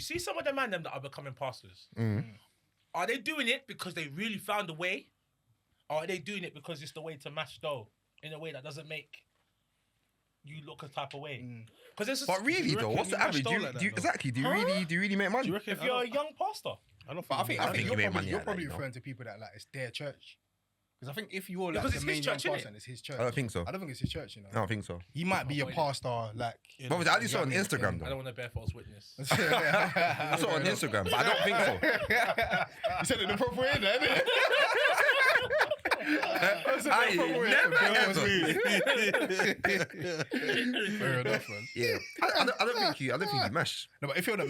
You see some of the man them that are becoming pastors. Are they doing it because they really found a way, or are they doing it because it's the way to mash dough in a way that doesn't make you look a type of way? Because But really though, what's the average? Do you really make money? Do you reckon, if you're a young pastor, I don't But think. I think you make money you're out of probably that, you know? referring to people that like it's their church. Because I think if you're like Because the it's main his young church, innit? pastor, and it's his church. I don't think so. I don't think it's his church, you know. I don't think so. He might be a pastor, like. But I only saw it on Instagram I don't though. want to bear false witness. I saw it on Instagram, but I don't think so. You said it the proper way, then, innit? I never. Fair enough, man. Yeah, I don't think you mash. No, but if you're the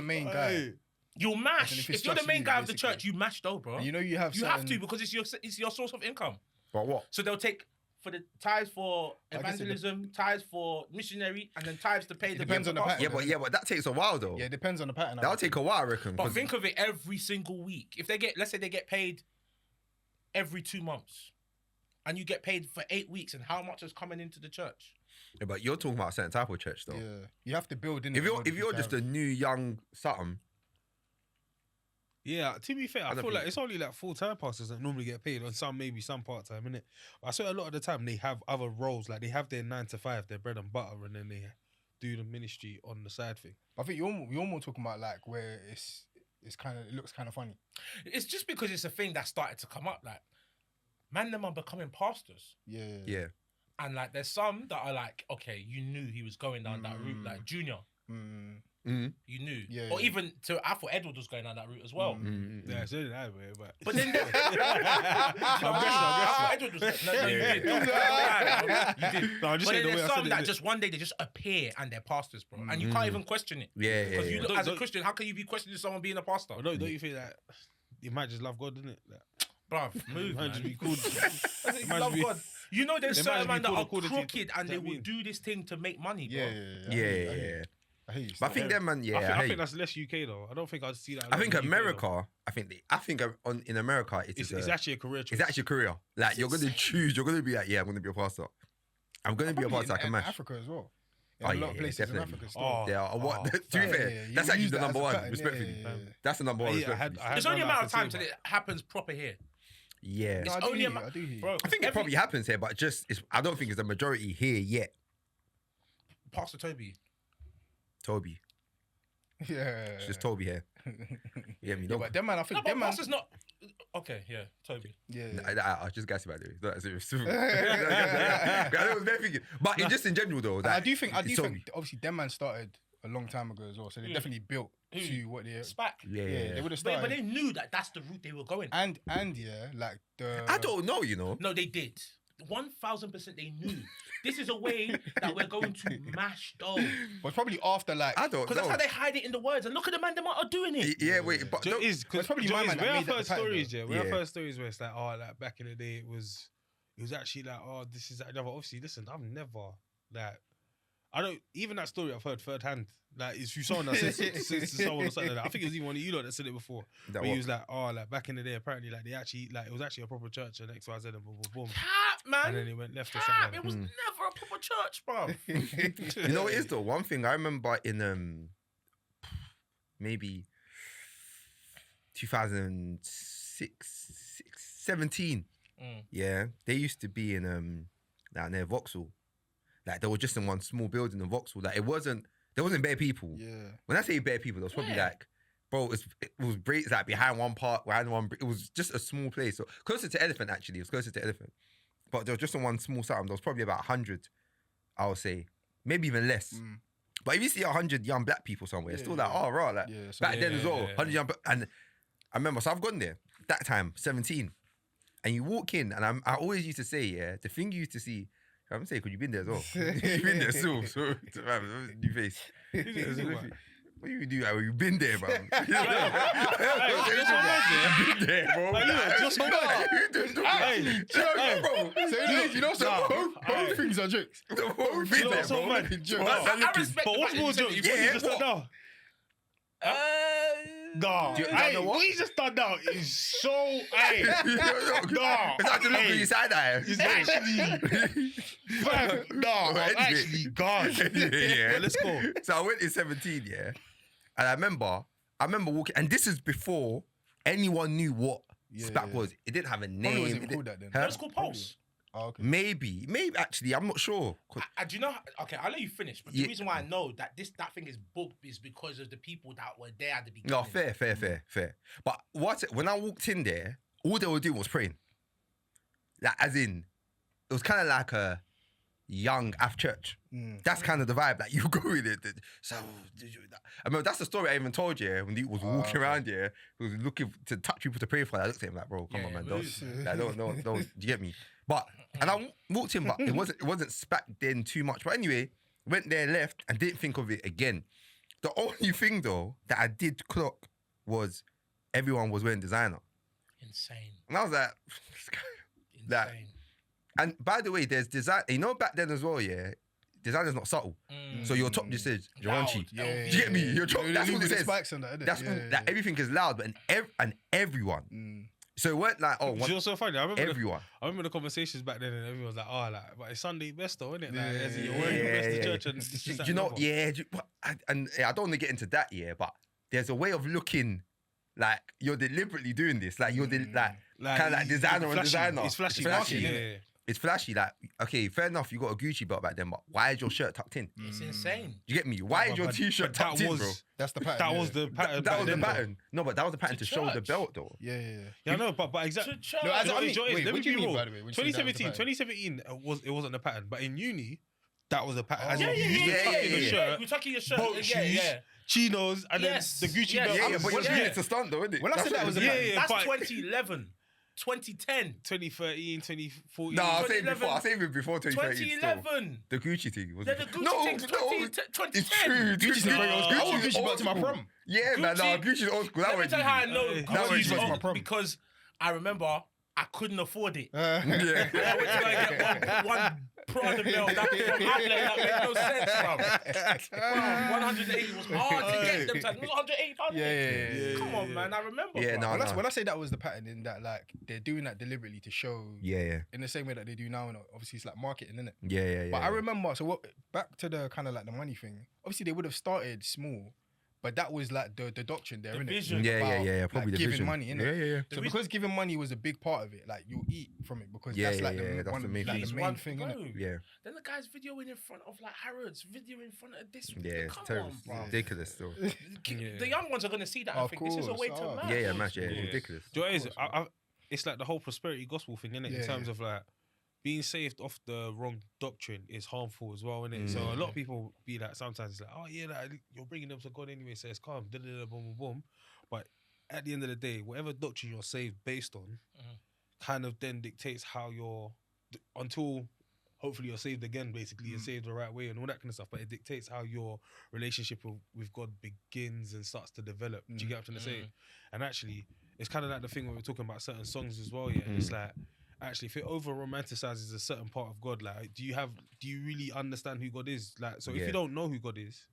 main guy, You'll mash. if it's If you're the just main you, guy of the basically. church, you mash though, bro. and you know you have You have certain- to because it's your source of income. But what? So they'll take for the tithes for I guess it evangelism, tithes for missionary, and then tithes to pay the depends on the pastor. pattern. Yeah, but that takes a while though. Yeah, it depends on the pattern. That'll take a while, I reckon. But 'cause- think of it every single week. If they get, let's say they get paid every 2 months, and you get paid for 8 weeks, and how much is coming into the church? Yeah, but you're talking about a certain type of church though. Yeah, you have to build in. If you're just a new young something, Yeah, to be fair, I don't feel think- like it's only like full-time pastors that normally get paid, and some maybe some part-time, innit? But I swear a lot of the time they have other roles, like they have their 9 to 5, their bread and butter, and then they do the ministry on the side thing. I think you're more talking about like where it's kind of, it looks kind of funny. It's just because it's a thing that started to come up. Like, man, them are becoming pastors. yeah. And like, there's some that are like, okay, you knew he was going down that route, like Junior. You knew, Yeah, or yeah. even I thought Edward was going down that route as well. Yeah, so did I, but But then, I'm guessing. Edward was no, you did. You did. No, I'm just But saying then the way there's I some said that it. just one day they just appear and they're pastors, bro, and you can't even question it. Yeah, Because yeah, you yeah. look, as a Don't- Christian, how can you be questioning someone being a pastor? Don't you think that you might just love God, didn't it? Like, Bruv, move, might just be man. called. You might love be- God. You know there's They might certain just be men that are called according to- crooked and do they you know what I will mean? do this thing to make money, bro. Yeah. I hear you. But I think them man, I yeah. think that's less UK though. I don't think I'd see that. a I lot think in the UK, though. America. I think in America It's actually a career choice. it's actually a career. Like you're gonna choose. You're gonna be like, yeah, I'm gonna be a pastor. I'm gonna be a pastor. I can in mash. Africa as well. Oh, A yeah, lot of yeah, places definitely. in Africa still. Oh, Yeah, what? To be Yeah, fair, yeah, you that's actually use the that as number a one. pattern, Respectfully, yeah. that's the number one. Yeah, I Respectfully. had It's only a one matter that of I time could till see, it happens proper here. Yeah, No, I It's do only hear a you, I do hear you. bro. I think it probably happens here, but I don't think it's the majority here yet. Pastor Toby. Toby, Yeah. it's just Toby here. Yeah, me Yeah, no. but them man, I No, think but them man. pastor's not. Okay, yeah, Toby. Yeah. I was just gassing about it. It's not that serious. I was very thinking, but just in general though, I do think it's Toby. obviously them man started a long time ago as well, so they definitely built to what they. Spack. Yeah, they would have But started. they knew that that's the route they were going. and yeah, like the. I don't know, you know. No, they did. 1000% they knew. This is a way that we're going to mash dough. But probably after like. I don't Because know. that's how they hide it in the words. And look at the man, them are doing it. Yeah, wait, but It is It's probably Joe my is, man that where I made that heard pattern, stories, though. yeah. Where I Yeah. heard stories where it's like, oh, like back in the day, it was actually like, oh, this is that. Obviously, listen, I've never like, I don't even that story I've heard third hand. Like, it's through someone that says to someone or something like that. I think it was even one of you lot that said it before. That Where he what? was like, oh, like back in the day, apparently, like they actually, like it was actually a proper church and X, Y, Z, and boom, boom, boom. Cap, man. And then it went left or Cap. something. It was never a proper church, bro. you know what it is though? One thing I remember in maybe 2006, 17. Yeah, they used to be in down near Vauxhall. Like they were just in one small building in Vauxhall. Like there wasn't bare people. Yeah. When I say bare people, there was probably Yeah. like, bro, it was breaks like behind one part, it was just a small place. So closer to Elephant actually. It was closer to Elephant. But there was just on one small site. There was probably about 100, I would say. Maybe even less. But if you see 100 young black people somewhere, it's still like, oh, right. Like, Yeah, so- back then as well, yeah, 100 young and I remember, so I've gone there, that time, 17. And you walk in, and I always used to say, yeah, the thing you used to see, I'm saying, because you've been there as well. You've been there still, so, new face. What do you do? Like, you've been there, bro. You've been there, bro. Just so bad. You know, both things are jokes. Both You know what's so mad? I respect But what's the more fact that jokes? you What said you it. just done now? Nah. Do you Hey, know what? what you just done now is so. Hey, nah. It's like to look at your side eye. It's actually. Fam, nah, I'm actually gone. Yeah. Well, let's go. So I went in 17, yeah. And I remember walking, and this is before anyone knew what SPAC was. It didn't have a name. Probably wasn't called that then. Huh? It's called Pulse. Oh, okay. Maybe actually, I'm not sure. Do you know? Okay, I'll let you finish. But the reason why I know that that thing is booked is because of the people that were there at the beginning. No, fair. But when I walked in there, all they were doing was praying. Like, as in, it was kind of like a young Af church. That's kind of the vibe. Like, you go with it. So, I mean, that's the story I even told you when he was walking around here. He was looking to touch people to pray for. I looked at him like, bro, come on, man, don't. Do you get me? But and I walked in, but it wasn't SPAC then too much. But anyway, went there, left, and didn't think of it again. The only thing though that I did clock was everyone was wearing designer. Insane. And I was like, Insane. And by the way, there's design. You know, back then as well, yeah, design is not subtle. So your top just says Givenchy. Yeah. Do you get me? Your top. That's what it says. Spikes and that, innit? That's all. That everything is loud, but and everyone. So it weren't like Which is so funny. I remember the conversations back then, and everyone was like, "Oh, like, but it's Sunday best though, isn't it? Like, as in you're wearing the best to church, and it's just you know, like, I don't want to get into that, but there's a way of looking like you're deliberately doing this, like you're kind of like designer on designer. It's flashy, yeah. It's flashy. Like, okay, fair enough, you got a Gucci belt back then, but why is your shirt tucked in? It's insane. You get me? Why is your t-shirt tucked in, bro? That's the pattern. That was the pattern. That was the then, pattern. No, but that was the pattern to show the church. belt, though. Yeah. Yeah, no, but exactly. No, Let me what do you be mean, real. by the way? when you say that was the 2017, it wasn't a pattern, but in uni, that was a pattern. As in, Yeah. you used to tuck in the shirt, You tuck in your shirt. boat shoes, chinos, and Yes. then the Gucci Yes. belt. Yeah, but Yeah. it's a stunt, though, isn't it? When I said that was a pattern. That's but 2011, 2010, 2013, 2014. No, I 2011. say even before 2013. still. 2011. The Gucci thing was Then the Gucci thing's 2010. It's true. Gucci's very old school. I wore Gucci old belt to my school. prom. Yeah, man. No, Gucci- Gucci's old school. That Let me went tell you how I easy. know That went Gucci's easy. old My prom. because I remember I couldn't afford it. Yeah. I went to go and get one Prada belt that from outlet that made no sense, bro. 180 was hard to get them times. It was 180 pounds. Yeah. Come on, man. I remember. Yeah, bro. no. When I say that was the pattern, in that like they're doing that deliberately to show, Yeah. in the same way that they do now, and obviously it's like marketing, isn't it? Yeah. But I remember, back to the kind of like the money thing. Obviously, they would have started small, but that was like the doctrine there, The innit? vision. Yeah. Probably like, the giving vision. money, innit? Yeah. So because giving money was a big part of it, like you'll eat from it because Yeah, that's like yeah, that's the main like thing. the main thing, innit? Yeah. Then the guy's videoing in front of like Harrods, video in front of this. Yeah, it's Come terrible. on, bro. It's ridiculous still. The young ones are going to see that. I Of think this is a way course, to match. Yeah, match. Yeah, Yeah. it's ridiculous. Do you know what it is? It's like the whole prosperity gospel thing, innit? Yeah, In terms of like being saved off the wrong doctrine is harmful as well, innit? So a lot of people be like, sometimes it's like, oh yeah, like, you're bringing them to God anyway, so it's calm, boom. But at the end of the day, whatever doctrine you're saved based on, kind of then dictates how you're until. Hopefully you're saved again, basically, you're saved the right way and all that kind of stuff. But it dictates how your relationship with God begins and starts to develop. Do you get what I'm trying to say? And actually, it's kind of like the thing when we're talking about certain songs as well. Yeah, it's like actually, if it over romanticizes a certain part of God, like, do you really understand who God is? Like, so if you don't know who God is,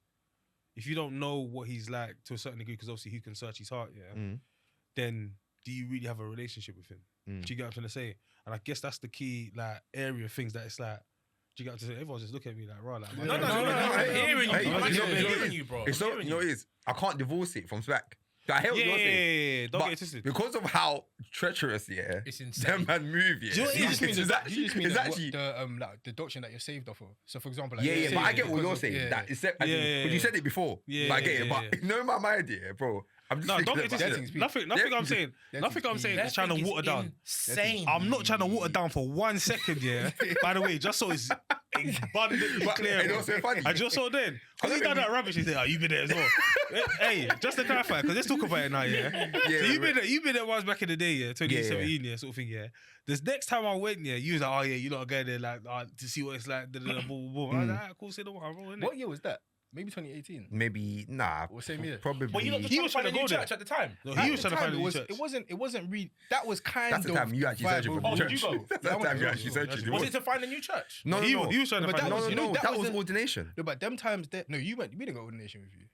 if you don't know what He's like to a certain degree, because obviously who can search His heart, then do you really have a relationship with Him? Do you get what I'm trying to say? And I guess that's the key, like, area of things that it's like, do you get what I'm saying? Everyone's just looking at me like, right, like, No. I'm hearing you. Hey, I'm you know, actually hearing you, bro. It's I'm so, hearing you know what it is? I can't divorce it from SPAC. I hear what you're saying. yeah, don't But get it twisted. because of how treacherous, It's them insane. man move, Do you know what it it's just means? It's actually, like the doctrine that you're saved off of. So for example, like, yeah, you're but I saved get what because you're of- saying. yeah. That is, but you said it before. Yeah, but I get it. yeah, But yeah. you know my mind, bro. I'm just No, don't thinking get about twisted. it. Nothing I'm saying. Nothing I'm saying is trying to water down. Insane. I'm not trying to water down for 1 second, yeah. By the way, just so it's abundantly But, clear. you know what's so funny? I just saw then, because he done that rubbish, he said, "Oh, you been there as well." Hey, just to clarify, because let's talk about it now, yeah. Yeah, So you've been there once back in the day, yeah, 2017, yeah, sort of thing, yeah. This next time I went, yeah, you was like, "Oh yeah, you're not going there like to see what it's like." Boom. I was like, "Ah, cool, say the one, roll in What year was that? Maybe 2018. Maybe Or same year. Probably. But you not just He trying was to find a trying to new go there. church at the time. No, At he was the trying to time, find a new church. It wasn't really. That was kind That's of. the time you actually searching for vibe the Oh, church. did you go? That's Yeah, I the went time to you go. actually searching. Was it to find a new church? No, He was trying to But find that a was- new you know, church. that was wasn't- ordination. No, but them times. No, we didn't go ordination with you.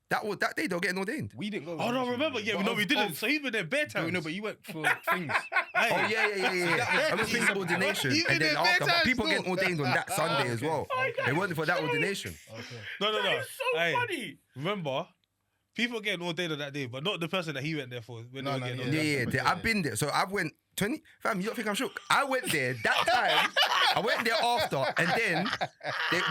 That day they were getting ordained. We didn't go. Oh no, ordination remember? with you. Yeah, But no, we of- didn't. of- So he been there bare times. No, but you went for things. Hey. Oh yeah. I was thinking ordination, Even and then in after, but bedtime people still. getting ordained on that Sunday as well. It wasn't for that ordination. Okay. No. That is so Hey, funny. remember, People getting ordained on that day, but not the person that he went there for. When they were getting ordained. Yeah. I've been there. So I went 20. Fam, you don't think I'm shook? I went there that time. I went there after, and then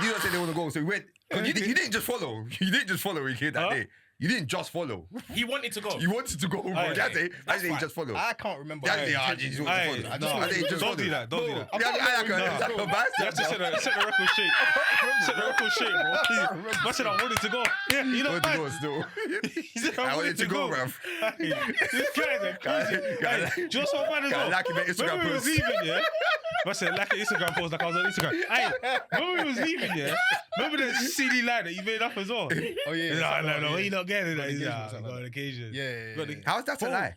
you don't say they want to go. So we went. You didn't just follow. You didn't just follow when you came that day. You didn't just follow. He wanted to go. You wanted to go, bro. That's it. I didn't just follow. I can't remember. That's it. I just wanted to follow. I didn't just Don't follow. do that. Don't do that. I Just set the record straight. Set the record straight, bro. I said I wanted to go. Yeah, you know wanted to go still. He said I wanted to go, bruv. This guy's a crazy. Do you know what's bad as well? Like him at Instagram When we was post. leaving, yeah. I said like an Instagram post, like I was on Instagram. Hey, when we was leaving, yeah. Remember the CD line that you made up as well? Oh yeah. No, you not getting that. Got He's occasion like, or something got an like occasion. Yeah. Got the- How's that a lie?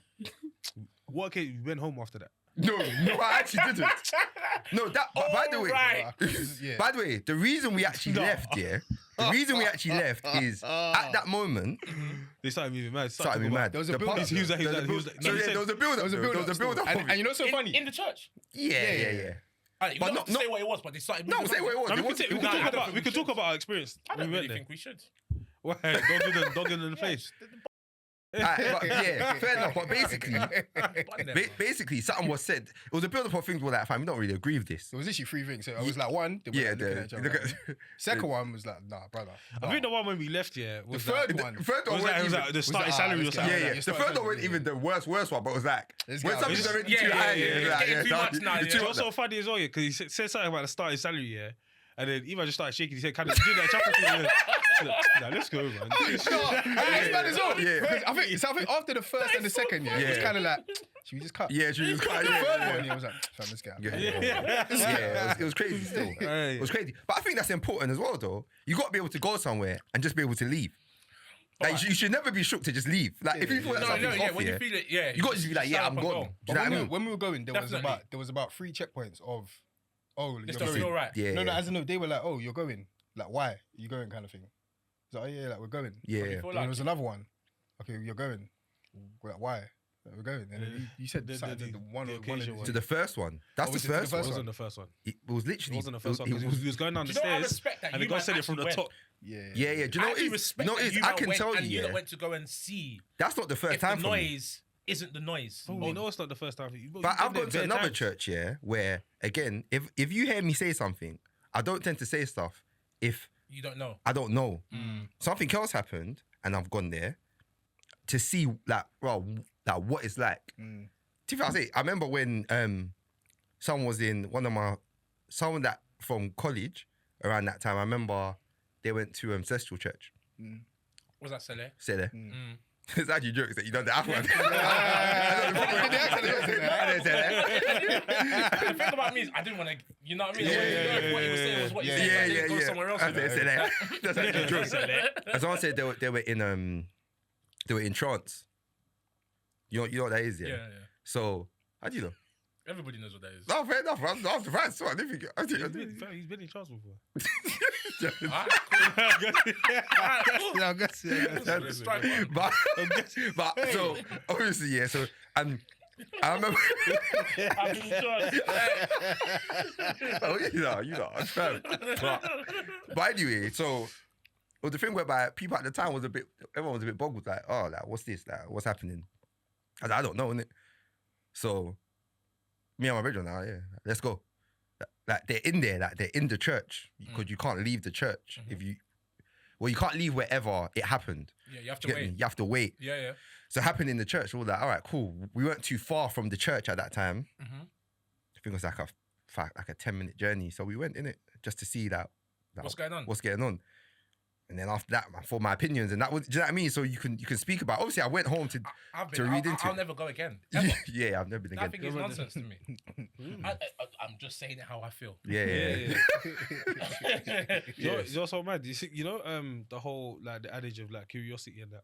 What occasion? We went home after that. No, I actually didn't. No, that. By the way, Right. Yeah. by the way, the reason we actually left, yeah, the reason we actually left is at that moment They started moving mad. started me mad. There was a The build-up. part- He was like- there was a build-up. There was a build-up. And you know what's so funny? in the church. Yeah. You But don't not- have to say what it was, but they started. No, moving say what it was. No, It we wasn't- could it talk wasn't- about. We could talk about our experience. I don't when we really went think we should. there. Why? Don't get in the face. But yeah, fair enough. But basically, Whatever. basically, something was said. It was a build-up of things were like, fam, we don't really agree with this. It was literally 3 things. So I was like, one, they were Yeah, like looking at each other. look like, at- Second one was like, nah, brother. I think the one when we left here The was third like, one. Third one was wasn't like even. the starting like, salary or let's get something. Yeah. Yeah, The start third one first, wasn't yeah. even the worst one, but it was like Let's when get something's out. already Yeah, too yeah, high, yeah, it's yeah. like, Getting too nah, much now, it's yeah. too It much was so now. funny as well, because he said something about the starting salary, yeah. And then Eva just started shaking. He said, "Can I do that chapel thing?" Nah, let's go, man. No, it's bad as well. Yeah. Because I think after the first and the second, it was Yeah. kind of like, should we just cut? Yeah, she was The quite. third one, yeah, I was like, fam, let's get out. Yeah, it was crazy still. It was crazy. But I think that's important as well, though. You got to be able to go somewhere and just be able to leave. Like, you should never be shook to just leave. Like, if you feel like No, something's yeah. off When you here, feel it, yeah. you got to just be like, yeah, stand I'm up and gone. go. Do you know what I mean? When we were going, Definitely. there was about 3 checkpoints of, oh, This you're doesn't going. feel right. Yeah, No, yeah. as in, no, they were like, oh, you're going. Like, why? You going kind of thing. It's like, oh, yeah, like, we're going. Yeah. You feel Then like there was another one. Okay, you're going. We're like, why? Like, we're going. And then you said The- something the- to the one the or occasion one. one. To the first one. That's Oh, the was it to the first It one. first wasn't the first one. It was literally. It wasn't the first one. it Because we was going down the Do you know what I stairs, respect that and you the guy man said it from the actually top. Yeah. Yeah, yeah. Do you know I what actually it is? respect You know what that it is? you I man can went tell and you, you lot yeah. went to go and see That's not the first if the time for me. noise isn't the noise. Bro, we know it's not the first time for you. But I've gone to another church, yeah, where again, if you hear me say something, I don't tend to say stuff if You don't know. I don't know. Something else happened, and I've gone there to see like what it's like. To be fair, I remember when someone was in someone that from college around that time. I remember they went to Pastoral church. Was that silly? Say there. It's actually jokes that you done that one. The thing about me is I didn't want to. You know what I mean? What he was saying was what he said. I didn't go somewhere else. I say that. That's actually jokes. As someone said, they were in trance. You know what that is, yeah. Yeah. So how do you know? Everybody knows what that is. No, fair enough. I'm the fan, so I didn't think. He's been in charge before. Yeah, I guess. Strike one. but so obviously, yeah. So and I remember. I've been in charge. Oh, you know, I'm fam. But anyway, so well, the thing whereby people at the time everyone was a bit boggled, like, oh, like, what's this? Like, what's happening? I was like, I don't know, innit? So me and my brother now, yeah, let's go. Like they're in there, like they're in the church because you can't leave the church if you. Well, you can't leave wherever it happened. Yeah, you have to You get me? wait. You have to wait. Yeah. So it happened in the church. We're like, all right, cool. We weren't too far from the church at that time. I think it was like a 10-minute journey. So we went in it just to see that. What's going on? What's going on? And then after that, for my opinions, and that was, do you know what I mean? So you can speak about. Obviously, I went home to read into. I'll never go again. Ever. Yeah, I've never been That again. thing is nonsense to me. I'm just saying it how I feel. Yeah. You're so mad. The whole like the adage of like curiosity and that.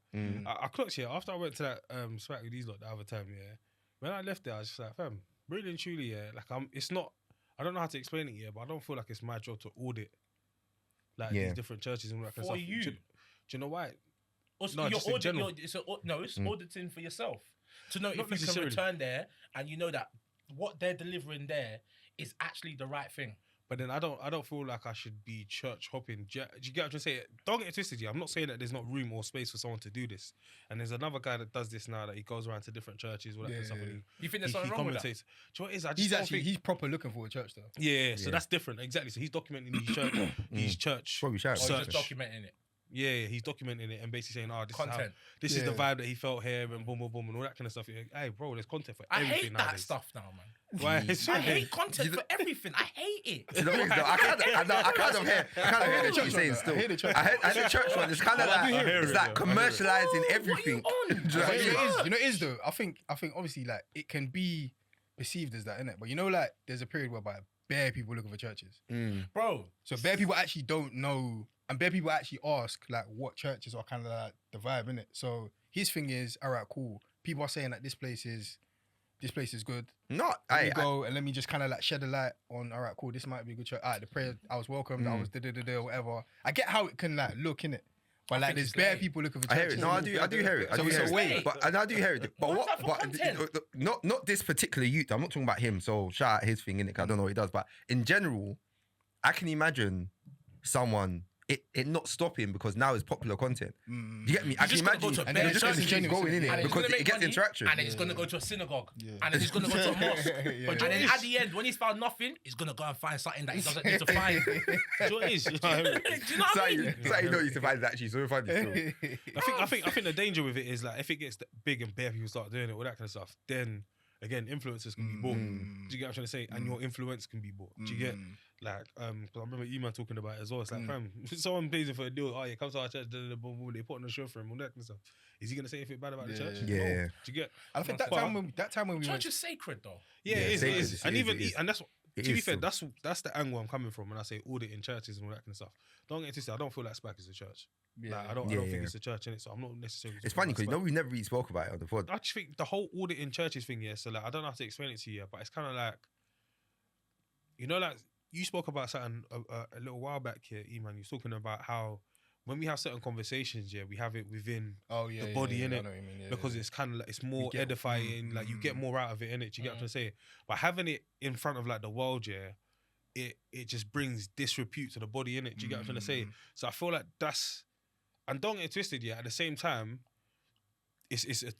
I clocked here after I went to that smack with these lot the other time. Yeah, when I left there, I was just like, fam, really and truly, yeah. Like it's not. I don't know how to explain it yet, but I don't feel like it's my job to audit like these different churches and all that kind of For stuff. you. Do you know why? Also, No, you're just in general. it's auditing for yourself to know Not if you can necessarily. return there and you know that what they're delivering there is actually the right thing. But then I don't feel like I should be church hopping. Do you get what I'm saying? Don't get it twisted. Yeah, I'm not saying that there's not room or space for someone to do this. And there's another guy that does this now that he goes around to different churches, all that kind of stuff. And You think there's something wrong with that? Do you know what it is? I just He's proper looking for a church though. Yeah, so that's different. Exactly. So he's documenting his church. Probably shout. Or Search. just documenting it. Yeah, he's documenting it and basically saying, "Oh, Content. this is the vibe that he felt here, and boom, boom, boom, and all that kind of stuff." Yeah, hey, bro, there's content for I everything hate that nowadays. stuff now, man. Why? I hate content for everything. I hate it. You know what it is, though? I kind of hear what you're saying still. I hear the church. I hear the church one. It's kind of like hear it's it, like though. commercializing What everything. are you on? Do you know what I mean? You know it is though. I think obviously like it can be perceived as that, innit? But you know, like there's a period whereby bare people looking for churches. Bro, So bare people actually don't know, and bare people actually ask like what churches are kind of like the vibe, innit? So his thing is, all right, cool. People are saying that this place is good. Not, Let me go and let me just kind of like shed a light on, all right, cool, this might be a good church. All right, the prayer, I was welcomed, I was whatever. I get how it can like look, innit? But like think there's it's bare lame. people looking for I churches. hear it. No, I do hear it. I So do it's hear a it. way. But and I do hear it. But What's what? that for But content? not this particular youth. I'm not talking about him. So shout out his thing in it. I don't know what he does. But in general, I can imagine someone it not stopping because now it's popular content. You get me? I can just gonna imagine, go to and bare then just gonna churches, keep going in and it it's because gonna make it gets money, interaction. and then he's gonna go to a synagogue, Yeah. and then he's gonna go to a mosque. But And then at the end, when he's found nothing, he's gonna go and find something that he doesn't need to find. Do you know what it is? Do you know what I mean? So you know you survived that actually so funny. Still. I think the danger with it is like if it gets big and bare people start doing it, all that kind of stuff, then again influencers can be bought. Do you get what I'm trying to say? And your influence can be bought. Do you get like 'cause I remember you man talking about it as well. It's like fam, someone pays him for a deal. Oh yeah, come to our church. Boom, boom, they put on a show for him, all that kind of stuff. Is he gonna say anything bad about the church? Yeah. No. Do you get? I think that time when we Church went, is sacred, though. Yeah, Yeah, it is. it It is, is. it And is, even it is. and that's It to be is fair, still. that's the angle I'm coming from when I say auditing churches and all that kind of stuff. Don't get twisted. I don't feel like SPAC is a church. Like, I don't think it's a church in it, so I'm not necessarily. It's talking funny about because you SPAC. know we never really spoke about it on the pod. I just think the whole auditing churches thing, yeah. So like, I don't know how to explain it to you, but it's kind of like, you know, like you spoke about something a little while back here, E-man. You was talking about how when we have certain conversations, yeah, we have it within the body in it because it's kind of like it's more get- edifying. Like you get more out of it in it. Do you get what I'm saying? But having it in front of like the world, yeah, it just brings disrepute to the body in it. Do you get what I'm trying to say? So I feel like that's, and don't get it twisted, yeah. At the same time, it's a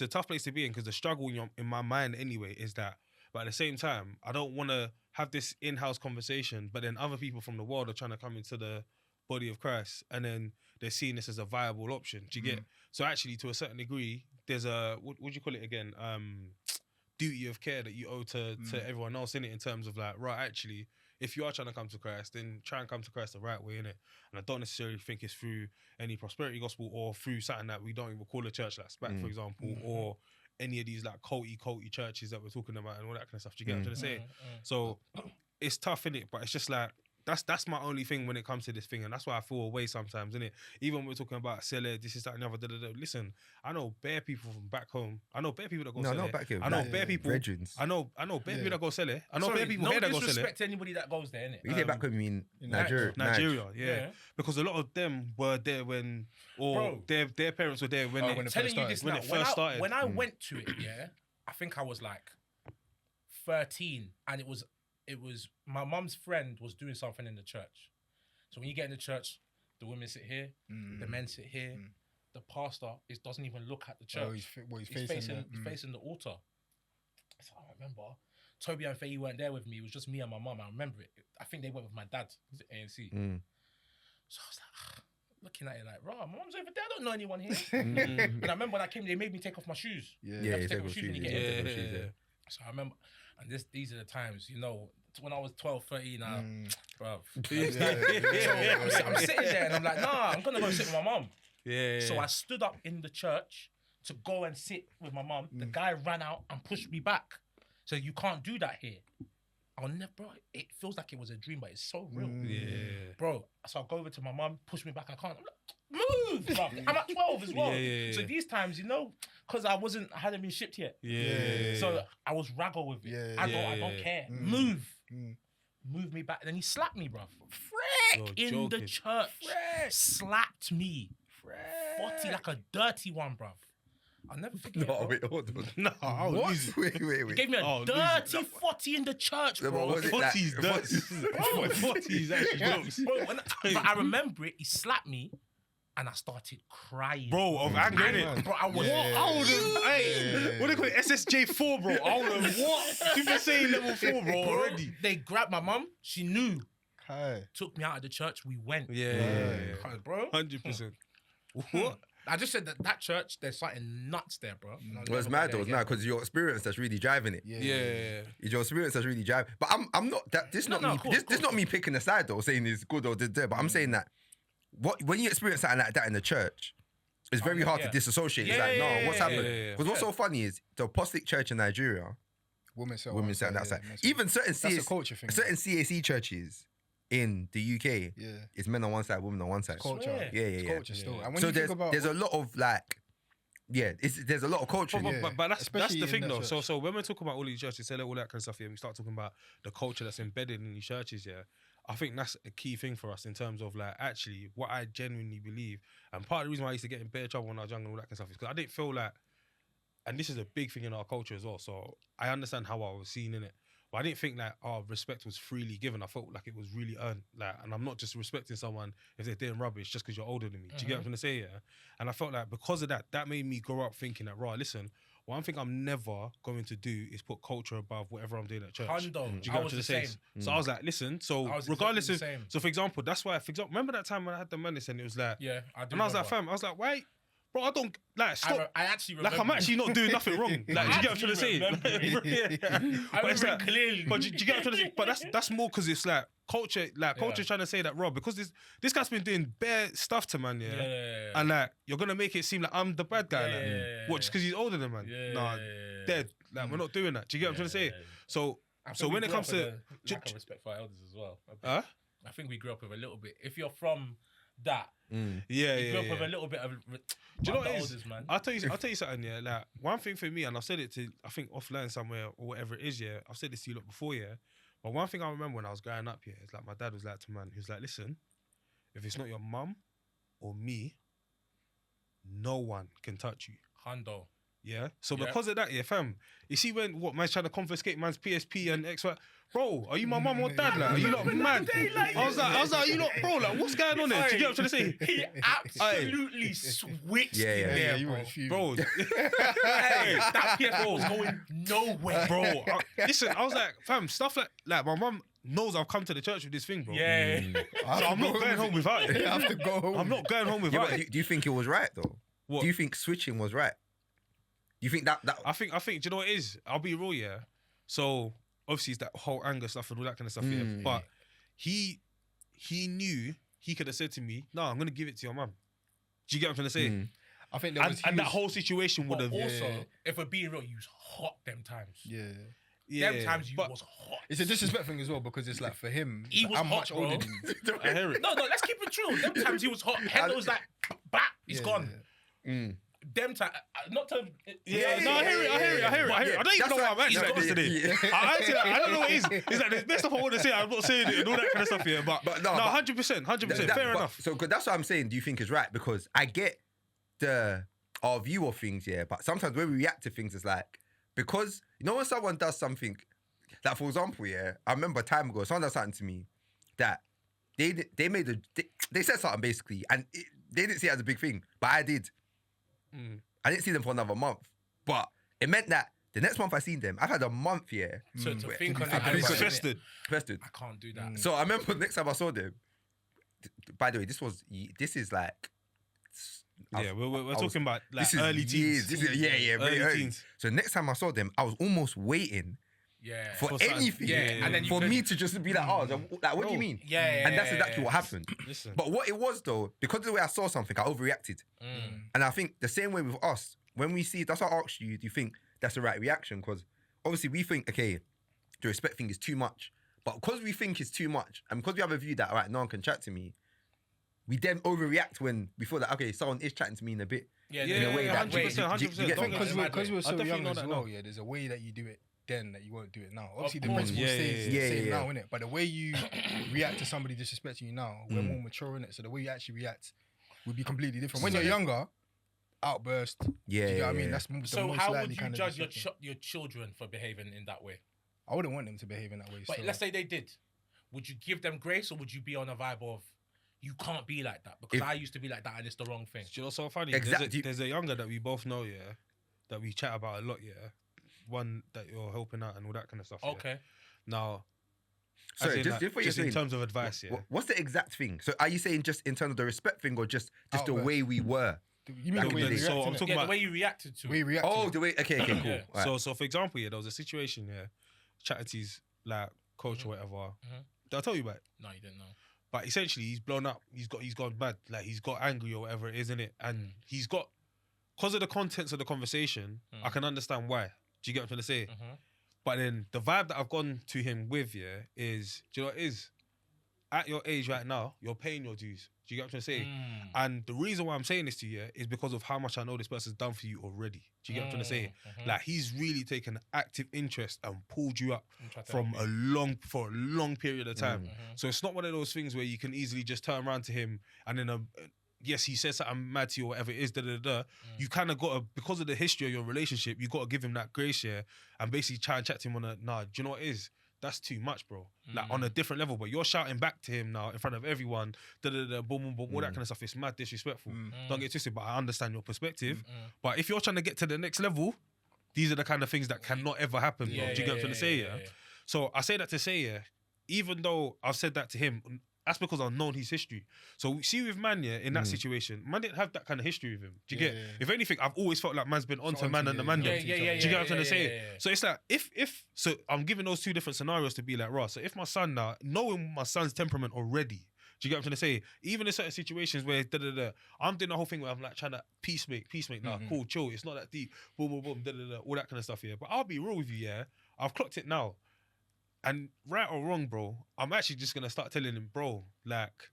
tough place to be in because the struggle in my mind anyway is that. But at the same time, I don't want to have this in-house conversation, but then other people from the world are trying to come into the body of Christ, and then they're seeing this as a viable option. Do you get? So actually, to a certain degree, there's a what do you call it again? Duty of care that you owe to everyone else in it, in terms of like, right, actually, if you are trying to come to Christ, then try and come to Christ the right way, innit? And I don't necessarily think it's through any prosperity gospel or through something that we don't even call a church like SPAC, for example, or any of these like culty churches that we're talking about and all that kind of stuff. Do you get what I'm trying to say? So it's tough, innit? But it's just like, that's my only thing when it comes to this thing, and that's why I feel away sometimes, innit? Even when we're talking about seller, this is that and the other. Listen, I know bare people from back home. I know bare people that go sell not it. back here. I know like, bare people. Brethrens. I know bare people that go sell it. I know bare people no here that go sell it. disrespect to anybody that goes there, innit? You say back home, you mean Nigeria? Nigeria, yeah. Yeah. Because a lot of them were there when, or Bro. their parents were there when when they. it Telling you started. this When now, it first started. when I went to it, yeah, I think I was like 13, and it was my mum's friend was doing something in the church. So when you get in the church, the women sit here, the men sit here. The pastor doesn't even look at the church. Oh, he's facing the altar. So I remember Toby and Faye weren't there with me. It was just me and my mum. I remember it. I think they went with my dad to ANC. So I was like, looking at it like, right, my mum's over there. I don't know anyone here. And I remember when I came, they made me take off my shoes. Yeah, You have to you take take off off shoes when you shoes, get yeah, in. take off shoes, yeah. So I remember, and these are the times, you know, when I was 12, 13, bruv. So I'm sitting there and I'm like, nah, I'm going to go sit with my mum. Yeah. So I stood up in the church to go and sit with my mum. The guy ran out and pushed me back. So you can't do that here. I'll never, bro. It feels like it was a dream, but it's so real. Yeah. Bro, so I'll go over to my mum, push me back. I can't. I'm like, move, bro. I'm at 12 as well. Yeah. So these times, you know, because I hadn't been shipped yet. Yeah. So I was raggle with it. Yeah. I don't care. Move. Move me back. And then he slapped me, bro. Frick! You're In the joking. church. Slapped me. 40 like a dirty one, bruv. I'll never forget. No, bro. wait, hold on. No, I would lose it. Wait. He gave me a Oh, lose dirty it. 40 in the church, Yeah, but bro. was it like- 40's dirt. 40's actually jokes. Bro, but I remember it. He slapped me, and I started crying. Bro, of anger, innit? Bro, I was. Yeah. I would have, hey, what do they call it? SSJ4, bro. I would have, what? Super Saiyan level 4, bro, already. They grabbed my mum. She knew. Hi. Took me out of the church. We went. Yeah. Bro. 100%. What? I just said that church, there's something nuts there, bro. Well, it's mad though, it's mad because your experience that's really driving it. Yeah. It's your experience that's really driving. But I'm not that. This No, not no, me. of course, This not me picking a side though, saying it's good or this. But I'm saying that when you experience something like that in the church, it's very hard to disassociate. It's like, no, what's happened? Because what's so funny is the Apostolic Church in Nigeria, Women sit on that side. men sit- Even certain That's a culture thing. certain CAC churches in the UK, Yeah. it's men on one side, women on one side. Culture. Yeah. It's culture still. And when So you think about there's a lot of like, there's a lot of culture. But that's Especially the in thing that though. church. So when we talk about all these churches, say all that kind of stuff here, and we start talking about the culture that's embedded in these churches, yeah. I think that's a key thing for us in terms of like actually what I genuinely believe. And part of the reason why I used to get in bad trouble when I was young and all that kind of stuff is because I didn't feel like, and this is a big thing in our culture as well. So I understand how I was seen in it. But I didn't think that respect was freely given. I felt like it was really earned. Like, and I'm not just respecting someone if they're doing rubbish just because you're older than me. Do you get what I'm trying to say? Yeah. And I felt like because of that, that made me grow up thinking that, right, listen, one thing I'm never going to do is put culture above whatever I'm doing at church. Hundo. Do you I get what I'm was trying the to say? same. So I was like, listen, so I was regardless exactly of, the same. so for example, that's why, remember that time when I had the madness and it was like, Yeah, I do. and I was like, remember. fam, I was like, wait, bro, I don't, like, stop. I actually remember. Like I'm actually not doing nothing wrong. Like, do you get what I'm trying to say? remember I But it's remember like, it clearly. but do you get what I'm trying to say? But that's more because it's like culture, culture trying to say that, Rob, because this guy's been doing bare stuff to man, Yeah. and like you're gonna make it seem like I'm the bad guy, like, Yeah. what? Just because he's older than man? Yeah. Nah, dead. Like we're not doing that. Do you get what I'm trying to say? So, So when it comes to, lack of respect for our elders as well. huh? I think we grew up with a little bit. If you're from that, Yeah, you grew up yeah. with a little bit of. Do you know what the it is? elders, man. I'll tell you something, yeah. Like one thing for me, and I've said it to I think offline somewhere or whatever it is, yeah. I've said this to you lot before, yeah. But one thing I remember when I was growing up, yeah, it's like my dad was like to man, he was like, listen, if it's not your mum or me, no one can touch you. Hundo. Yeah. So Yeah. because of that, yeah, fam. You see when man's trying to confiscate man's PSP and X, bro, are you my mum or dad? Like, are you not mad? I was like, are you not, bro? Like, what's going on there? Do you get what I'm trying to say? He absolutely switched Yeah, in yeah. there, you bro. were fuming. Bro, Hey, that PS4 was going nowhere, bro. Listen, I was like, fam, stuff like my mum knows I've come to the church with this thing, bro. Yeah. So I'm not going home without it. I have to go home. I'm not going home Yeah, without but it. do you think it was right though? What? Do you think switching was right? Do you think that I think, do you know what it is? I'll be real, yeah. So obviously it's that whole anger stuff and all that kind of stuff, yeah. But he knew he could have said to me, no, I'm gonna give it to your mum. Do you get what I'm trying to say? I think there was And that huge- whole situation would But have. also, if we're being real, you was hot them times. Yeah. Them times you but was hot. It's a disrespect thing as well because it's like for him, He like, was I'm hot, much bro. older than you. I hear it. No, let's keep it true. Them times he was hot. Head was like, back, he's Yeah, gone. yeah. Them times, not to. Yeah, no, I hear it. I don't even know why I'm acting like this today. I don't know what it is. It's like the best stuff I want to say. I'm not saying it and all that kind of stuff here. But no, 100%, 100%. Fair enough. So, cause that's what I'm saying. Do you think is right? Because I get our view of things, yeah. But sometimes when we react to things, it's like because when someone does something, like for example, yeah, I remember a time ago someone does something to me that they made they said something basically, and they didn't see it as a big thing, but I did. I didn't see them for another month, but it meant that the next month I seen them, I've had a month here. So to think on think that, It's about it. festered. I can't do that. So I remember the next time I saw them. By the way, this is like. Yeah, we're talking about like This is early years. teens. This is, very Early early. teens. So next time I saw them, I was almost waiting Yeah. for something. anything. Yeah, and then you for could- me to just be like, oh, like, what do you mean? Yeah, And that's exactly what happened. Listen. But what it was though, because of the way I saw something, I overreacted. And I think the same way with us, when we see, that's why I asked you, do you think that's the right reaction? Because obviously we think, okay, the respect thing is too much. But because we think it's too much, and because we have a view that, all right, no one can chat to me, we then overreact when we feel that, okay, someone is chatting to me in a bit. Yeah, Yeah, in a way that 100%, you get 100%. me? Don't Because we're I so definitely young know as that well, now. yeah, there's a way that you do it then that you won't do it now. Obviously, the course. principle Yeah, stays yeah, the same yeah. now, innit? But the way you react to somebody disrespecting you now, we're more mature in it. So the way you actually react would be completely different. When you're younger, outburst. Yeah, Do you get what I mean? yeah. That's the So most how likely would you kind of judge disruption. your children for behaving in that way? I wouldn't want them to behave in that way. But so. let's say they did. Would you give them grace, or would you be on a vibe of you can't be like that because I used to be like that and it's the wrong thing? Do you know what's so funny? Exactly. There's a younger that we both know, yeah, that we chat about a lot, yeah. One that you're helping out and all that kind of stuff. Okay. Yeah. Now, Sorry, as in, just what you're just in saying. terms of advice, yeah. What's the exact thing? So are you saying just in terms of the respect thing, or just the Outburst. way we were? You mean the way So we so react, I'm innit? talking Yeah, about the way you reacted to We it. react. Oh, the way. Okay, cool. Yeah. Right. So for example, yeah, there was a situation, yeah, chatting to his like coach or whatever. Did I tell you about it? No, you didn't know. But essentially, he's blown up. He's gone bad. Like he's got angry or whatever it is, innit? And he's got, because of the contents of the conversation, I can understand why. Do you get what I'm trying to say? But then the vibe that I've gone to him with, yeah, is, do you know what it is? At your age right now, you're paying your dues. Do you get what I'm trying to say? And the reason why I'm saying this to you, yeah, is because of how much I know this person's done for you already. Do you get what I'm trying to say? Like he's really taken active interest and pulled you up for a long period of time. So it's not one of those things where you can easily just turn around to him and then yes, he says something mad to you or whatever it is, you kind of got to, because of the history of your relationship, you got to give him that grace, yeah, and basically try and chat to him on do you know what it is? That's too much, bro. Like on a different level, but you're shouting back to him now in front of everyone, boom, boom, boom, all that kind of stuff. It's mad disrespectful. Don't get twisted, but I understand your perspective. But if you're trying to get to the next level, these are the kind of things that cannot ever happen, bro. Do you get what I'm trying to say, yeah? So I say that to say, yeah, even though I've said that to him, that's because I've known his history. So see with man, yeah, in that situation, man didn't have that kind of history with him. Do you get? If anything, I've always felt like man's been onto man and the man. Do you get what I'm trying to say? So it's like if so, I'm giving those two different scenarios to be like, right. So if my son now, knowing my son's temperament already, do you get what I'm trying to say? Even in certain situations where I'm doing the whole thing where I'm like trying to peacemake. Nah, cool, chill. It's not that deep. Boom, boom, boom. All that kind of stuff. Yeah, but I'll be real with you. Yeah, I've clocked it now. And right or wrong, bro, I'm actually just going to start telling him, bro, like,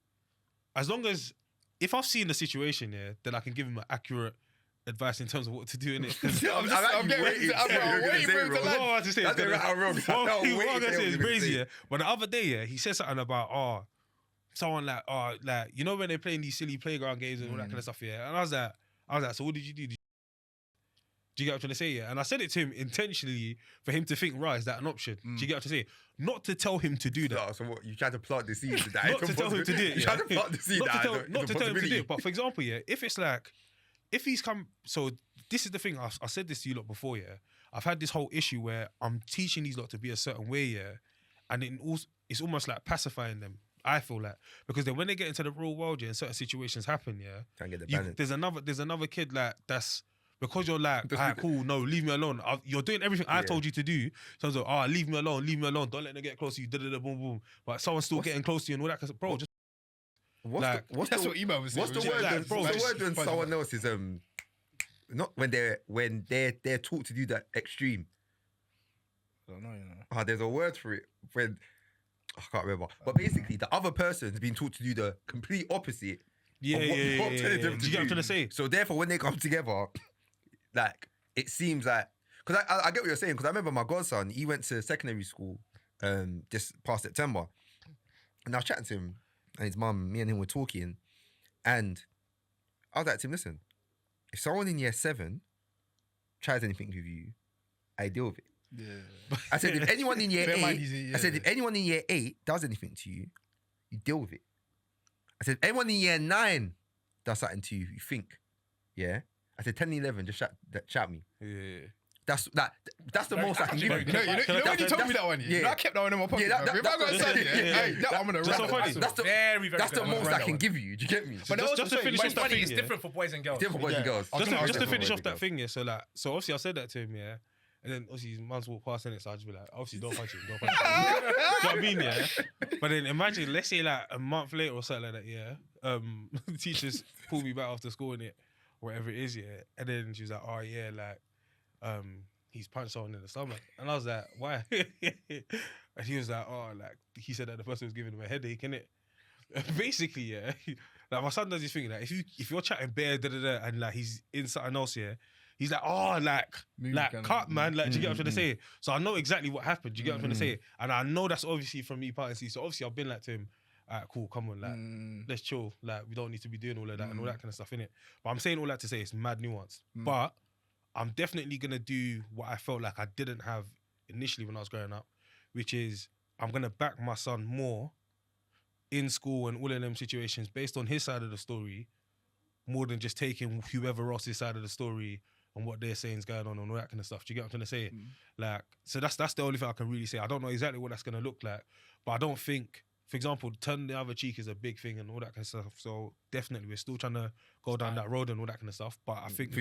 as long as, if I've seen the situation, yeah, then I can give him an accurate advice in terms of what to do in it. I'm getting ready to- I'm waiting for him to land. What I say That's right or wrong. what I'm gonna say is crazy, yeah. But the other day, yeah, he said something about, someone like, you know when they're playing these silly playground games and all that kind of stuff, yeah. And I was like, so what did you do? Do you get what I'm trying to say? Yeah. And I said it to him intentionally for him to think, right, is that an option? Do you get what I'm trying to say? Not to tell him to do that. No, so what? You tried to plant the seed. Not to tell him to do it. You tried to plant the seed. Not to tell him to do it. But for example, yeah, if it's like, if he's come, so this is the thing, I said this to you lot before, yeah. I've had this whole issue where I'm teaching these lot to be a certain way, yeah. And it's almost like pacifying them. I feel like, because then when they get into the real world, yeah, and certain situations happen, yeah. Can't get the balance. There's another kid like that's, because you're like, alright, cool, no, leave me alone. You're doing everything I told you to do. So I was like, leave me alone, don't let them get close to you, boom, boom. But someone's still getting close to you and all that. Cause, bro, just That's what email was saying. What's the word? bro, What's the just word when someone else is not when they're taught to do that extreme? I don't know, you know. Oh, there's a word for it when I can't remember. But basically, the other person's been taught to do the complete opposite. Yeah. of what you're telling them Do to you get what I'm do. trying to say? So therefore, when they come together, like it seems like, because I get what you're saying. Because I remember my godson, he went to secondary school just past September, and I was chatting to him and his mum. Me and him were talking, and I was like to him, listen, if someone in year 7 tries anything with you, I deal with it. Yeah. I said, if anyone in year Bear in 8, mind he's- I said, if anyone in year 8 does anything to you, you deal with it. I said, if anyone in year 9 does something to you, you think, yeah. I said, 10 and 11, just shout me. Yeah. That's the most I can give you. You know when you told me that one, yeah. Yeah. You know, I kept that one in my pocket. Yeah, If I got a son, hey, I'm gonna Just rap so that. funny. That's the Very, very That's the good. most Right, I that can one. give you. Do you get me? So just to finish But off it's that funny, thing, it's yeah. different for boys and girls. Different boys and Yeah. girls. I was gonna Just to ask finish that. off that thing, yeah. So obviously I said that to him, yeah. And then obviously his mum's walked past in it, so I'd just be like, obviously don't punch him. Do you know what I mean, yeah? But then imagine, let's say like a month later or something like that, yeah. The teachers pulled me back after school in it, whatever it is, yeah. And then she was like, oh yeah, like, he's punched someone in the stomach. And I was like, why? And he was like, oh, like, he said that the person was giving him a headache, innit? Basically, yeah. Like my son does this thing, like if you're chatting bare, and like he's in something else, yeah. He's like, oh, like cut, man. Like, do you get what I'm trying to say? So I know exactly what happened. Do you get what I'm trying to say? And I know that's obviously from me, party. So obviously I've been like to him, alright, cool, come on, like, let's chill. Like, we don't need to be doing all of that and all that kind of stuff, innit? But I'm saying all that to say it's mad nuanced. But I'm definitely going to do what I felt like I didn't have initially when I was growing up, which is I'm going to back my son more in school and all of them situations based on his side of the story, more than just taking whoever else's side of the story and what they're saying is going on and all that kind of stuff. Do you get what I'm trying to say? Like, so that's the only thing I can really say. I don't know exactly what that's going to look like, but I don't think, for example, turn the other cheek is a big thing and all that kind of stuff. So definitely, we're still trying to go down that road and all that kind of stuff. But I think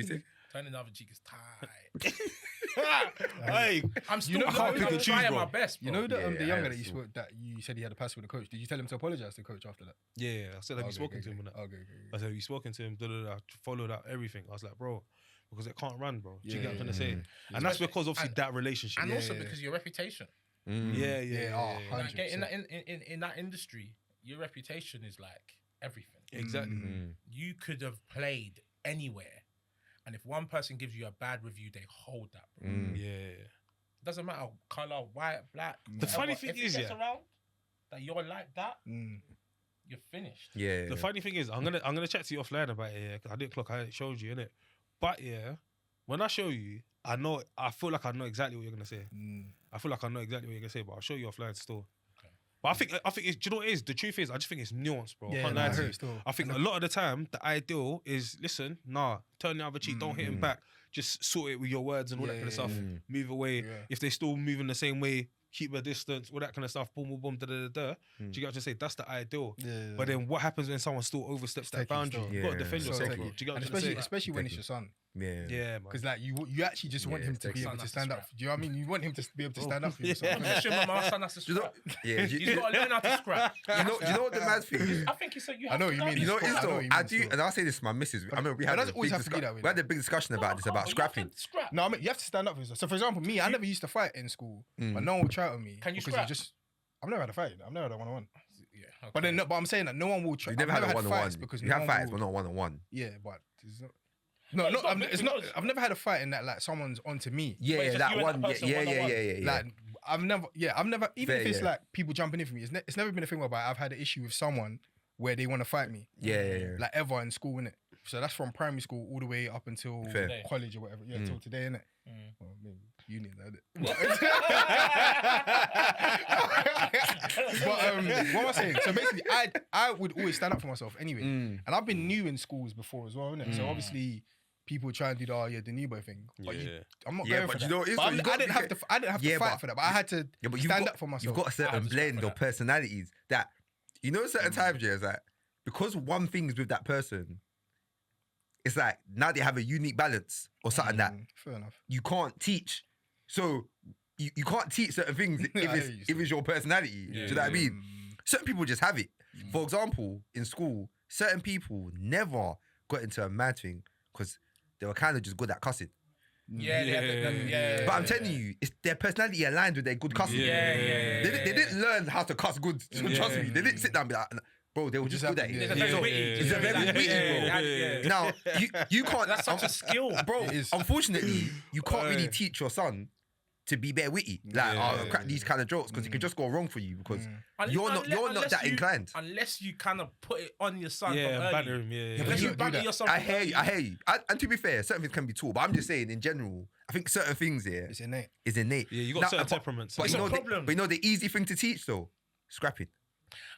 Turning the other cheek is tight. hey, I'm still I'm trying my best, bro. You know the Yeah, younger yeah, that you spoke that you said he had a pass with the coach. Did you tell him to apologize to the coach after that? yeah, I said, have you spoken to him? And that? Okay. I said, have you spoken to him? Followed up everything. I was like, bro, because it can't run, bro. Do you get what I'm trying to say? And that's because obviously that relationship. And also because your reputation. Yeah. Like, 100%. in that industry, your reputation is like everything. Exactly. You could have played anywhere, and if one person gives you a bad review, they hold that. Bro. Yeah. Doesn't matter color, white, black. The funny thing if is, it gets around that you're like that, you're finished. Yeah. The funny thing is, I'm gonna chat to you offline about it. Yeah, 'cause I didn't clock. I showed you, innit? But yeah, when I show you, I feel like I know exactly what you're gonna say. I feel like I know exactly what you're gonna say, but I'll show you offline still. Okay. But I think it's, do you know what it is? The truth is, I just think it's nuanced, bro. I can't lie to you. I think a lot of the time, the ideal is, listen, turn the other cheek, don't hit him back. Just sort it with your words and all that kind of stuff. Move away. If they still moving the same way, keep a distance, all that kind of stuff. Boom, boom, boom, da da da da. Do you get what I'm saying? That's the ideal. But then what happens when someone still oversteps that boundary? You got to defend yourself, bro. Do you get what I'm saying? Especially when it's your son. Yeah, man. Because like you actually just want him to be able to stand up. Do you know what I mean? You want him to be able to stand up for yourself. My son has to scrap. He's you got to learn how to scrap. know what the mad thing is? I think it's you I know have what you to mean. You know what it is I know though? what you I mean do, still. and I'll say this to my missus. I mean, we It had doesn't a always big have to be that way, we had a big discussion about this, about scrapping. Scrap. No, I mean you have to stand up for yourself. So for example, me, I never used to fight in school, but no one would try on me. Can you because scrap? I've never had a fight. I've never had a one-on-one. Yeah, okay. But then, but I'm saying that no one will try. You never had a one-on-one. Because You no have one fights, will- but not one-on-one. Yeah, but it's not. It's not. I've never had a fight in that like someone's onto me. But Yeah, it's just that you and one. that person one-on-one. Like I've never. Even if it's yeah. like people jumping in for me, it's never been a thing where I've had an issue with someone where they want to fight me. Yeah. Like ever in school, innit? So that's from primary school all the way up until Fair. college or whatever. Yeah, till today, innit? Well, maybe uni, innit? But what am I saying? So basically, I would always stand up for myself anyway. And I've been new in schools before as well, innit? So obviously, people try and do the new boy thing. But I'm not going but for you that. know what it is, But though? You I gotta didn't have be- to. I didn't have to Yeah, fight but- for that. But I had to Yeah, but stand up for myself. You've got a certain to blend scrap of personalities that, you know, certain times, yeah, it's like, because one thing is with that person, it's like, now they have a unique balance or something that Fair enough. you can't teach. So, you can't teach certain things I hear you if it's your personality. Do you know what I mean? Certain people just have it. For example, in school, certain people never got into a mad thing because they were kind of just good at cussing. Yeah. But I'm telling you, it's their personality aligned with their good cussing. Yeah. They didn't learn how to cuss good. Trust me. They didn't sit down and be like, bro, they were just good at it. It's a very So, witty. it's a very witty, bro. Now, you can't. That's such a skill, Bro, It is. unfortunately, you can't really teach your son to be bare witty. Like, crack these kind of jokes because it could just go wrong for you because you're not that inclined. Unless you kind of put it on your son Yeah, from banter early. him, yeah. Unless you you do banter that. your son I from hear you. early. And to be fair, certain things can be taught, but I'm just saying in general, I think certain things here It's innate. is innate. Yeah, you got Now, certain but- temperaments. But It's you a know, problem. but you know the easy thing to teach though, scrapping.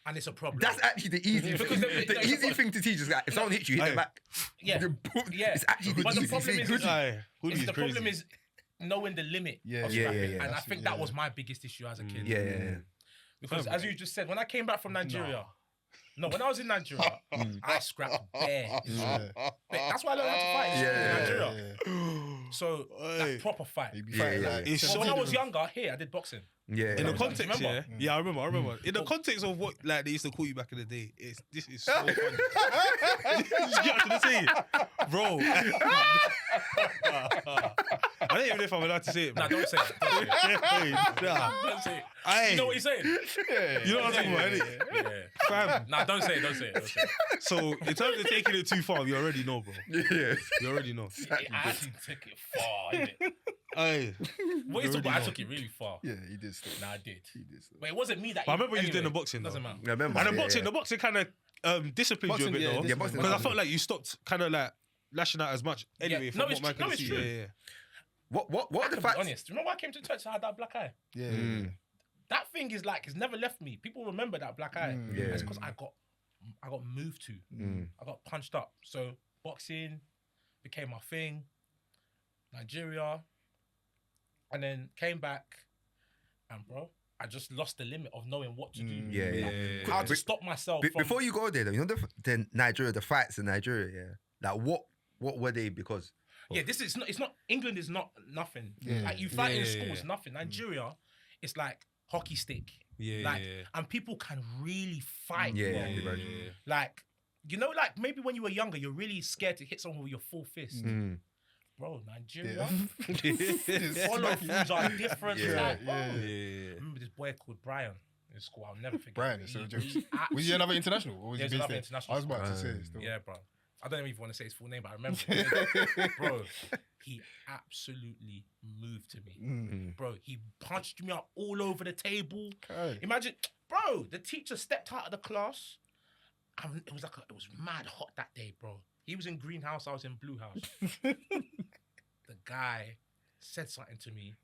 And it's a problem. That's actually the easy Because thing. the- The it's easy a- thing to teach is like if someone hits you, hit them back. Yeah. Yeah. It's actually the But the easy problem thing. is- The problem is knowing the limit. Yeah, of yeah, scrapping. yeah. And I think that was my biggest issue as a kid. Yeah. Because as you just said, when I came back from Nigeria, when I was in Nigeria, I scrapped bare. That's why I learned how to fight in Nigeria. So like proper fight. It's So so when I was younger, here I did boxing. Yeah. in the Do you context, remember? I remember. In the context of what like they used to call you back in the day, this is so funny. You get what I'm saying, bro? I don't even know if I'm allowed to say it. Nah, Man. don't say it. Don't say it. Aye. You know what he's saying? You know what I'm talking about, innit? Yeah. Fam. Nah, don't say it. Don't say it. Don't say it. So in terms of taking it too far, you already know, bro. Yeah. You already know. I actually took it far, innit? Hey. What is it? already But I know. took it really far. Yeah, he did stuff. Nah, I did. He did stuff. But it wasn't me that. But I remember you anyway, doing the boxing. Doesn't Though. matter. I remember. And the yeah, boxing, yeah. the boxing kind of disciplined you a Boxing, bit yeah, though. Yeah, boxing Because I does. felt like you stopped kind of like lashing out as much anyway. Yeah. From No, what it's man tr- no, could it's see. true. Yeah. What I are can the be facts? honest. Remember I came to church, I had that black eye. Yeah. That thing is like, it's never left me. People remember that black eye. Yeah. It's because I got moved to. I got punched up. So boxing became my thing. Nigeria. And then came back. And bro, I just lost the limit of knowing what to do. Yeah, Like, yeah. how to stop myself from... Before you go there, though, you know the Nigeria, the fights in Nigeria, yeah. Like what were they? Because Yeah, this is not. It's not. England is not nothing. Yeah. Like you fight in Yeah. school, it's nothing. Nigeria, it's like hockey stick. Yeah, Like, yeah. and people can really fight. Yeah, bro. yeah, right. Like, you know, like maybe when you were younger, you're really scared to hit someone with your full fist. Bro, Nigeria, all of foods are different. Yeah. Like, bro. Yeah. I remember this boy called Brian in school. I'll never forget. Brian, him. so He- jokes. he Was he another international? Or was Yeah, he he was based another there? international I was about to school. say still. Yeah, bro. I don't even want to say his full name, but I remember. Bro, he absolutely moved to me. Bro, he punched me up all over the table. Okay. Imagine, bro, the teacher stepped out of the class. And it was mad hot that day, bro. He was in greenhouse, I was in blue house. The guy said something to me.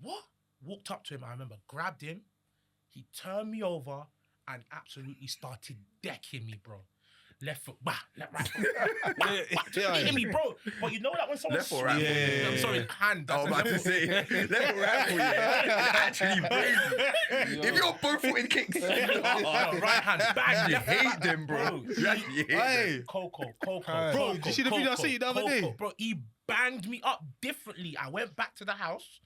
What? Walked up to him, I remember, grabbed him. He turned me over and absolutely started decking me, bro. Left foot, bah, right foot, bah, hitting me, bro. But you know that when someone Left or right foot? Yeah. I'm sorry, hand. I was about to say, left or right foot, yeah. Actually, crazy. If you're both footed kicks, Oh, right hand, bang, you left hate back. them, bro. You actually hate them. Hey. Coco. Bro, did you see the video I sent you the other day? Bro, he banged me up differently. I went back to the house.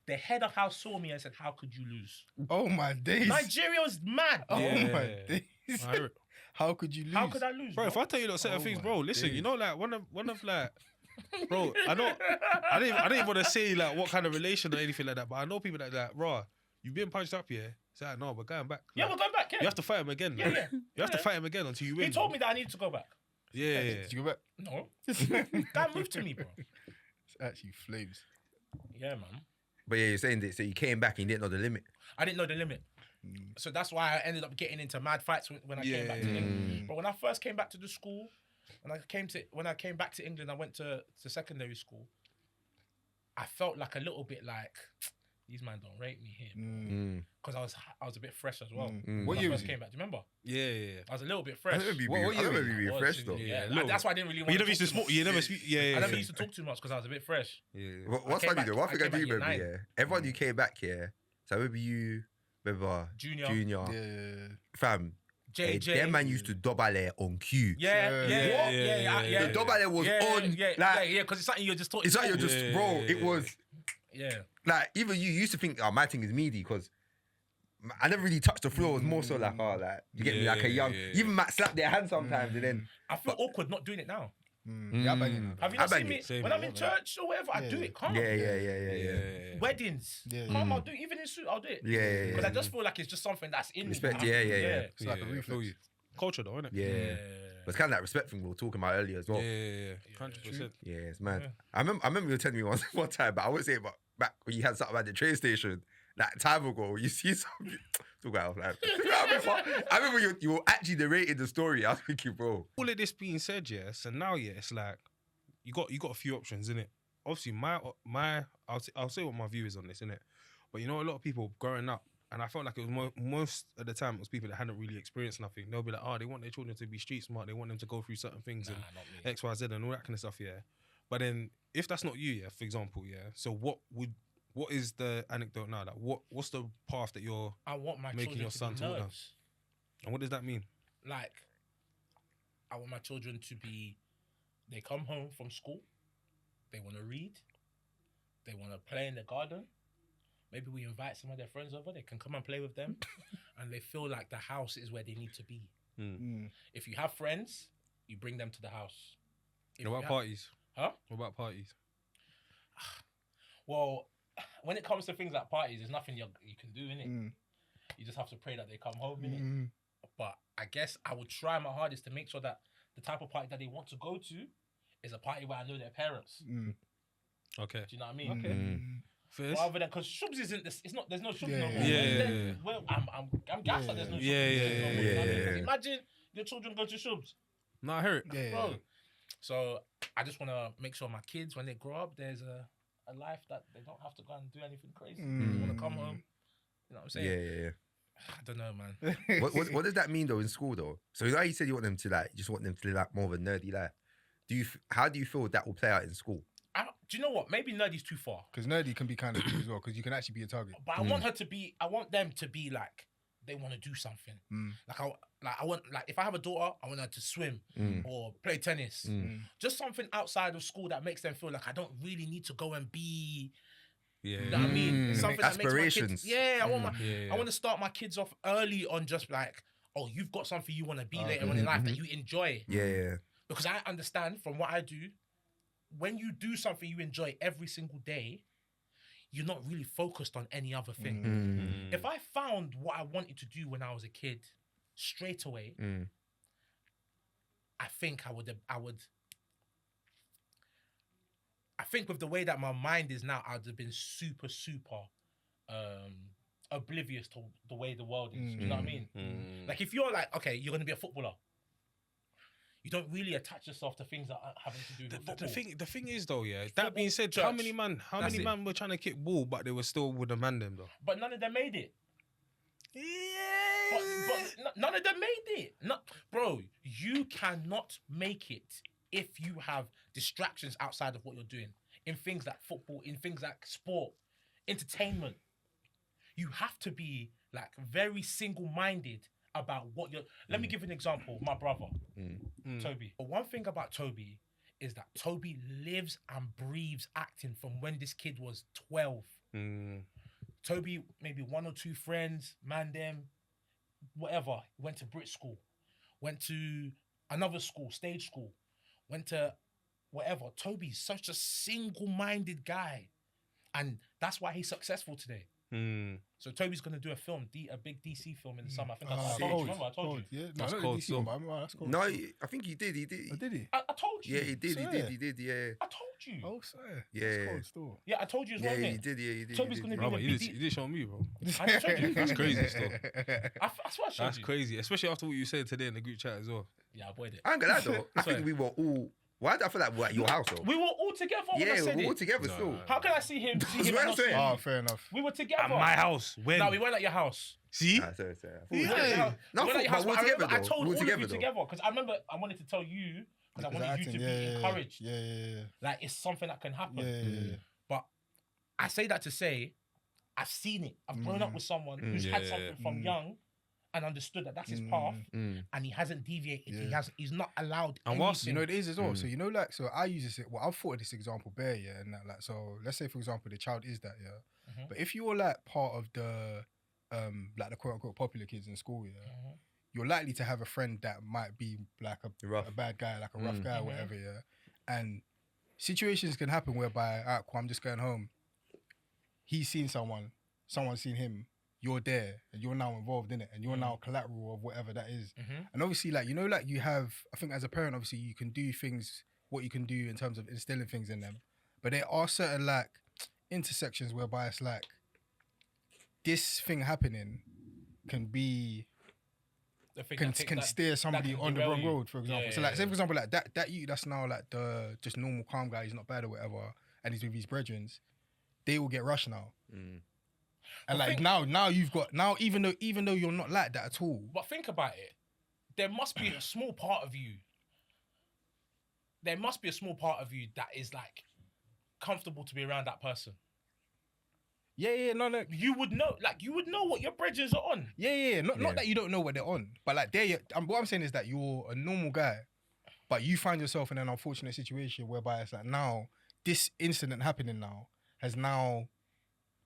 The head of house saw me and said, "How could you lose?" Oh my days. Nigeria was mad. Oh Yeah. my days. How could you lose? How could I lose, Bro, if I tell you those certain Oh things, my bro, listen, days. you know, like one of like, bro, I didn't even want to say like what kind of relation or anything like that, but I know people that like, raw, you've been punched up here. It's like, no, we're going back. Yeah, Like, we're going back. Yeah. you have to fight him again. Yeah, like. yeah. You have to fight him again until you win. He told me that I needed to go back. Yeah. Did you go back? No. Guy moved to me, bro. It's actually flames. Yeah, man. But yeah, you're saying that, so you came back and you didn't know the limit. I didn't know the limit. So that's why I ended up getting into mad fights when I came back to England. But when I first came back to the school, when I came back to England, I went to secondary school. I felt like a little bit like these man don't rate me here because I was a bit fresh as well. What When I year was first you? came back? Do you remember? Yeah. I was a little bit I fresh. remember you What being, I year remember were you you? being fresh though. Yeah, a little that's why I didn't really But want you to never used to smoke. You never speak. Yeah. I never used to talk too much because I was a bit fresh. Yeah. What's came funny back- though? One I thing I came do back year remember, nine. yeah. Everyone you came back here. So I remember Junior. Yeah. fam. JJ. Them man used to double it on cue. Yeah. The double was on. Yeah, because it's something you're just talking. It's like you're just, Yeah, bro. yeah, It was Yeah. like even you used to think, oh, my thing is meaty because I never really touched the floor. It was more so like, oh, like you get me, like a young. Yeah. Even Matt slapped their hand sometimes, and then I feel awkward not doing it now. Yeah, I bang it now. Have you I not bang seen me? it. Same When I'm here, in church or whatever, I do it. Come on. yeah. Weddings. Yeah. Come on, do it. Even in suit, I'll do it. Yeah. Because I just feel like it's just something that's in Respect, me. yeah. It's like a I feel reflex. you. Culture though, isn't it? Yeah. But it's kind of that respect thing we were talking about earlier as well. Yeah. 100%. Yeah, it's mad. I remember you were telling me one time, but I wouldn't say it, but back when you had something at the train station, that time ago, you see something. Talk about like, I remember you were actually narrating the story. I was thinking, bro. All of this being said, yeah, so now it's like you got a few options, innit? Obviously, I'll say what my view is on this, innit? But you know, a lot of people growing up, and I felt like it was most of the time it was people that hadn't really experienced nothing. They'll be like, oh, they want their children to be street smart, they want them to go through certain things and not me. X, Y, Z and all that kind of stuff, yeah. But then if that's not you, yeah, for example, yeah. So what is the anecdote now? Like what's the path that you're I want my making children your son to to be walk down? nerds. and what does that mean? Like, I want my children to be, they come home from school, they want to read, they want to play in the garden. Maybe we invite some of their friends over, they can come and play with them, and they feel like the house is where they need to be. If you have friends, you bring them to the house. If What you about have- parties? Huh? What about parties? Well, when it comes to things like parties, there's nothing you can do, innit? You just have to pray that they come home, innit? But I guess I would try my hardest to make sure that the type of party that they want to go to is a party where I know their parents. Okay. Do you know what I mean? Okay. First. Rather than because Shubs isn't this, it's not. There's no Shubs Yeah, no more. yeah. Well, I'm gassed that there's no Shubs. Yeah, no more, yeah, you know what I mean? yeah. 'Cause imagine your children go to Shubs, No, I hear it. Yeah. bro. So I just want to make sure my kids, when they grow up, there's a life that they don't have to go and do anything crazy. They want to come home. You know what I'm saying? Yeah. I don't know, man. What does that mean though in school though? So like you said, you want them to like, just want them to live like more of a nerdy life. How do you feel that will play out in school? Do you know what? Maybe nerdy's too far. Because nerdy can be kind of deep as well, because you can actually be a target. But I want her to be. I want them to be like they want to do something. I want if I have a daughter, I want her to swim or play tennis. Just something outside of school that makes them feel like I don't really need to go and be. Yeah. You know what I mean? Something that makes my Aspirations. kids. Yeah, I want to start my kids off early on just like, oh, you've got something you want to be later on in life that you enjoy. Yeah. Because I understand from what I do, when you do something you enjoy every single day, you're not really focused on any other thing. If I found what I wanted to do when I was a kid straight away, I think I think with the way that my mind is now, I'd have been super oblivious to the way the world is. You know what I mean? Like if you're like, okay, you're gonna be a footballer, you don't really attach yourself to things that are having to do with football. The thing is though, yeah. That being said, church. how many man were trying to kick ball, but they were still with the man them though? But none of them made it. Yeah. But none of them made it. No, bro, you cannot make it if you have distractions outside of what you're doing in things like football, in things like sport, entertainment. You have to be like very single-minded about what you're. Let me give an example. My brother, Toby. But one thing about Toby is that Toby lives and breathes acting from when this kid was 12. Toby, maybe one or two friends, man them, whatever. Went to Brit school, went to another school, stage school, went to whatever. Toby's such a single-minded guy. And that's why he's successful today. So Toby's going to do a film, a big DC film in the summer. I think I told you. Yeah, That's no, cold DC, still. but that's cold. No, I think he did. Oh, did he? I told you. Yeah, he did. Yeah. I told you. Oh, sorry. Yeah. That's cold still. Yeah, I told you as Yeah, well, he mate. did. Yeah, he did. Toby's he gonna did. be Brother, the you big did show me, bro. I told you. That's crazy still. I swear I showed That's you. crazy, especially after what you said today in the group chat as well. Yeah, I boyed it. I ain't gonna lie though. I Sorry. think we were all. Why did I feel like we're at your house though? We were all together when I Yeah, said we were all it. together No, still. no, How can I see him? That's what I'm saying. Oh, fair enough. We were together. At my house. When? No, we weren't at your house. See? Nah, sorry. We weren't at your Yeah. house. No, We weren't at your house, but we were but I remember together I though. told We were all of together you though. together because I remember I wanted to tell you because I wanted you to be encouraged. Yeah. Like it's something that can happen. Yeah. But I say that to say, I've seen it. I've grown up with someone who's had something from young and understood that that's his path, and he hasn't deviated. Yeah. He's not allowed. And whilst, You know it is as well. So you know, like, so I use this. Well, I've thought of this example bare, yeah, and that, like, so let's say for example, the child is that, yeah, but if you're like part of the, like the quote unquote popular kids in school, yeah, you're likely to have a friend that might be like a bad guy, like a rough guy, whatever, yeah, and situations can happen whereby, alright, cool, I'm just going home. He's seen someone's seen him. You're there and you're now involved in it and you're now collateral of whatever that is. And obviously, like, you know, like you have, I think as a parent, obviously you can do things, what you can do in terms of instilling things in them. But there are certain like intersections whereby it's like this thing happening can be, can steer somebody on the wrong road, for example. So like, say for example, like that you that's now like the just normal calm guy, he's not bad or whatever, and he's with his brethren, they will get rushed now. And like now you've got even though you're not like that at all. But think about it. There must be a small part of you. There must be a small part of you that is like comfortable to be around that person. Yeah, no. You would know what your bridges are on. Yeah. Not that you don't know what they're on, but like what I'm saying is that you're a normal guy, but you find yourself in an unfortunate situation whereby it's like now this incident happening now has now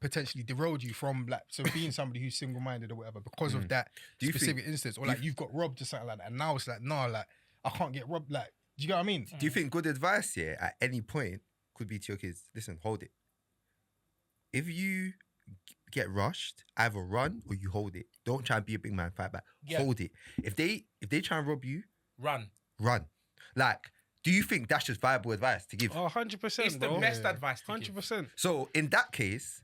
potentially derailed you from like being somebody who's single-minded or whatever because of that specific instance, or like you've got robbed or something like that, and now it's like like I can't get robbed. Like, do you get what I mean? Do you think good advice here at any point could be to your kids? Listen, hold it. If you get rushed, either run or you hold it. Don't try and be a big man, fight back. Yeah. Hold it. If they try and rob you, Run. run. Like, do you think that's just viable advice to give? Oh, 100%, It's the bro. best advice to give. 100%. So in that case,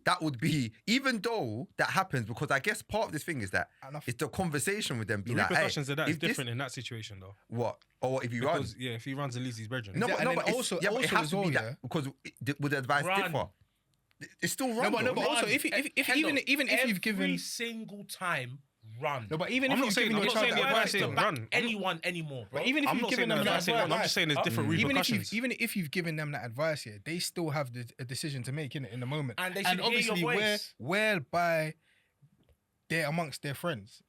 that would be, even though that happens, because I guess part of this thing is that it's the conversation with them The being like, hey, repercussions of that is if this- different in that situation, though. What? Or if you run? Because, yeah, if he runs and leaves his brethren. No, Yeah, but, and no, then but also- yeah, but it also has as to be well, that, because would the advice Run. differ? It's still No, run. but though. also if Hello, even if you've given every single time, run. no, but even I'm if not you've saying- given I'm your not child saying the that advice advice, ain't though, run. anyone anymore, bro. but even if I'm you've not given saying them that that advice ain't run. I'm advice, just saying there's different repercussions. even if you've given them that advice here, they still have a decision to make in the moment, And they should hear your obviously voice. whereby they're amongst their friends.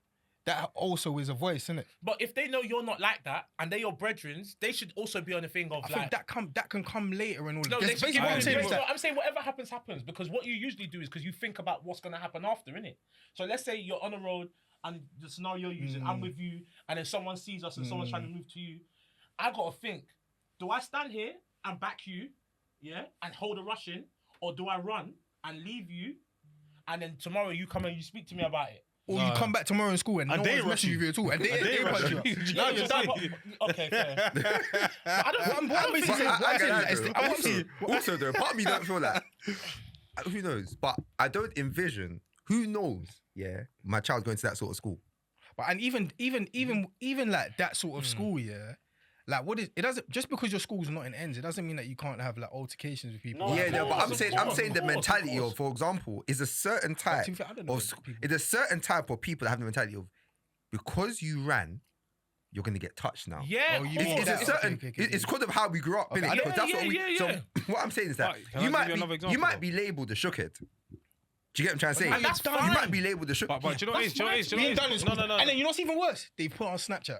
That also is a voice, isn't it? But if they know you're not like that and they're your brethren, they should also be on the thing of I like. think that can come later and all. No, Because they should basically what I'm saying is that I'm saying whatever happens, happens. Because what you usually do is because you think about what's going to happen after, innit? So let's say you're on the road and the scenario you're using, I'm with you, and then someone sees us and someone's trying to move to you. I got to think, do I stand here and back you, yeah, and hold a rush in, or do I run and leave you, and then tomorrow you come and you speak to me about it? or you come back tomorrow in school and no they one's rush messaging you. you at all, and they rush punch you. you. up. Yeah, Now you're done. Okay, fair. But I don't think. What I'm basically saying- what I'm saying is that I it's- also though, part of me don't feel like, who knows? But I don't envision, who knows, yeah, my child going to that sort of school. But and even like that sort of school, yeah. Like it doesn't just because your school's not in ends, it doesn't mean that you can't have like altercations with people. No, Yeah, of no, but course, I'm of saying the course, of mentality course. of, for example, is a certain type to be fair, I don't know of people. it's a certain type of people that have the mentality of, because you ran, you're gonna get touched now. Yeah, Oh, you of mean course. It's a that- certain. okay. It's because of how we grew up, Okay, innit? I Because don't- that's what we. yeah. So what I'm saying is that Right, can I you give might you another be example, you might though? be labelled a shookhead. Do you get what I'm trying to say? And that's You fine. might be labelled a shookhead. But do you know what it is? Do you know what it is? Do you know Being what done it in is? school. No. And then you know what's even worse? They put on Snapchat.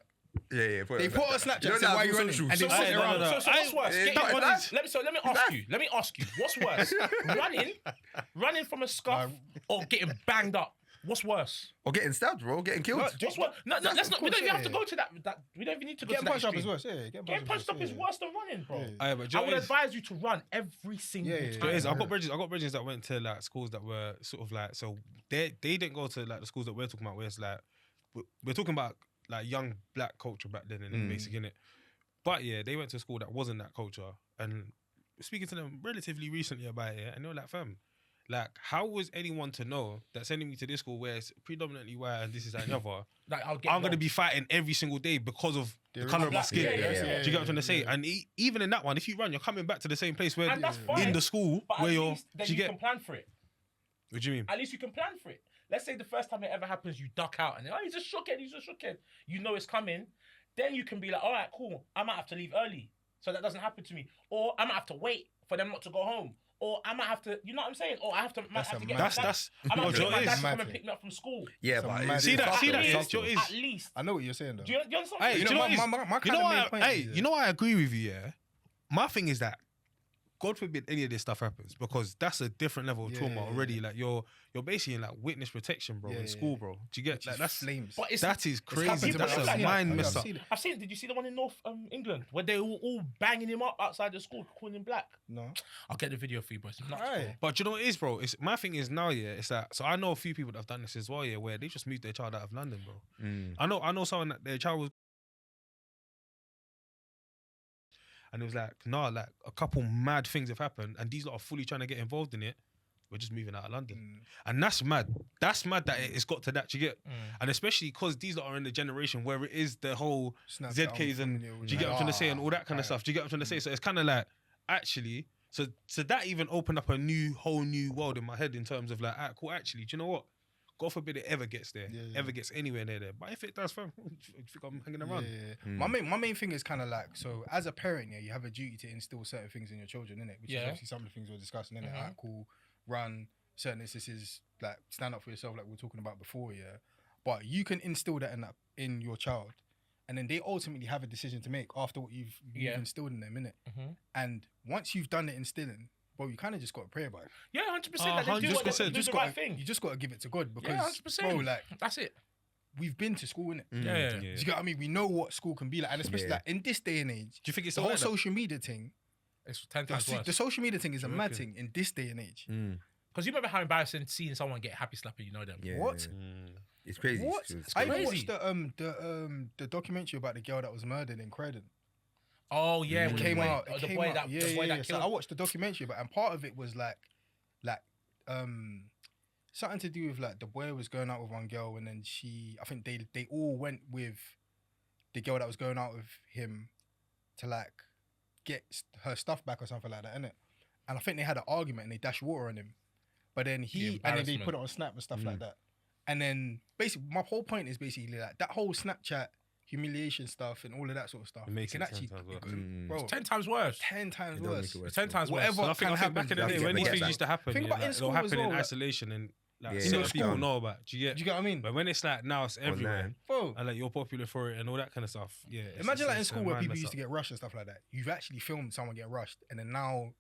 Yeah. They put on Snapchat You know and say, that why are you on running? socials. And they So- sit no, around. no, no. So what's worse? Yeah, Get- no, let it's me ask you. What's worse? running from a scuff or getting banged up? What's worse? Or getting stabbed, bro, getting killed. What's worse? No, That's let's of not. We course, don't even have to yeah. go to that. We don't even need to go Getting to that. punched up is extreme. worse. Yeah, Getting punched up is worse than running, bro. Yeah. Aye, but do I you know would what it is? advise you to run every single Yeah, yeah, time. So it is, I've got bridges that went to like schools that were sort of like, so they didn't go to like the schools that we're talking about, where it's like we're talking about like young black culture back then and basic in it. But yeah, they went to a school that wasn't that culture, and speaking to them relatively recently about it, and they were like, fam, like how was anyone to know that sending me to this school where it's predominantly white and this is that and the other, Like I'll get I'm gonna robbed. be fighting every single day because of the They're colour of my black. skin. Yeah, Do you get what I'm trying to say? yeah. And even in that one, if you run, you're coming back to the same place where And that's fine. in the school But where at you're. least then Do you you get? can plan for it. What do you mean? At least you can plan for it. Let's say the first time it ever happens, you duck out and he's a shookhead. You know it's coming. Then you can be like, all right, cool. I might have to leave early so that doesn't happen to me, or I might have to wait for them not to go home, or I might have to, you know what I'm saying? Or I have to, might have to get my dad. That's I might have to what get my it dad is. to come and pick me up from school. Yeah, Some but mad- See that? See At that? least- It's what it is. At least. I know what you're saying though. Do you understand? Hey, what do I'm you know saying? what it is? my You know kinda why? main point Hey, is, you know why I agree with you? Yeah. My thing is that, God forbid any of this stuff happens, because that's a different level of Yeah, trauma yeah, already. Like you're basically in like witness protection, bro, Yeah, in yeah, school, yeah. bro. Do you get like that's flames. But it's that is crazy. happened to That's me. a I've seen it. mind I've messer. seen it. I've seen it. Did you see the one in North England where they were all banging him up outside the school, calling him black? No. I'll get the video for you, boys. It's nuts, Aye. bro. But you know what it is, bro? It's my thing is now, yeah. It's that. So I know a few people that have done this as well, yeah, where they just moved their child out of London, bro. I know someone that their child was, and it was like, nah, like a couple mad things have happened, and these lot are fully trying to get involved in it. We're just moving out of London, and that's mad. That's mad that it's got to that. You get, and especially because these lot are in the generation where it is the whole Snapchat, ZKs and familiar with do you get what I'm trying to say, and all that kind of right. stuff. Do you get what I'm trying to say? So it's kind of like actually. So that even opened up a whole new world in my head in terms of like, cool. Actually, do you know what? God forbid it ever gets there, ever gets anywhere near there. But if it does, fam, I think I'm hanging around. Yeah. My main thing is kind of like, so as a parent, yeah, you have a duty to instill certain things in your children, innit? Which is obviously some of the things we're discussing, innit? Alright, cool, run, certain instances, like stand up for yourself, like we were talking about before, yeah. But you can instill that in your child, and then they ultimately have a decision to make after what you've instilled in them, innit? And once you've done the instilling, bro, you kind of just got to pray about it. Yeah, 100%. That they do what they 100%. do the right thing. You just got to give it to God because, Yeah, 100%. bro, like That's it. we've been to school, innit? Yeah. Do you get what I mean? We know what school can be like, and especially like in this day and age, Do you think it's the still whole like that? social media thing. It's 10 times worse. The social media thing is a mad thing in this day and age. Because you remember how embarrassing seeing someone get happy slapping, you know them. Yeah, What? It's crazy. What? It's I even crazy. watched the documentary about the girl that was murdered in Croydon. Oh yeah, Mm. with It came the boy, out. oh, It the came boy out. that Yeah, the boy yeah. that So killed. I watched the documentary, but and part of it was like something to do with like the boy was going out with one girl, and then I think they all went with the girl that was going out with him to like get her stuff back or something like that, innit? And I think they had an argument and they dashed water on him, but then and then they put it on Snap and stuff like that. And then basically, my whole point is basically like that whole Snapchat humiliation stuff and all of that sort of stuff. It makes can it actually, 10 times worse. bro, 10 times worse. 10 times It don't worse. make it worse, It's 10 bro. times Whatever worse. I think can back in the happen. day You when have these to things get used to happen, Think yeah, about in like, school it'll happen as well, in like- isolation and like Yeah, certain yeah. people School. know about. Do you get? Do you get what I mean? But when it's like now it's everywhere, Online. Bro, and like you're popular for it and all that kind of stuff. Yeah. imagine like in it's school a where mind people mess used to up. get rushed and stuff like that. You've actually filmed someone get rushed, and then now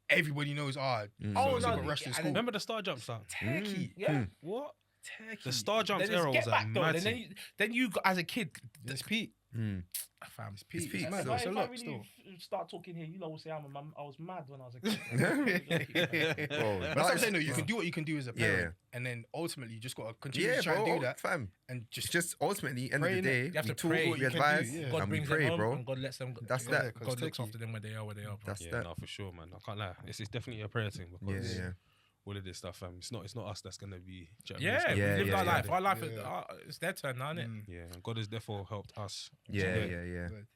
everybody knows, Mm. Oh, so no, got rushed in and school. Remember the star jump sound? Turkey. Yeah. What? Turkey. The star jumps Then it's era get was a back though. mad Then thing. you got, as a kid. It's peak. Mm. Fam. It's peak. peak, It's mad. still. It's a If lot I still. really start talking here, you lot will say I was mad when I was a kid. Bro, But that's what I'm that saying though. is- You can do what you can do as a parent, and then ultimately you just gotta continue Yeah, to try bro, and do that, fam. and It's just just ultimately, end of pray, the innit? day, You have we to talk, pray. we What you can advise, do, yeah. God and we brings pray, them home, bro. and God lets them. That's God, that. because God it looks takes after them where they are, bro. That's Yeah, that. no, for sure, man. I can't lie. It's definitely a prayer thing because Yeah, all of this stuff, it's not us that's gonna be. Do you know what I mean? Yeah, It's we gonna live be- our life. yeah. Our life, Yeah. it's their turn now, isn't it? Mm. Yeah, and God has therefore helped us. yeah, Yeah. yeah, yeah. Good.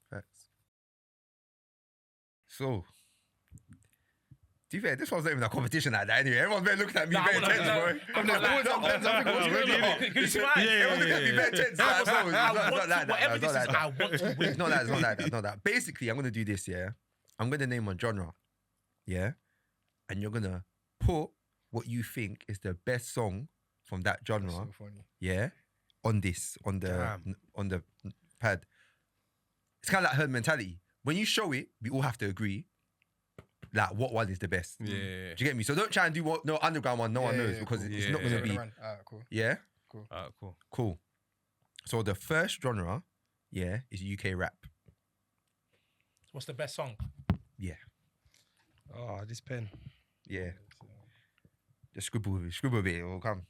Facts. So, to be fair, this wasn't even a competition like that anyway. Everyone's been looking at me Nah, very I'm not- tense, no, bro. I'm not like- Everyone's tense. I'm thinking, what's going on? Can you smile? Everyone's looking at me very tense. I Like, was bro, like, it's I not want like to, that. whatever It's this not is, like I that. want to win. It's not that. It's not like that. It's not that. Basically, I'm gonna do this. Yeah, I'm gonna name a genre. Yeah, and you're gonna put what you think is the best song from that That's genre. so funny. Yeah, on the Damn. pad. It's kind of like herd mentality. When you show it, we all have to agree. Like what one is the best? Yeah. Do you get me? So don't try and do what no underground one. No one Yeah, knows yeah, because cool. it's Yeah, not yeah, gonna be. Alright, cool. Yeah, Cool. cool. So the first genre, yeah, is UK rap. What's the best song? Yeah, Oh, this pen. yeah. Just scribble a bit. It will come.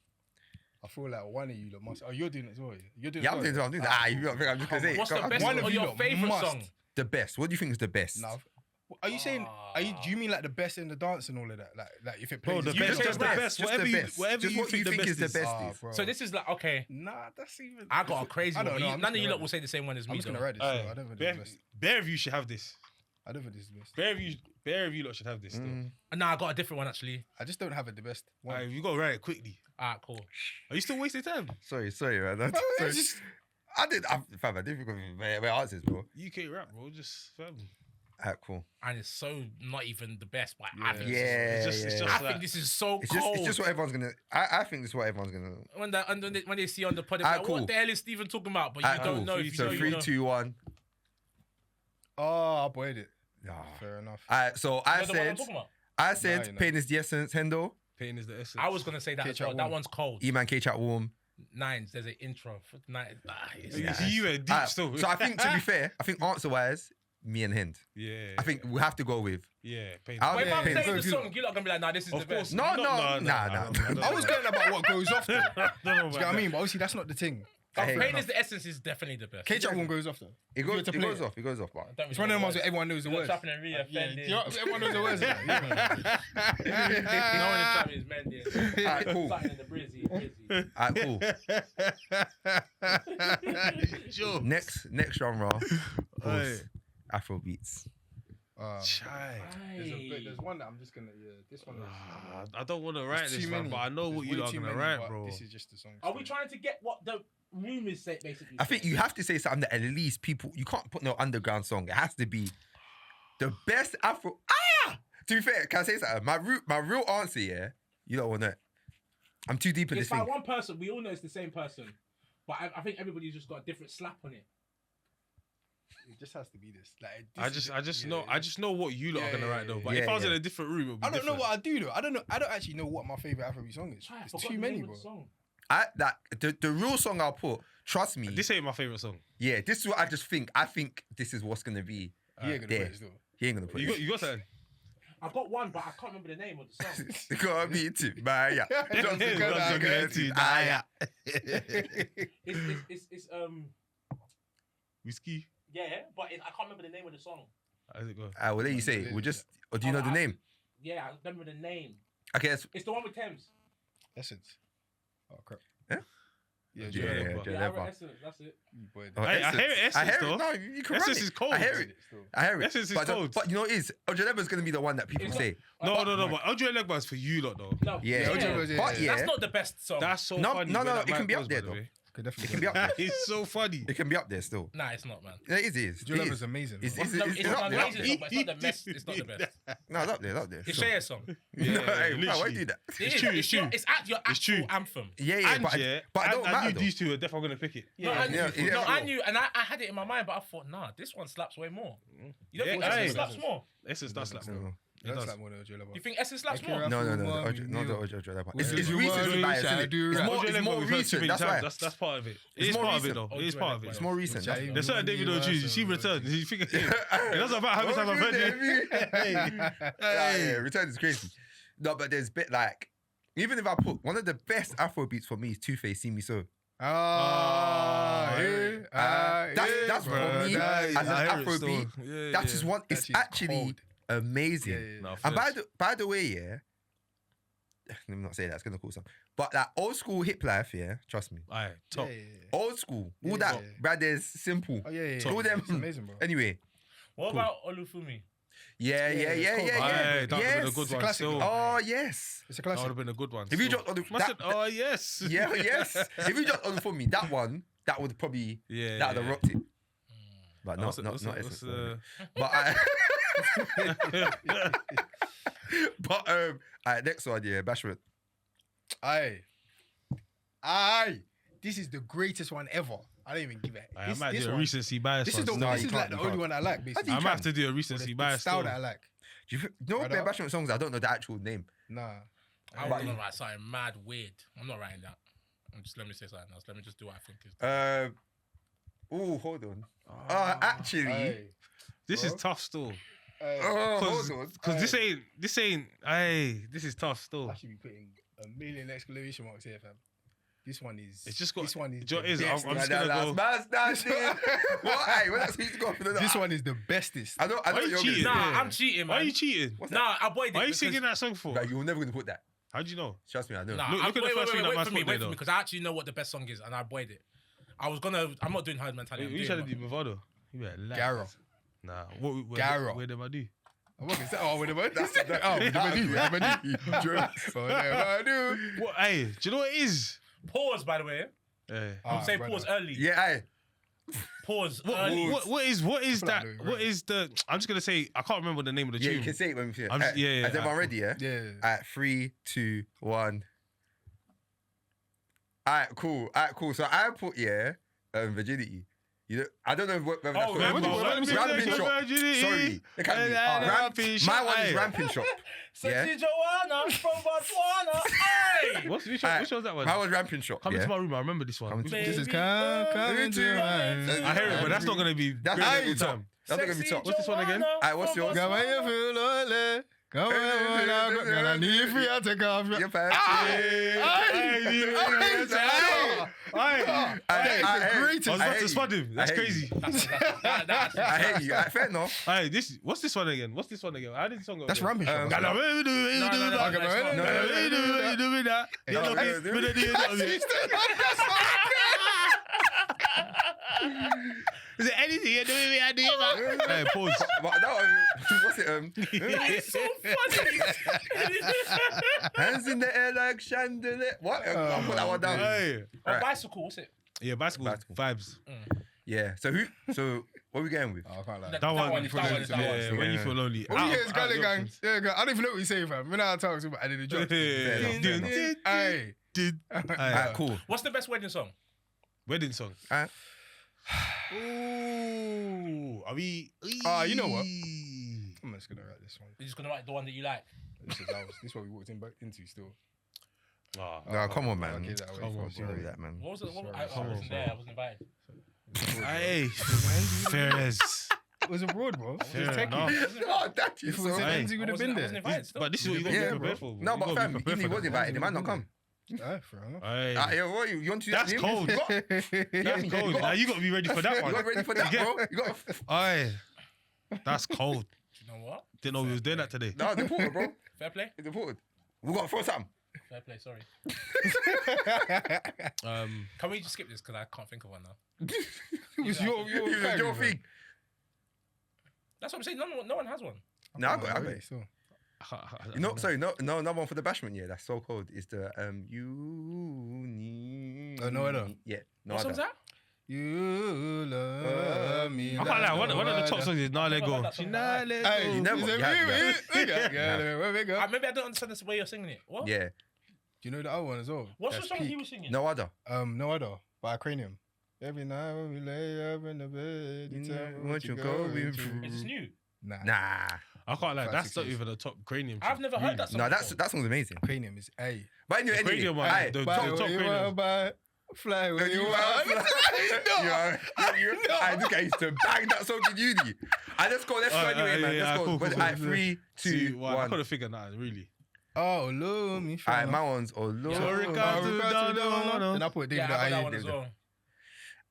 I feel like one of you lot must. Oh, you're doing it as well. Yeah? You're doing Yeah, it I'm as doing well, that. I'm doing yeah? that. Ah, you think I'm just gonna say it. What's Come the on. best One or of you your lot favorite must. song? The best. What do you think is the best? Nah, are you saying? Do you mean like the best in the dance and all of that? Like if it Bro, plays, the it's best, good. just the rap. best. Just Whatever the you, best. whatever Just you what think the best is the is. best. Ah, is. bro. So this is like, okay, Nah, that's even. I got a crazy I one. don't But know, you, I'm none just of you gonna lot will say the same one as I'm me. just gonna though. write this. Aye. So I don't think this is best. Bare of you should have this. I don't think this is best. Bare of you lot should have this. Still. Nah, I got a different one actually. I just don't have it the best. One. Aye, you gotta write it quickly. Alright, cool. Are you still wasting time? Sorry, man. Bro, Sorry. it's just- I didn't think of my answers, bro. UK rap, bro. Just fam. Alright, cool. And it's so not even the best, but Yeah. I think, Yeah, It's just I like, think this is so It's cold. just what everyone's gonna. I think this is what everyone's gonna. When they see on the pod, Alright, like, cool. what the hell is Steven talking about? But you Alright, don't cool. know. If you So know, you 3, know. 2, 1. Oh, I boyed it. Ah. Fair enough. Alright, so I You know the one I'm said, talking about? I No, no. pain is the essence. Hendo, pain is the essence. I was gonna say that as K-Chat well. That Warm. one's cold. E-Man K-Chat Warm. Nines. There's an intro. It's Yeah. nice. You went deep Alright, still. so I think, to be fair, I think answer-wise, me and Hind. Yeah. I think we have to go with. Yeah. Pain. I'll- But if I'm Pain. saying the song, you're not gonna be like, nah, this is Of the course. best. No, No, nah. I was going about what goes off. Though. Do I don't know you about get what I that. mean? But obviously that's not the thing. Hey, Pain is the essence is definitely the best. K-Chat one goes off though. It If you were goes, to it play goes off. It goes off, but. Don't It's one of them ones really where everyone knows the know words. Trapping and re-offending. Everyone knows the words. Of that, yeah. No one in trap is mending. Alright, cool. Something in the brizzy. Alright, cool. Sure. Next genre, of course, Aye. Afro beats. Chai. There's one that I'm just gonna. Yeah, this one. I don't want to write There's this, too man, many. but I know There's what you way lot are too gonna many, write, but bro. This is just the song. Are we trying to get what the rumors say, basically? I think you have to say something that at least people. You can't put no underground song. It has to be the best Afro. To be fair, can I say something? My real answer, yeah. You don't want it. I'm too deep in It's this by thing. one person. We all know it's the same person. But I think everybody's just got a different slap on it. It just has to be this. Like I just know what you lot are gonna write though. But Yeah, if I was in yeah. a different room, it would be I don't know different. what I do though. I don't know. I don't actually know what my favorite Afrobeat song is. Try, I It's forgot too the many, name of bro. the song. The real song I'll put. Trust me. This ain't my favorite song. Yeah, this is what I just think. I think this is what's gonna be. He ain't gonna there. put it still. He ain't gonna put You got something. I've got one, but I can't remember the name of the song. it. Gotta be it. Maya. Johnson Johnson Gunn, Gunn, Gunn. Aya. It's Whiskey. Yeah, but I can't remember the name of the song. How's it go? I will let you say it. We'll just. Or do you know the name? Yeah, I remember the name. Okay. It's the one with Thames. Essence. Oh crap. Yeah? Yeah, Yeah, Joe yeah, Lever. Yeah, I wrote Essence. That's it. Boy, Oh, I hear it, I Essence, hear though. it. No, you can Essence run is it. cold. I hear it. I hear it. Essence is but, cold. but you know what it is? Ojaleba going to be the one that people It's say. No, but Andre Legba's for you lot though. No, Yeah, but yeah. That's not the best song. That's so No, funny. no, where no, that it can mic be up goes, there, by the way. Could It definitely can be up there. It's so funny. It can be up there still. Nah, it's not, man. It is. Joe Lever's amazing. It's, bro. it's, No, it's, it's up an there. amazing song, but it's not the best. It's not the best. No, it's up there. It's up there. It's Sure. Shaya's song. Yeah, No, hey, why literally. do that? It is. true, It's it's true. It's at your It's true. actual anthem. Yeah, And but yeah, it don't I matter knew though. these two are definitely gonna pick it. No, I knew, yeah, no, yeah. I knew, and I had it in my mind, but I thought, nah, this one slaps way more. You don't Yeah, think hey. Essence slaps more? Essence does slap, No, bro. no. It That's does. like more than Joe Lever. You think Essence slaps Okay, more? Ralph. No, Mommy, not the Neil. Ojaleba. It's It's you recency want bias, to isn't it? do It's rap. more, Andre it's Legba more we've heard too recent. many That's times. why. That's part of it. It's It is more part of it recent. though. It is part of it. It's more recent. That's There's certain David O'Juice. She returned. You think it doesn't matter how many times I've heard it. Yeah, return is crazy. No, but there's bit like, even if I put one of the best Afro beats for me is Two-Face, See Me So. That's for me as an Afro beat. That's just one. It's That shit's actually cold. amazing. Yeah. No, And first. by the way, yeah, let me not say that. It's gonna cause some. But that old school hip life, yeah, trust me. Aye, top. Old school, all Yeah, that, yeah. brothers, simple. Oh yeah. All them. It's amazing, bro. Anyway, What Cool. about Olufumi? yeah. Aye, that would have been a Yes. good It's a one. classic, Still. though. Oh yes. It's a That would classic. have been a good one. If you still. dropped on the Must have- oh yes. yeah, yes. If you dropped on for me, that one, that would probably Yeah. that would have rocked it. But What's not what's Essence. the- But but alright, next one, yeah, Bashment. Aye. This is the greatest one ever. I don't even give it. I This, might this do a one. recency bias. This is the one. No, this you is can't, like the you only can't. one I like. Basically, I might have to do a Or recency the bias. style still. that I like. Do you know Right bare up. Bashment songs? I don't know the actual name. Nah. I'm But- gonna write something mad weird. I'm not writing that. Let me say something else. Let me just do what I think is. Hold on. Actually, Aye. This is Bro. tough still. Aye. hold on. Because this ain't. Hey, this is tough still. I should be putting a million exclamation marks here, fam. This one is. It's just got- This one is. do you know the what it is? best. I'm just gonna go. What? Hey, when that speech go off, This one is the bestest. I know Why you you're cheating? gonna Nah, Yeah. I'm cheating, man. Why are you cheating? What's Nah, I avoided it. Why are you because- singing that song for? Like, you're never gonna put that. How'd you know? Trust me, I know. Nah, Look at the wait, first thing that wait man's for me, put wait there, for me, though. because I actually know what the best song is, and I avoid it. I'm not doing hard mentality. I'm You doing trying to it, do Bravado? You better laugh. Garrow. Nah. Garrow. Where them I do? What is that? Oh, with the money. With the money. What? Hey, do you know what it is? Pause, by the way. Hey. I'm saying pause early. Yeah, aye. Pause early. What is that? Flat, What is the? I'm just gonna say I can't remember the name of the Yeah, you tune. can say it when we see it. I'm just- Alright, yeah, Is everyone alright, ready, yeah? Yeah. At 3, 2, 1. Alright, cool. So I put, virginity. You know, I don't know whether that's Oh, what ramping it's shop. called. Ramping shop. Virginity. Sorry. They can't be. Ramping shop. My one is Aye. ramping shop. Sexy Yeah. Joanna from Botswana. Hey! Which Alright, one's that one? My one's ramping shop. Come yeah? into my room. I remember this one. Come Which- to- This is Baby, come into baby, my. I hear it, but that's not gonna be. That's great not all gonna be the top. time. That's not gonna be Sexy top. What's this one again? Joanna Alright, what's from yours? Come on, you Botswana. feel lonely. Come on, girl, I need for you to take off your. Your pants. Hey, That is the greatest. I was I about hate to you. spud him. That's I hate crazy. That's I hate you. Fair enough. Hey, what's this one again? How did the song go? That's again? ramping shop. No, Is it anything you're doing me? I do it. Hey, pause. But that one, what's it? It's so funny. Hands in the air like chandelier. What? I'll put that one down. Hey. A bicycle, what's it? Yeah, basketball vibes. Yeah. So what are we going with? Oh, I can't lie. That That one. one is that one. Is that Yeah, one. when you feel lonely. Oh, yeah, it's Out got of it, the gang. options. Yeah, gang. I don't even know what you say, fam. When I talk to him, I did the job. Hey. Alright, cool. What's the best wedding song? Wedding song. Alright. Ooh, are we? You know what? I'm just gonna write this one. You're just gonna write the one that you like. This is what we walked into still. Oh, No, come on, I'll man. give that away. Come on, You know that, man. What was it? Sorry, I sorry, wasn't there. I wasn't invited. hey, Ferez. It was abroad, bro. It was Fair techie. enough. Oh, that If is it was in so. Hey. Enzi, you would have I been wasn't there. invited still. But this is what you got to Yeah, be prepared bro. for. No, You but gotta be fam, prepared he for was that. invited. He might not come. Fair enough. Aye. Yeah, what you want to? That's cold. You got, That's cold. Now you got to be ready for that you one. got ready for that, Yeah. bro? You got. Aye. That's cold. Do you know what? Didn't know we was doing that today. No, it's important, bro. Fair play. It's important. We got to throw something. Fair play. Sorry. Um, Can we just skip this because I can't think of one now? It was your Your thing. That's what I'm saying. No one has one. No, I got it. So. You know, sorry, no, another one for the bashment. Yeah, that's so cold. It's the you need. Oh, no other. Yeah, no What other. song's that? You love me. I can't lie. One of the top songs is Nah Let Never Go. heard that song. Nah Let Hey, Go. you never- is it yeah, Where we go? Maybe I don't understand the way you're singing it. What? Yeah, Do you know the other one as well? What's That's the song peak. he was singing? no other. No other. By Cranium. Every night when we lay up in the bed, you tell me Won't you go going with- through. Is this new? Nah. Nah, I can't lie. 5, That's 6 not years. even the top cranium. I've never heard that song. no, before. that song's amazing. Cranium is A. But anyway, Cranium one, aye, the Buy top what you cranium. want, buy. Fly where you you want. I think I used to bang that song in uni. Let's go anyway, man. Let's go. Cool. Alright, 3, 2, 1. I 1. couldn't figure that really. Oh, love me. Alright, my one's oh Lord. Sorry, Oh, God. Then I put David Yeah, I got that Aye. one as well.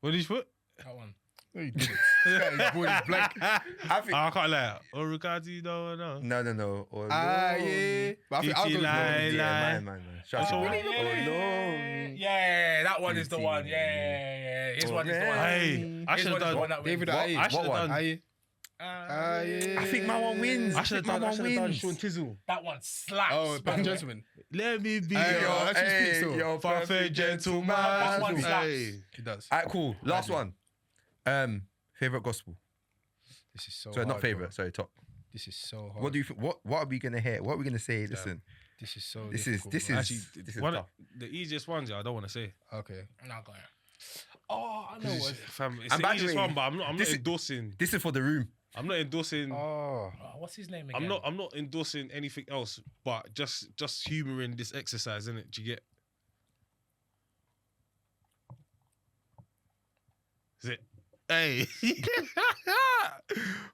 What did you put? That one. No, you did it. This guy's boy is blank. I think I can't lie. Oricati, no. no. Oh Lord. Aye. But I think I'll go with Lie, Lord. lie. Man. Shut So- up. Yeah, Oh Lord. yeah, that one is the one. Yeah. His one is the one. Hey, I His should one have is the one done. that David wins. Aye. I should have What one? done. Aye. I think my one wins. I should have my done. I one should have done wins. Sean Tizzle. That one slaps. Oh, by the way. gentleman. Let me be Hey, your yo, that's his speech, so. your perfect gentleman. That one slaps. Hey. He does. Alright, cool. Last one. Favorite gospel. This is so Sorry, not hard, favorite. bro. Sorry, top. This is so hard. What do you think? What are we gonna hear? What are we gonna say? Listen, This is so this is difficult, this bro. is Actually, this is one tough. of the easiest ones. I don't want to say. Okay. Now go ahead. Oh, I know It's, what. fam, it's And the by the easiest way, one, but I'm not this is- endorsing. This is for the room. I'm not endorsing. Oh. What's his name again? I'm not endorsing anything else, but just humoring this exercise, innit? Do you get? Is it? Hey,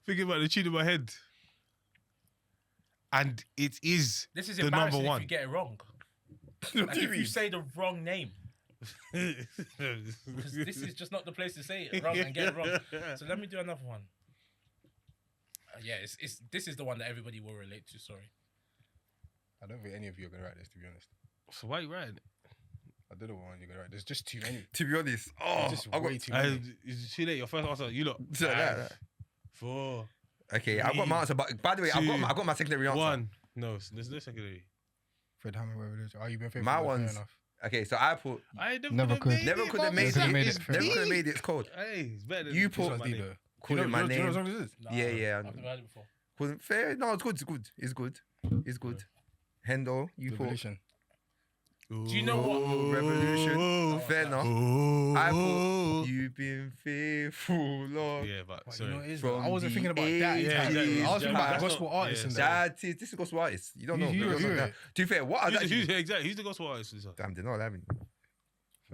thinking about the tune in my head, and it is This is the embarrassing number if one. you get it wrong. Like if you say the wrong name. Because this is just not the place to say it wrong and get it wrong. So let me do another one. Yeah, it's this is the one that everybody will relate to. Sorry. I don't think any of you are gonna write this, to be honest. So why you writing it? I don't know what one you're gonna write. There's just too many. To be honest, There's just I got way too many. It's too late. Your first answer. You look. So that. 4, Okay, I got my answer. But by the way, I got my secondary answer. 1. No, there's no secondary. Fred Hammond Revolution. Oh, you've been faithful. My fair one's- enough. Okay, so I put I Never could. never could have made Never could've it. made it. Never Fair could have made it. It's cold. Hey, it's better than You this put- was This my one's deep name. though. Call it my Do you know what name. song this is? No, Yeah. I've never heard it before. Wasn't fair. No, it's good. It's good. It's good. It's good. Hendo, you put Revolution. Do you know what? Revolution. Fair enough. I Oh. put you've been faithful, Lord. Yeah, but But you sorry. know what it is, From though? I wasn't the thinking about that. Yeah, entirely. exactly. I was thinking about That's gospel not- artists yeah. and that. This is gospel artist. You don't know. You You don't know review that. it. To be fair, what are that? Exactly. Who's the gospel artist? Damn, they're not having.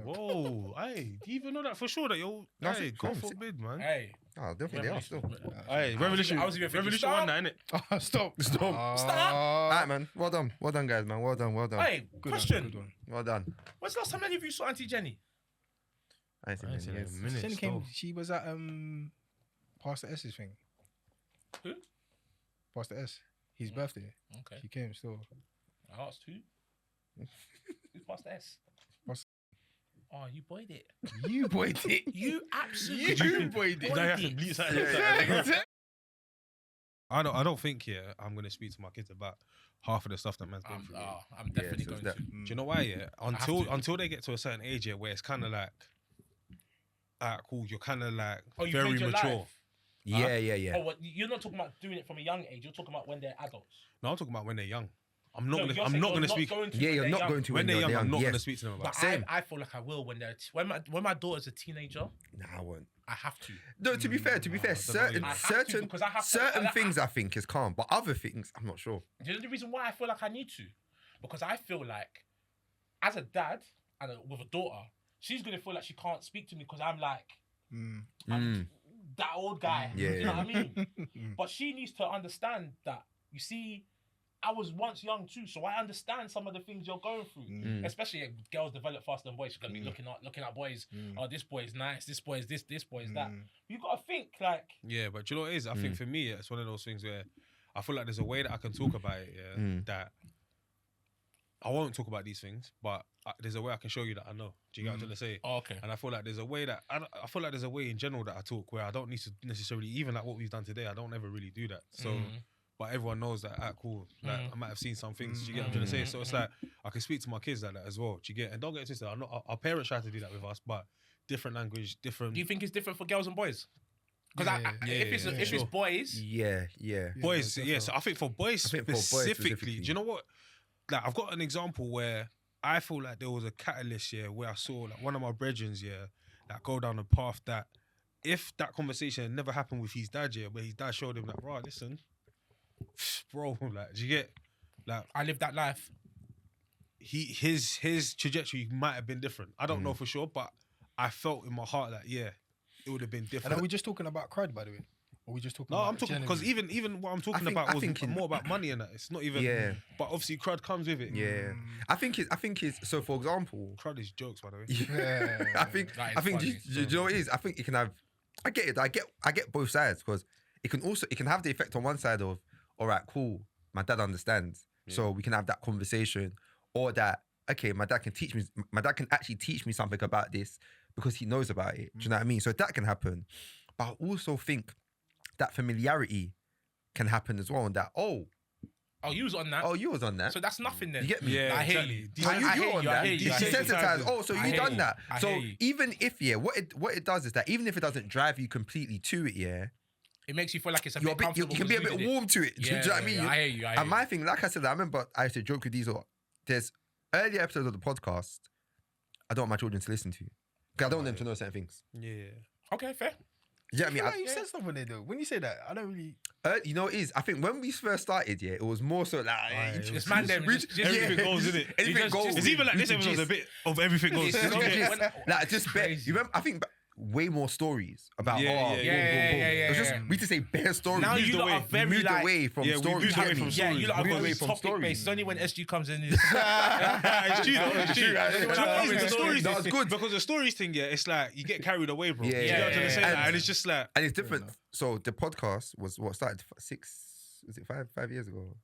Whoa, hey, do you even know that for sure that you're, No, hey, it's- God it's- forbid, man. Hey, Oh, I don't think they are still. Hey, Revolution, I was even thinking, Revolution stop. won that, innit? Oh, stop. Alright, man. Well done, guys, man. Well done. hey, Good question. One, good one. Well done. When's the last time any of you saw Auntie Jenny? I ain't seen I ain't seen many it in years. a minute. Jenny still. came. She was at Pastor S's thing. Who? Pastor S. His birthday. Okay. She came still. I asked who? Who's past S? What's- Oh, you boyed it. You boyed it. You absolutely You boyed it. Did I have to it. bleep that? Yeah. I don't think I'm gonna speak to my kids about half of the stuff that man's been through. I'm definitely so going that- to. Do you know why? Yeah, have to. until they get to a certain age, yeah, where it's kind of like, cool, you're kind of like Oh, you very made your mature. life. Yeah. Oh, what, you're not talking about doing it from a young age. You're talking about when they're adults. No, I'm talking about when they're young. I'm No, not gonna. you're I'm saying not you're gonna speak. going to Yeah, when you're they're not young. going to When they're young, I'm not yes. gonna speak to them about. But Same. I feel like I will when they're when my daughter's a teenager. Nah, I won't. I have to. No, to be fair, I don't know, certain I have to certain because I have to- certain I- things I think is calm, but other things I'm not sure. Do you know the reason why I feel like I need to? Because I feel like, as a dad and with a daughter, she's gonna feel like she can't speak to me because I'm like I'm that old guy. Yeah. You know what I mean? But she needs to understand that. You see, I was once young too, so I understand some of the things you're going through. Especially girls develop faster than boys. You're gonna be looking at boys. Oh, this boy is nice. This boy is this. This boy is that. You gotta think like. Yeah, but do you know what it is? I think for me, it's one of those things where I feel like there's a way that I can talk about it. Yeah, that I won't talk about these things, but there's a way I can show you that I know. Do you get what I'm trying to say? Oh, okay. And I feel like there's a way that I feel like there's a way in general that I talk where I don't need to necessarily, even like what we've done today, I don't ever really do that. So, but everyone knows that. Cool. Like I might have seen some things. Do you get what I'm trying to say? So it's like I can speak to my kids like that as well. Do you get? And don't get it twisted. I'm not. Our parents try to do that with us, but different language, different. Do you think it's different for girls and boys? Because if it's boys, boys, yeah. So I think for boys specifically, do you know what? Like I've got an example where I feel like there was a catalyst, where I saw like one of my brethren, that go down a path that if that conversation had never happened with his dad, where his dad showed him like, bro, listen, bro, like, do you get, like, I lived that life. His trajectory might have been different. I don't know for sure, but I felt in my heart that it would have been different. And are we just talking about crud, by the way? Or are we just talking about I'm talking because even what I'm talking about was more about money and that. It's not even. Yeah. But obviously, crud comes with it. Yeah. I think it's. So, for example, crud is jokes, by the way. Yeah. I think. Do you know what it is? I think it can have. I get it. I get both sides because it can have the effect on one side of, all right, cool, my dad understands, so we can have that conversation, or that, okay, my dad can actually teach me something about this because he knows about it. Do you know what I mean? So that can happen, but I also think that familiarity can happen as well, and that you was on that. Oh, you was on that. So that's nothing then. You get me? Yeah, I hear exactly. you. So you on that. You Desensitized. Oh, so you done that. I So hear you. even if what it does is that even if it doesn't drive you completely to it, It makes you feel like it's a you bit comfortable. can be a because bit you did it. warm to it. Do you know what I mean? I hear you. And my thing, like I said, I remember I used to joke with these. There's earlier episodes of the podcast I don't want my children to listen to, because I don't want them to know certain things. Yeah. Okay, fair. Yeah, I mean, you said something there though. When you say that, I don't really. you know, it is. I think when we first started, it was more so like It's man them. Everything goes in it. Anything goes. It's even like this episode's a bit of everything goes. Like just bare. You remember? I think way more stories about. Yeah. It was just we used to say bare stories. Now you lot are very moved like, away from stories. we moved away from yeah, you lot are Moved very away from topic stories. based. It's only when SG comes in. It's true. It's true. The stories. That was good Because the stories thing, it's like you get carried away, bro. Yeah. You know what I'm trying to say? And- Like, and it's just like. And it's different. So the podcast was what started 5 years ago.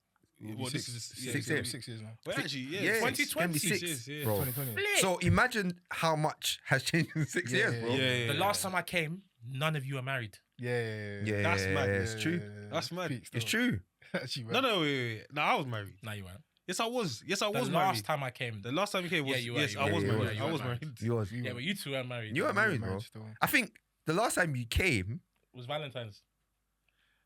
Well, this is 6 years. 6 years now. Well, actually, Yeah, 2020. 26, Yeah. bro. 2020. So imagine how much has changed in 6 years, bro. Yeah. The last time I came, none of you are married. Yeah. That's mad. It's true. That's mad. Peak It's still. true. Actually, No, wait. No, I was married. No, you weren't. Yes, I was. Yes, I The was last married. time I came. The last time you came was. Yeah, you were, Yes, you I were, was you were, married. you I were was married. married. Yours. Yeah, but you two weren't married. You were married, bro. Still. I think the last time you came, It was Valentine's.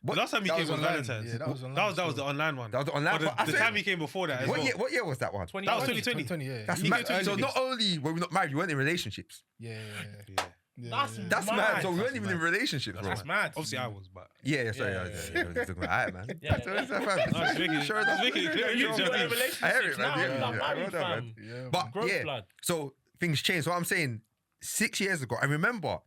The last time you That came was was online. Valentine's. Yeah, that was online That was the still. online one. that was the online. But but I the said- time he came before that as well. what year was that one? That was 2020. 2020, yeah. That's You mad. get So 20 not only were we not married, we weren't in relationships. Yeah. That's That's mad. Mad. So we weren't That's even in mad. relationships, bro. That's mad. Obviously, I was, but. Yeah, sorry. Yeah, I yeah, was yeah. talking about alright, man. Yeah, That's yeah. fine. No, it's making- Sure it's enough. making it clear. You two Yeah. are in I hear it, relationships man. now. Yeah, Like, yeah, married, well done, fam. Yeah. But Growth yeah, blood. so things changed. So what I'm saying, 6 years ago, I remember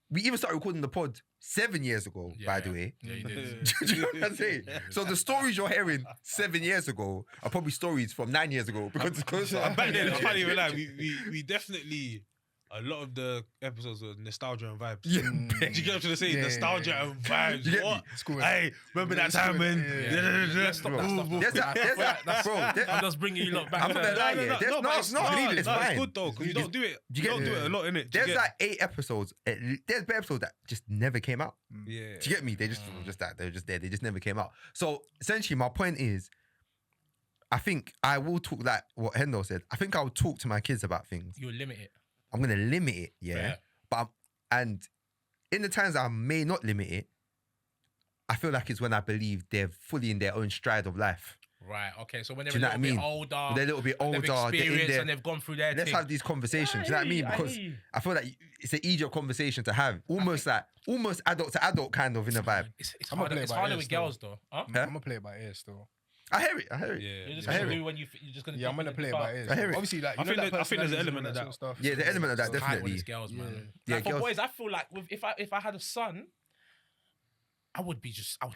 we even started recording the pod 7 years ago, by the way. Yeah, you did. Do you know what I'm saying? So the stories you're hearing 7 years ago are probably stories from 9 years ago because it's closer. And back then, I can't even lie. We definitely. A lot of the episodes were nostalgia and vibes. Yeah, Do you get what I'm trying to say? Yeah. Nostalgia and vibes. You get What? me? School. Hey, remember that time when? Let's stop that stuff. There's that, bro. I'm just bringing you lot back. I'm to not gonna lie, that. yeah. There's but it's not needed. It's it's fine. good though, because you don't do it. You You get don't do me? it a lot, innit? There's like 8 episodes. There's episodes that just never came out. Yeah. Do you get me? They just that they were just there. They just never came out. So essentially, my point is, I think I will talk like what Hendo said. I think I'll talk to my kids about things. You'll limit it. I'm gonna limit it, yeah. Fair. But and in the times I may not limit it, I feel like it's when I believe they're fully in their own stride of life. Right. Okay. So when they're Do you know a what I little mean? bit older, They're a little bit older. they've They're in experienced there. and they've gone through their Let's thing. have these conversations. Do you know what I mean? Because I feel like it's an easier conversation to have. Almost adult to adult kind of in a vibe. It's I'm gonna harder, play it's by harder ear with still. girls though. Huh? I'm gonna play it by ear still. I hear it. Yeah. You're just I gonna hear do when you're just gonna. Yeah, I'm gonna play it by ear. I hear it. Obviously, like I think there's an personality element and of sort that. stuff. Yeah, the element of that It's tight when definitely. it's girls, man. Yeah, Like for girls. boys, I feel like if I had a son, I would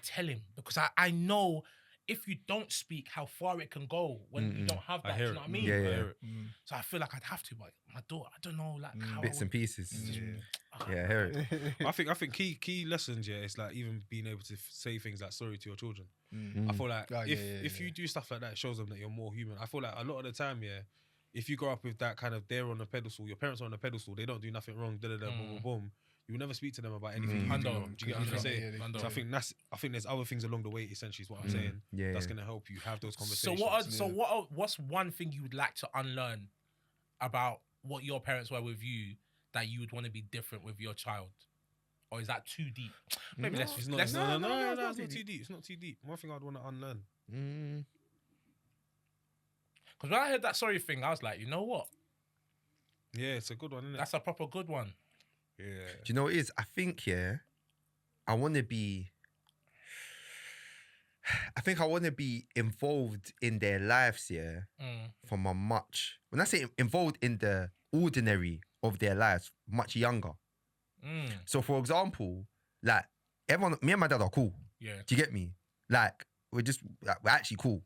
tell him because I know if you don't speak, how far it can go when you don't have that. I Do hear you know it. what I mean? Yeah, I yeah. hear it. So I feel like I'd have to, but my daughter, I don't know, like how Bits I and would, pieces. Yeah. Yeah, I hear it. I think key lessons, yeah, it's like even being able to say things like sorry to your children. I feel like Oh, if you do stuff like that, it shows them that you're more human. I feel like a lot of the time, yeah, if you grow up with that kind of they're on a pedestal, your parents are on a pedestal, they don't do nothing wrong, boom, boom, boom. You will never speak to them about anything you do wrong. Do you get what I'm saying? Yeah, So I think there's other things along the way. Essentially, is what I'm saying. Yeah, that's yeah. gonna help you have those So conversations. what's one thing you would like to unlearn about what your parents were with you that you would want to be different with your child? Or is that too deep? Maybe It's let's not, let's no, it's it's not too deep. It's not too deep. One thing I'd want to unlearn. because when I heard that sorry thing, I was like, you know what? Yeah, it's a good one, isn't it? That's a proper good one. Yeah. Do you know what it is? I think, yeah, I want to be involved in their lives, yeah, from a much, when I say involved in the ordinary of their lives, much younger. So, for example, like, everyone, me and my dad are cool. Yeah. Do you get me? Like, we're actually cool.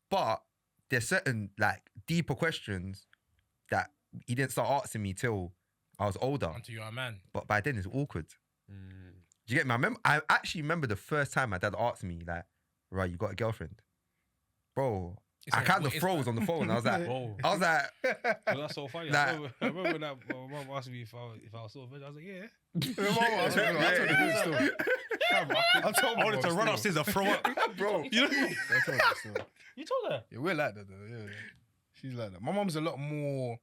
But there's certain, like, deeper questions that he didn't start asking me till I was older. Until you're a man. But by then it's awkward. Do you get me? I actually remember the first time my dad asked me, like, right, you got a girlfriend? Bro, I kind of froze on the phone. I was like, Whoa. well, That's so funny. Like- I remember that my mum asked me if I was so virgin. I was like, yeah. I wanted to run upstairs and throw up. bro. You know? You told her? Yeah, we're like that though. Yeah, she's like that. My mum's a lot more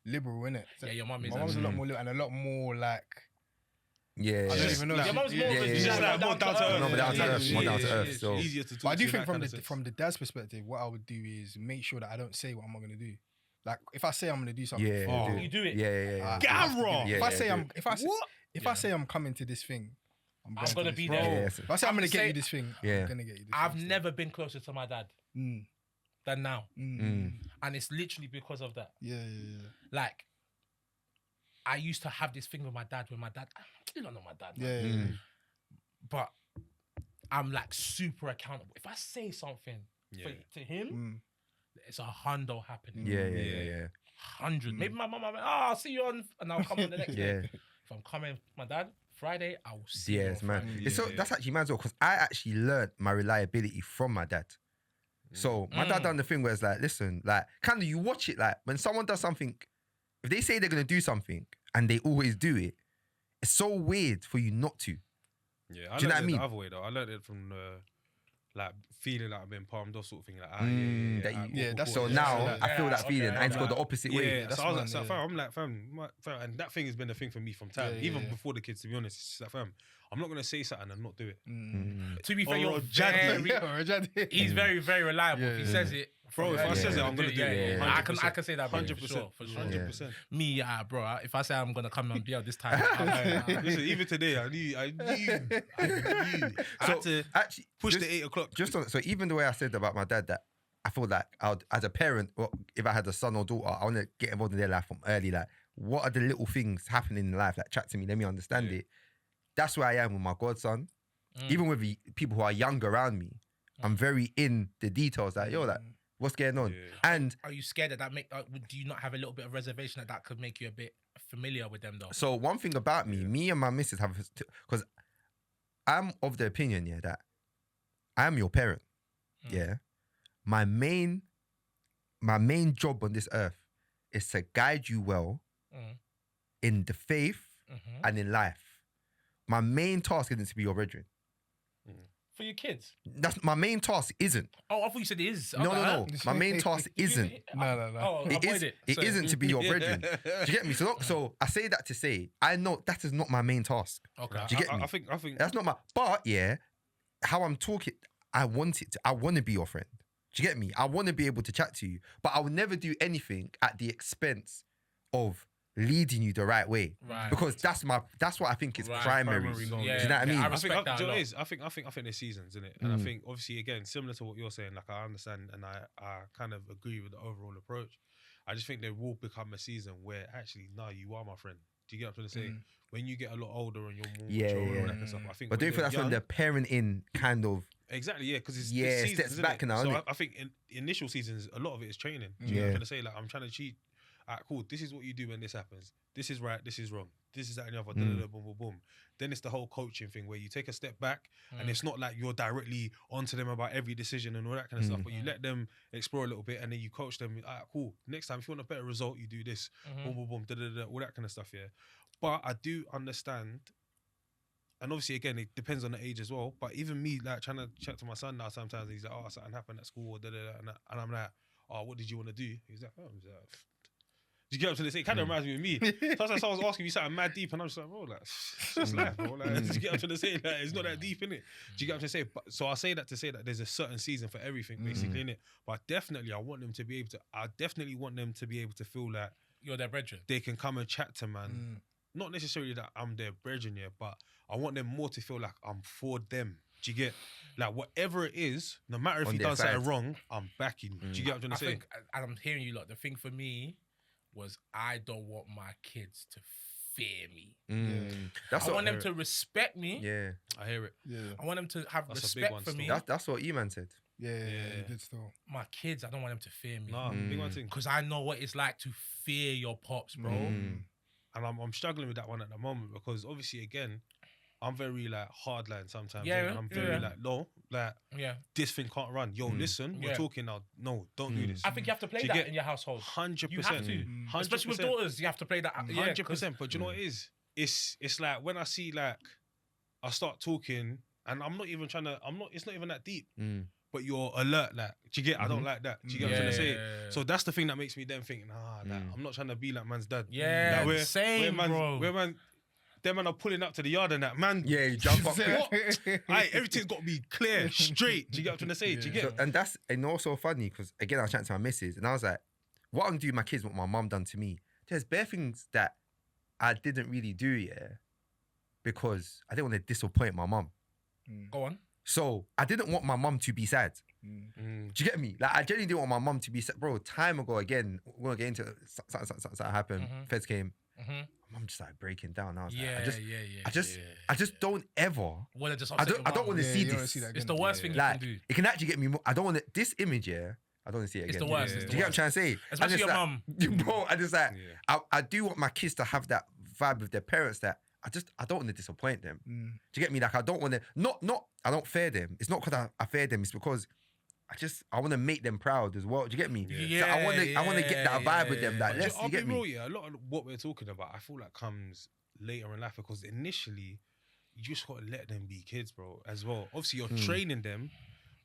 liberal, innit? Yeah, your mum is. My mum's a lot more liberal and a lot more like. Yeah. I don't even know. Your mum's more of a- yeah, she's yeah. just like More down to earth. No, but down to earth, more down to earth, It's so- easier to talk But I do to think in that from the kind of sense. dad's perspective, what I would do is make sure that I don't say what I'm not gonna do. Like if I say I'm gonna do something, Yeah, fuck, You do it. Yeah. I have to do it. Gamma! If I say if I Yeah. say I'm coming to this thing, I'm gonna to be this thing. there. Yes. If I say I'm gonna I'm get say- you this thing, Yeah. I'm gonna get you this I've thing. never been closer to my dad Mm, than now. mm. And it's literally because of that. Yeah. Like, I used to have this thing with my dad when my dad, you don't know my dad, man. Yeah. But I'm like super accountable. If I say something to him, it's 100 happening. Yeah. 100. Maybe my mum, I'll see you on, and I'll come on the next Yeah. day. If I'm coming with my dad, Friday, I will see you. Yes, on man. Friday. It's so that's actually mad as well because I actually learned my reliability from my dad. So my dad done the thing where it's like, listen, like, kind of you watch it, like when someone does something, if they say they're gonna do something and they always do it, it's so weird for you not to. Yeah, Do you know what I learned it mean? the other way though. I learned it from like feeling like I've been palmed off sort of thing. Like, that's So Yeah, now yeah, I feel that okay, feeling. I need to go okay. the opposite Yeah, way. so That's I was mad, like, so yeah. fam, I'm like, fam, and that thing has been a thing for me from time, Yeah, even yeah. before the kids. To be honest, it's just like, fam, I'm not gonna say something and not do it. To be fair, Or you're a jaddy. very, he's very, very reliable. Yeah, If he yeah. says it, Bro, if I says it, I'm gonna do it. I can 100%. say that, 100%. For sure. 100%. Me, bro, if I say I'm gonna come and be out this time, Listen, even today, I knew. I So had to actually, push just- the 8 o'clock. Just on, so even the way I said about my dad, that I feel like as a parent, or if I had a son or daughter, I want to get involved in their life from early. Like, what are the little things happening in life? Like, chat to me, let me understand it. That's where I am with my godson. Even with the people who are young around me, I'm very in the details. Like, yo, like, what's going on? Yeah. And Are you scared that do you not have a little bit of reservation that could make you a bit familiar with them though? so one thing about me and my missus have, because I'm of the opinion, yeah, that I am your parent. Yeah. My main job on this earth is to guide you well in the faith and in life. My main task isn't to be your brethren. For your kids? That's my main task. Isn't. Oh, I thought you said it is. No. My main task isn't. No. Oh, It avoid is. it. It Sorry. isn't to be your brethren. Do you get me? So I say that to say I know that is not my main task. Okay. Do you get me? I think That's not my. But yeah, how I'm talking, I want it. I want to be your friend. Do you get me? I want to be able to chat to you, but I will never do anything at the expense of leading you the right way. Right. Because that's what I think is Right. primary. Primary goal, Do yeah. you know what I mean? I I respect think, that do you know a what lot. it is? I think there's seasons in it, and I think obviously again similar to what you're saying. Like I understand and I kind of agree with the overall approach. I just think there will become a season where actually, no, you are my friend. Do you get what I'm trying to say? When you get a lot older and you're more mature and all that kind of stuff. I think. But do you when think that's they're when young- the parenting kind of Exactly, yeah, because it's Yeah, seasons, steps isn't back it? now, So innit? I think in initial seasons, a lot of it is training. Do you know what I'm trying to say? Like I'm trying to cheat. Alright, cool. This is what you do when this happens. This is right. This is wrong. This is that and the other. Boom, boom, boom. Then it's the whole coaching thing where you take a step back and it's not like you're directly onto them about every decision and all that kind of stuff, but you let them explore a little bit and then you coach them. Alright, cool. Next time, if you want a better result, you do this. Boom, boom, boom. Da, da, da, all that kind of stuff. Yeah. But I do understand. And obviously, again, it depends on the age as well. But even me, like, trying to chat to my son now sometimes, and he's like, oh, something happened at school, da, da, da, and I'm like, oh, what did you want to do? He's like, oh, do you get what I'm trying to say? It kind of reminds me of me. Sometimes someone's asking me something mad deep, and I'm just like, bro, like, it's just life, bro. Like, do you get what I'm trying to say? Like, it's not that deep, innit? Do you get what I'm trying to say? But, so I say that to say that there's a certain season for everything, basically, innit? But definitely, I want them to be able to, I definitely want them to be able to feel like You're their brethren. they can come and chat to man. Not necessarily that I'm their brethren, yeah, but I want them more to feel like I'm for them. Do you get? Like, whatever it is, no matter if On you their done something side. wrong, I'm backing you. Do you get what I'm I trying to say? think, and I'm hearing you lot, the thing for me was I don't want my kids to fear me. That's I what want them to respect me. Yeah. I hear it. Yeah. I want them to have That's a big respect one for me. still. That's what E-Man said. Yeah, Yeah. good still. My kids, I don't want them to fear me. Nah, big one thing. Because I know what it's like to fear your pops, bro. And I'm struggling with that one at the moment because obviously, again, I'm very like hardline sometimes. Yeah, and I'm very yeah. like, no, like Yeah. this thing can't run. Yo, listen, we're Yeah. talking now. No, don't do this. I think you have to play Do you that get in your household. 100%. You have to. Especially with daughters, you have to play that. Yeah, 100%. But do you know what it is? It's like when I see like I start talking and I'm not even trying to. It's not even that deep. But you're alert. Like, do you get? I don't like that. Do you get what I'm trying to say? Yeah. So that's the thing that makes me then think, nah, like, I'm not trying to be like man's dad. Yeah, Like, same, bro. Where man, them man are pulling up to the yard and that man. Yeah, you jump up. What? Aye, everything's got to be clear, straight. Do you get what I'm trying to say? Do you get? And also funny because again I was chatting to my missus and I was like, what I'm doing with my kids, what my mum done to me. There's bare things that I didn't really do, yeah, because I didn't want to disappoint my mum. Go on. So I didn't want my mum to be sad. Do you get me? Like I genuinely didn't want my mum to be sad. Bro, time ago again, we're gonna get into something happened. Feds came. My mum just started breaking down. I was like, I just don't ever. Well, just I don't want to see you don't wanna this. see that It's again. the worst thing you Like can do. it can actually get me. I don't want it. This image, yeah. I don't want to see it It's again. the worst. Do It's you the get what I'm worst. trying to say? Especially I just your like, mum. Bro, I just like, I do want my kids to have that vibe with their parents that I don't want to disappoint them. Do you get me? Like I don't want to, not, I don't fear them. It's not because I fear them. It's because I want to make them proud as well. Do you get me? Yeah, So I want to get that vibe with them. Like, But let's, I'll you be get real, me? yeah. A lot of what we're talking about, I feel like comes later in life because initially you just gotta let them be kids, bro. As well, obviously you're training them,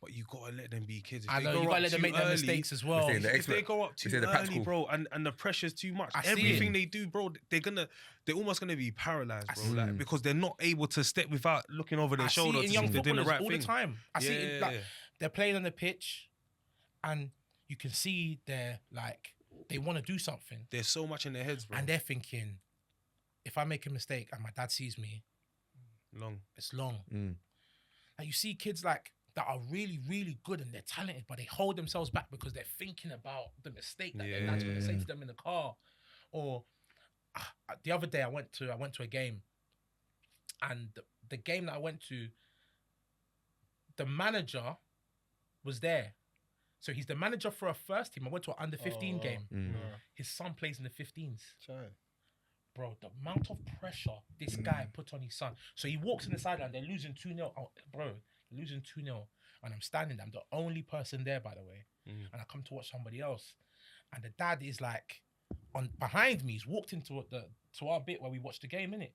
but you gotta let them be kids. If I they know, go you gotta up let them too make their early- mistakes as well. saying the If they go up too say the early, practical. bro, and the pressure's too much, I see everything it. they do, bro, they're almost gonna be paralyzed, bro, see like because they're not able to step without looking over their I see shoulder it to in see young if they're doing the footballers right all thing. the time. I see it in, like Yeah. they're playing on the pitch, and you can see they're like they want to do something, There's so much in their heads, bro. and they're thinking, if I make a mistake and my dad sees me, Long. it's long. Mm. Like you see kids like that are really, really good and they're talented, but they hold themselves back because they're thinking about the mistake that their dad's going to say to them in the car. Or the other day I went to a game, and the game that I went to, the manager was there. So he's the manager for a first team. I went to an under 15 game. His son plays in the 15s. Bro, the amount of pressure this guy put on his son. So he walks in the sideline, they're losing 2-0. Oh, bro, they're losing 2-0. And I'm standing there. I'm the only person there, by the way. And I come to watch somebody else. And the dad is like behind me. He's walked into to our bit where we watch the game, innit?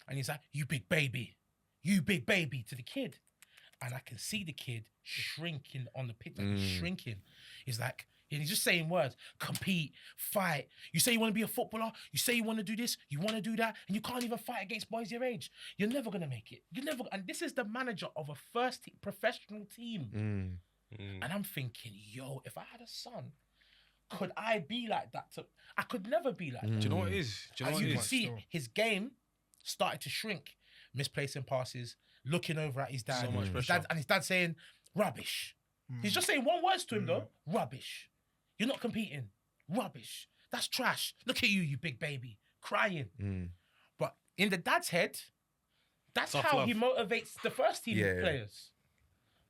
And he's like, you big baby, to the kid. And I can see the kid shrinking on the pitch, like he's shrinking. He's like, and he's just saying words, compete, fight. You say you want to be a footballer, you say you want to do this, you want to do that, and you can't even fight against boys your age. You're never going to make it. And this is the manager of a professional team. And I'm thinking, yo, if I had a son, could I be like that? I could never be like that. Do you know what it is? Do you know As what you it can is? see, Still. his game started to shrink, misplacing passes, looking over at his dad. So much His pressure. dad and his dad saying, rubbish. He's just saying one word to him though, rubbish. You're not competing. Rubbish. That's trash. Look at you, you big baby, crying. But in the dad's head, that's Tough how love. he motivates the first team Yeah. players.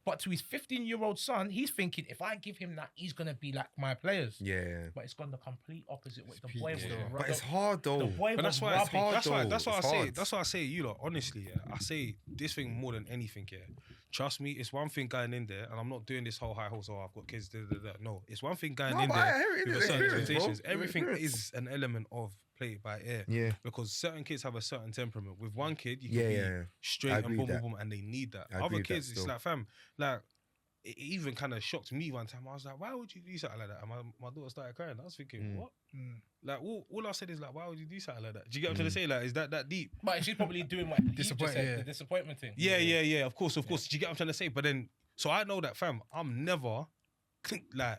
But to his 15-year-old son, he's thinking, if I give him that, he's going to be like my players. Yeah. But it's gone the complete opposite way. The peak boy was still. But it's the hard though. boy But was that's why rubbish. hard. that's why It's I say hard. that's why I say you lot, honestly, I say this thing more than anything, trust me, it's one thing going in there, and I'm not doing this whole high horse, I've got kids, no, it's one thing going No, in but there I hear it, with it's a certain experience, bro. expectations. It's Everything experience. is an element of play it by ear. Yeah. Because certain kids have a certain temperament. With one kid, you can Yeah, be yeah. I straight agree and boom, with boom, boom, and they need that. I agree Other with that kids, it's still. like, fam, like, it even kind of shocked me one time. I was like, why would you do something like that? And my daughter started crying. I was thinking, what? Like, all I said is, like, why would you do something like that? Do you get what I'm trying to say? Like, is that deep? But she's probably doing what he just Disappoint- said, yeah. the disappointment thing. Yeah, of course. Do you get what I'm trying to say? But then, so I know that, fam, I'm never, like,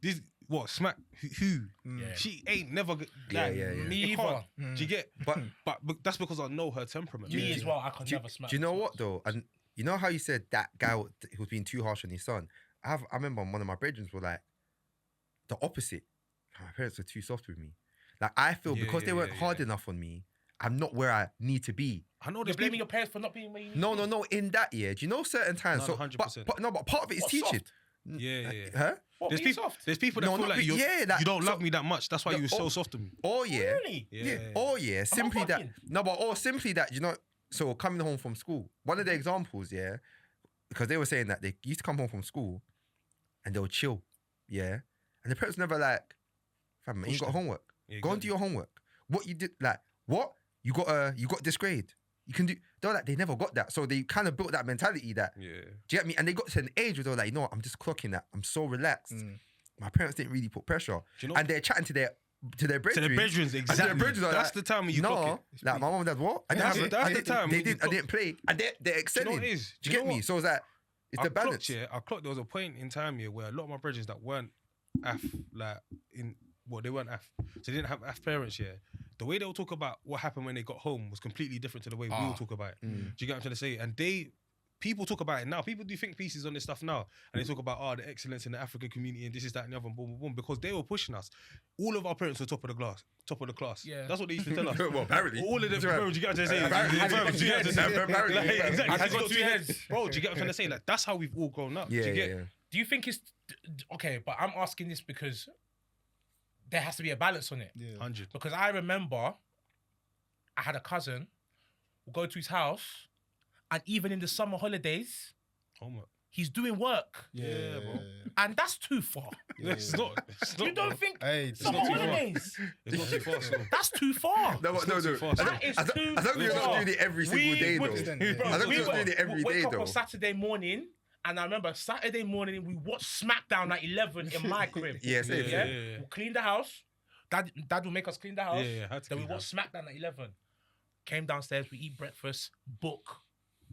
this, what, smack, who? Yeah. She ain't never, like, Yeah. Me it can't. either. Do you get? But But that's because I know her temperament. Me as well. I could do, never smack. do you know what though? And you know how you said that guy who was being too harsh on his son? I remember one of my brethren were like the opposite. My parents were too soft with me. Like I feel because they weren't hard enough on me, I'm not where I need to be. I know You're there's blaming people. your parents for not being where you need No, to be. no. In that year, do you know certain times? No, So, 100%. but part of it is What, teaching. soft? Yeah. Huh? What, There's being people. soft? There's people that No, feel not like be- you. yeah, that- You don't so- love me that much. That's why you were so oh, soft to me. Oh yeah. Really? Yeah. Yeah. Oh yeah. Simply that. fucking? No, but simply that. You know. So coming home from school, one of the examples, yeah, because they were saying that they used to come home from school, and they would chill, yeah, and the parents never like, fam, you Push got them. homework. Yeah, Go and do your homework. What you did, like, what you got this grade. You can do. They're like they never got that, so they kind of built that mentality that. Yeah. Do you get me? And they got to an age where they were like, you know what, I'm just clocking that. I'm so relaxed. My parents didn't really put pressure, Do you know? and they're chatting to their brethren. To the bedrooms, And exactly. their brethren are That's like, the time when you no, clock it. like my mom and dad, what? I didn't That's have it, that's I the didn't- time They when you didn't. I didn't play, and they're Do you excelling. know what it is? Do you get me? So it's like it's the balance. I clocked there was a point in time here where a lot of my brothers that weren't they weren't so they didn't have parents, yeah. The way they will talk about what happened when they got home was completely different to the way we will talk about it. Do you get what I'm trying to say? And people talk about it now. People do think pieces on this stuff now. And they talk about, the excellence in the African community and this is that and the other, and boom, boom, boom, because they were pushing us. All of our parents were top of the class. Yeah. That's what they used to tell us. Well, apparently. All of them, Right. bro, do you get what I'm trying to say? Apparently. Bro, do you get what I'm trying to say? Apparently. Like, exactly. Has Has he got two heads? Bro, do you get what I'm trying to say? Like, that's how we've all grown up. Yeah, do you yeah, get? yeah. Do you think it's okay? But I'm asking this because there has to be a balance on it. Yeah. 100. Because I remember I had a cousin who go to his house, and even in the summer holidays, Homework. he's doing work, Yeah, bro. and that's too far. It's not. It's not. You don't bro. think Hey, summer not too far. holidays? It's not too far. So. That's too far. No, not too fast. That is too As long as you're not far. doing it every single day, would- though. Bro, As long as we you're not would doing it every wake day, up though. on Saturday morning, and I remember Saturday morning we watched SmackDown at 11 in my crib. Yeah, same. Yeah? Yeah. We'll clean the house. Dad will make us clean the house. Yeah, had to Then we clean watch SmackDown at 11. Came downstairs, we eat breakfast, book.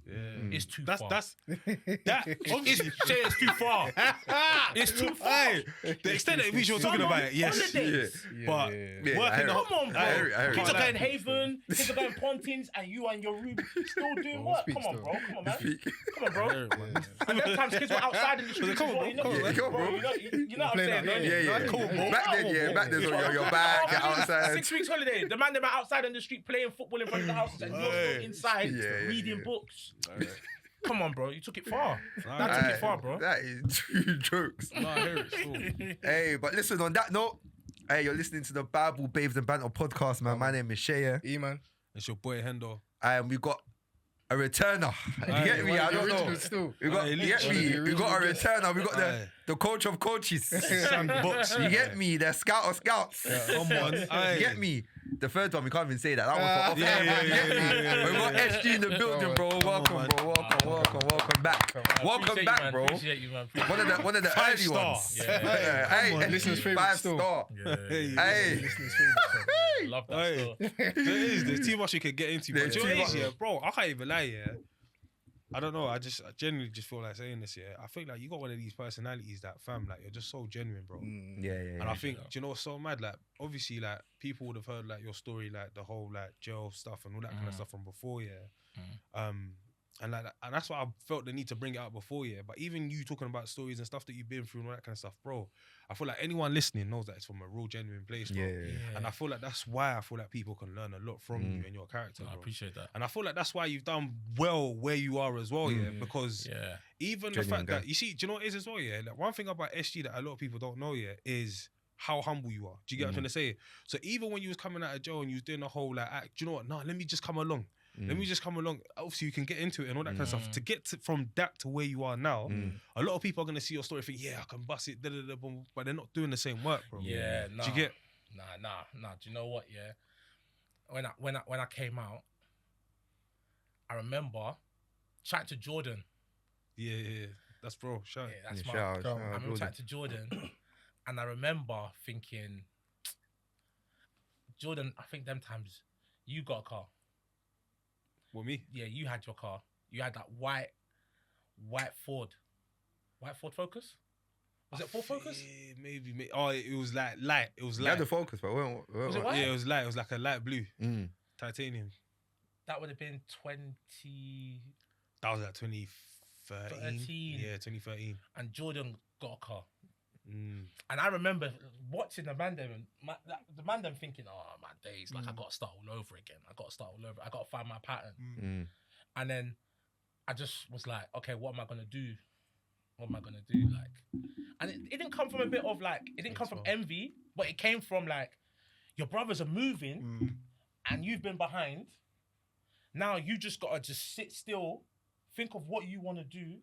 Yeah. It's too That's far. that. Obviously, It's too far. It's too far. Hey, the extent at which you're talking Summer about it, yes. holidays. But Yeah, I working hear the it. whole. Come on, bro. I hear it. Kids are Like- going Haven, kids are going Pontins, and you and your room still doing Bro, work. speak Come on, still. bro. Come on, man. Speak. Come on, bro. And them times kids were outside in the street. Come on, as well, bro. you know, Come on, bro. You know what I'm Playing saying? out, don't you? Yeah, yeah. Come on, bro. Back then, yeah. Back then, so your back outside. 6 weeks holiday. The man them are outside on the street playing football in front of the houses, and you're still inside Yeah, yeah, reading yeah. books. Come on, bro. You took it far. Nah, That took it far, bro. That is two jokes. No, I hear it still. Hey, but listen, on that note, hey, you're listening to the Bible Babes and Banter podcast, man. My name is Shea, E-man. It's your boy Hendo. and we got a returner. You Aye, get me? One I of the don't know. originals still. We got, Aye, you get literally. me? We got a returner. We got Aye. the coach of coaches. Sandbox. You get me? The scout of scouts. Come on. You get me? The third one, we can't even say that. That was for off Yeah, air, man. You yeah, get me? yeah, yeah, We got yeah. SG in the building, bro. Welcome, man. bro. Welcome back. Welcome back, bro. Appreciate you, man. One of the Five early star. ones. Yeah. Hey, Come on. Listeners' favourite 5 still. star. Hey. Hey. Listeners' favourite. Love that Hey. still. There's too much you can get into. There's But you know too what it is, much. yeah, bro, I can't even lie, yeah. I don't know. I genuinely just feel like saying this. Yeah, I think like you got one of these personalities that fam, like you're just so genuine, bro. Yeah. And I think, do you know what's so mad? Like, obviously, like people would have heard like your story, like the whole like jail stuff and all that kind of stuff from before, yeah. And like, and that's why I felt the need to bring it up before, yeah. But even you talking about stories and stuff that you've been through and all that kind of stuff, bro. I feel like anyone listening knows that it's from a real genuine place, bro. Yeah. And I feel like that's why I feel like people can learn a lot from you and your character, I bro. appreciate that. And I feel like that's why you've done well where you are as well, yeah. Because even Genuine the fact guy. that, you see, do you know what it is as well, yeah? Like one thing about SG that a lot of people don't know, yeah, is how humble you are. Do you get what I'm trying to say? So even when you was coming out of jail and you was doing the whole like act, do you know what? No, let me just come along. Let me just come along. Obviously, you can get into it and all that kind of stuff. To get from that to where you are now, a lot of people are going to see your story and think, yeah, I can bust it, but they're not doing the same work, bro. Yeah, nah. Do you get? Nah. Do you know what? Yeah, when I came out, I remember chatting to Jordan. Yeah. That's bro. Shout. Yeah, that's Shout out, I remember Jordan. chatting to Jordan, and I remember thinking, Jordan, I think them times you got a car. What, me? Yeah, you had your car. You had that white Ford Focus. Was it Ford Focus? Yeah, maybe. Oh, it was like light. It was You light. had the focus, but Was it white? Yeah, it was light. It was like a light blue titanium. That would have been 20. That was like 2013. 13. Yeah, 2013. And Jordan got a car. And I remember watching the man them thinking, oh, my days, like I got to start all over again. I got to find my pattern. And then I just was like, okay, what am I going to do? Like, and it didn't come from a bit of like, it didn't come from envy, but it came from like, your brothers are moving and you've been behind. Now you just got to just sit still, think of what you want to do,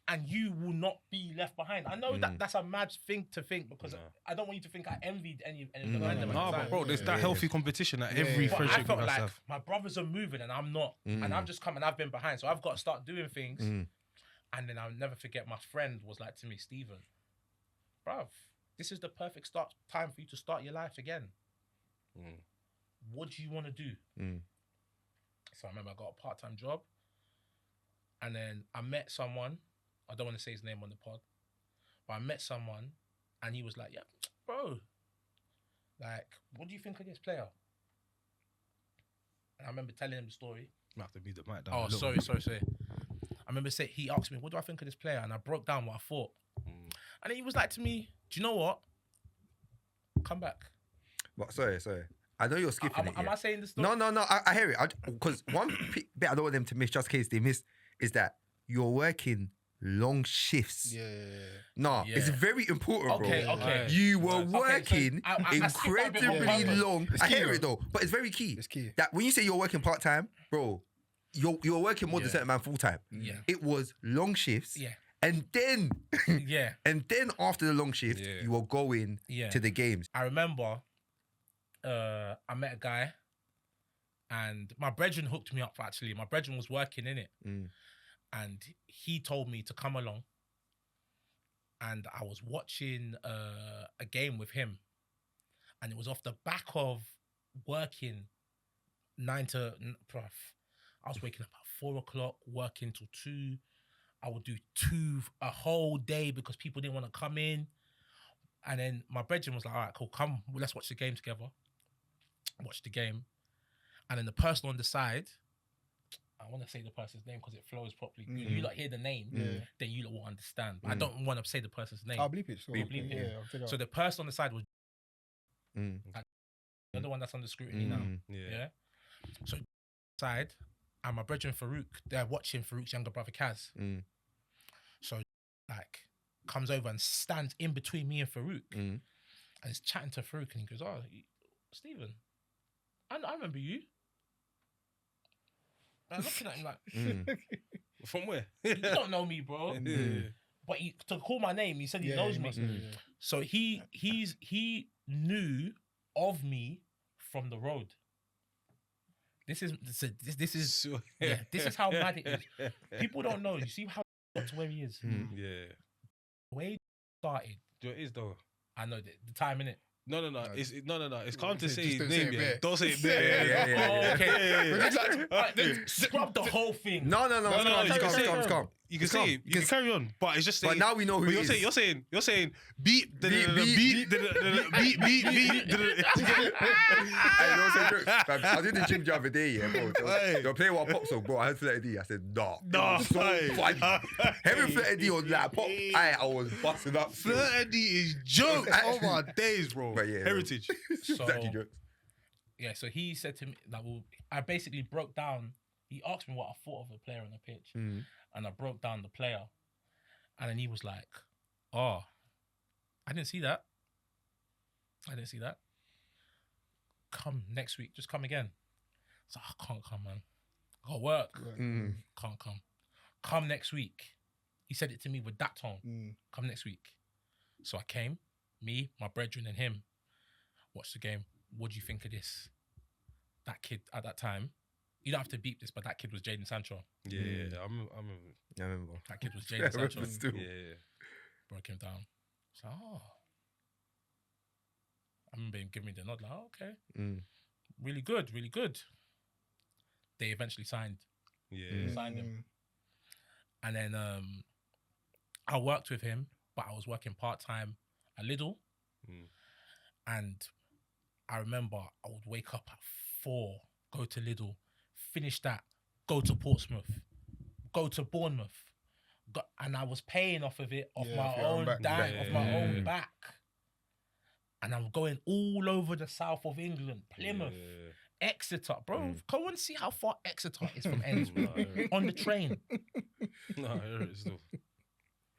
and you will not be left behind. I know that that's a mad thing to think, because I don't want you to think I envied any of the man them at No, the but time. bro, there's that healthy competition that every But I friendship felt must like have. my brothers are moving and I'm not. And I've just come and I've been behind. So I've got to start doing things. And then I'll never forget, my friend was like to me, Stephen, bruv, this is the perfect time for you to start your life again. What do you want to do? So I remember I got a part-time job. And then I met someone. I don't want to say his name on the pod, but I met someone and he was like, yeah, bro, like, what do you think of this player? And I remember telling him the story. I have to mute the mic down. Oh, sorry. I remember he asked me, what do I think of this player? And I broke down what I thought. And then he was like to me, do you know what? Come back. But sorry. I know you're skipping it. Am I saying the story? No. I hear it. Because one bit I don't want them to miss, just in case they miss, is that you're working long shifts. No, it's very important, bro. Okay. You were working I incredibly long. It's I key, hear bro. it though, but it's very key. It's key. That when you say you're working part time, bro, you're working more than certain man full time. Yeah. It was long shifts. Yeah. And then, Yeah. and then after the long shift, you were going to the games. I remember I met a guy and my brethren hooked me up, actually. My brethren was working in it. And he told me to come along. And I was watching a game with him. And it was off the back of working 9 to... I was waking up at 4 o'clock, working till 2. I would do 2 a whole day because people didn't want to come in. And then my brethren was like, all right, cool, come, let's watch the game together. Watch the game. And then the person on the side, I want to say the person's name because it flows properly. You lot hear the name, then you lot will understand. But I don't want to say the person's name. I'll bleep it. So Bleep it. Yeah, I'll take it So out. the person on the side was the one that's under scrutiny now. Yeah. So side, and my brethren Farouk, they're watching Farouk's younger brother Kaz. So like comes over and stands in between me and Farouk, and is chatting to Farouk, and he goes, "Oh, Stephen, I remember you." And I'm looking at him like, From where? you don't know me, bro. But to call my name, he said he knows me. So he knew of me from the road. This is how mad it is. People don't know. You see how he got to where he is. Yeah. The way he started. Do it is though. I know the time, innit? No. It's calm to Just say his don't say name. it Yeah. bare. Don't say it bare. Yeah. Oh, okay. Yeah. Alright, then scrub the whole thing. No, no, it's you can say calm. It's calm. You can It's calm. say it. You can carry on, but it's just saying. But now we know who But he you're is. saying beat Beat. beat. I know some jokes. Fam, I was in the gym the other day, yeah, bro. Hey. They were playing one pop song, bro. I heard Fletcher D. I said, nah. Nah, It was so hey. funny. Hearing Fletcher D on that pop, I was busting up. still. Flirty is jokes. Oh my days, bro. But yeah, Heritage. So, Exactly jokes. yeah, so he said to me that I basically broke down. He asked me what I thought of the player on the pitch, and I broke down the player, and then he was like, "Oh, I didn't see that. Come next week, just come again." So I can't come, man. Got work. Can't come. Come next week. He said it to me with that tone. Come next week. So I came, me, my brethren, and him. Watched the game. What do you think of this? That kid at that time, you don't have to beep this, but that kid was Jadon Sancho. Yeah, I remember. I remember. That kid was Jadon Sancho. Still. Yeah. Broke him down. So, I remember him giving me the nod, like, oh, okay. Really good, really good. They eventually signed Yeah. him. And then I worked with him, but I was working part-time at Lidl. And I remember I would wake up at 4, go to Lidl, finish that, go to Portsmouth, go to Bournemouth. And I was paying off of it, off my own dime, off my own back. And I'm going all over the south of England, Plymouth, Exeter. Bro, go and see how far Exeter is from Ends, bro. On the train. No, it's still. Do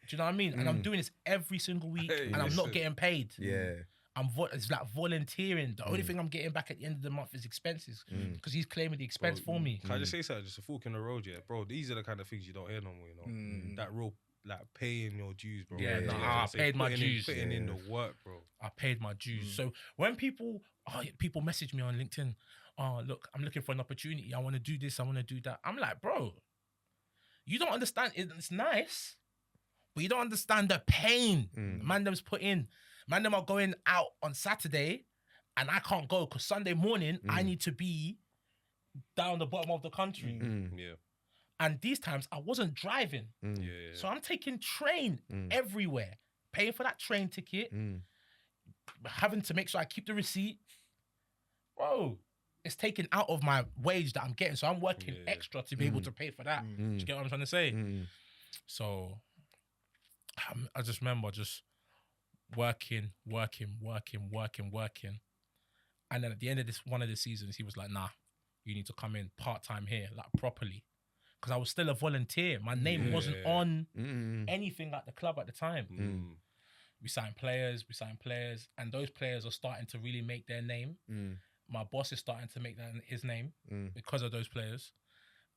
you know what I mean? And I'm doing this every single week, and I'm not getting paid. Yeah. It's like volunteering. The only thing I'm getting back at the end of the month is expenses, because he's claiming the expense for me. Can I just say something? Just a fork in the road, yeah, bro. These are the kind of things you don't hear no more, you know. That real, like paying your dues, bro. Yeah, You nah, know what I I'm saying? paid my dues. Putting in the work, bro. I paid my dues. So when people message me on LinkedIn, oh, look, I'm looking for an opportunity. I want to do this. I want to do that. I'm like, bro, you don't understand. It's nice, but you don't understand the pain man them's put in. Man them are going out on Saturday and I can't go because Sunday morning I need to be down the bottom of the country. Yeah. And these times I wasn't driving. Yeah. So I'm taking train everywhere, paying for that train ticket, having to make sure I keep the receipt. Bro, it's taken out of my wage that I'm getting. So I'm working extra to be able to pay for that. Do you get what I'm trying to say? So I just remember just working. And then at the end of one of the seasons, he was like, nah, you need to come in part-time here, like properly. Because I was still a volunteer. My name wasn't on anything at the club at the time. We signed players, and those players are starting to really make their name. My boss is starting to make his name because of those players.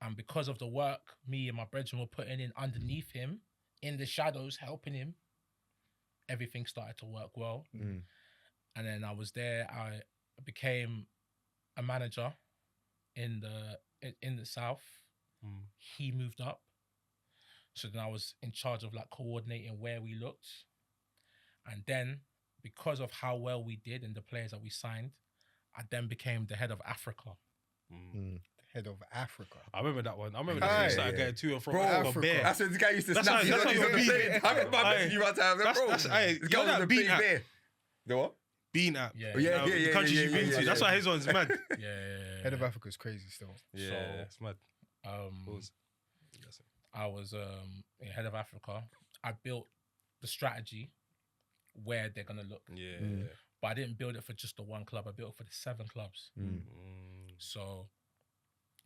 And because of the work me and my brethren were putting in underneath him, in the shadows, helping him, everything started to work well. And then I was there. I became a manager in the south. He moved up. So then I was in charge of like coordinating where we looked. And then because of how well we did and the players that we signed, I then became the head of Africa. Head of Africa. I remember that one. I remember that one. Started going to and from Bro, Africa. Bear. That's when this guy used to That's snap. how- He's that's on how you're the being. plane. I remember Aye. you one time, That's- bro. that's- aye, This you guy know was that a bean big app? bear. The what? Bean app. Yeah, Oh, yeah, The countries you've been to. That's why his one's mad. Head of Africa is crazy still. Yeah, So, it's mad. I was head of Africa. I built the strategy where they're gonna look. Yeah. But I didn't build it for just the one club. I built it for the 7 clubs. So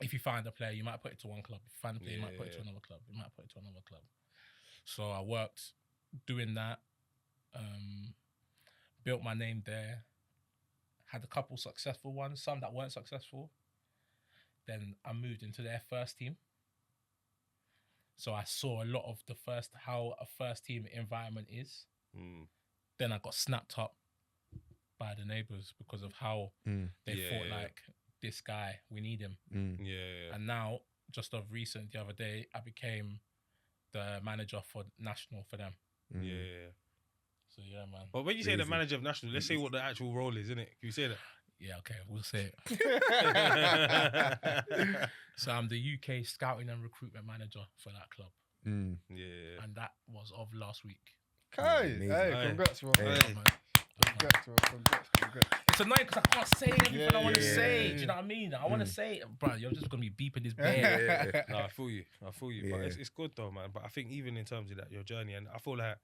if you find a player, you might put it to one club. If you find a player, you might put it to another club. You might put it to another club. So I worked doing that. Built my name there. Had a couple successful ones, some that weren't successful. Then I moved into their first team. So I saw a lot of how a first team environment is. Then I got snapped up by the neighbours because of how they thought like, this guy, we need him. Yeah. And now, just of recent, the other day, I became the manager for national for them. Yeah. So yeah, man. But when you say the Crazy. manager of national, let's say what the actual role is, innit? Can you say that? Yeah, okay, we'll say it. So I'm the UK scouting and recruitment manager for that club, Yeah. and that was of last week. Kai, amazing. hey, Aye. congrats, bro. Hey. Yeah, Hey. man. Congrats, bro. Congrats. It's annoying because I can't say everything I want to Yeah. say. Do you know what I mean? I want to say it, bro. You're just gonna be beeping this bear. Yeah. No, I feel you. But Yeah. it's good though, man. But I think even in terms of that, your journey, and I feel like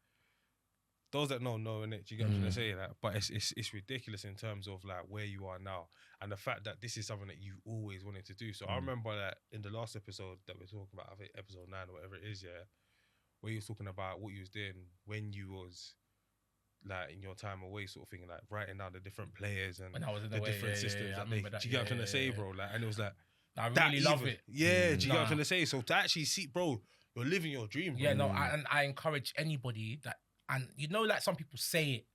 those that know, innit? Do you get what I'm trying to say? Like, but it's ridiculous in terms of like where you are now, and the fact that this is something that you always wanted to do. So I remember that in the last episode that we're talking about, I think episode 9 or whatever it is, yeah, where you was talking about what you was doing when you was like in your time away, sort of thing, like writing down the different players and When I was in the the way, different yeah, systems I that they. remember that. Do you get what I'm trying to say, Yeah. bro? Like, and it was like. I That really love even- it. Yeah, do you get what I'm Nah. trying to say? So to actually see, bro, you're living your dream, bro. Yeah, no, I encourage anybody that, and you know, like some people say it,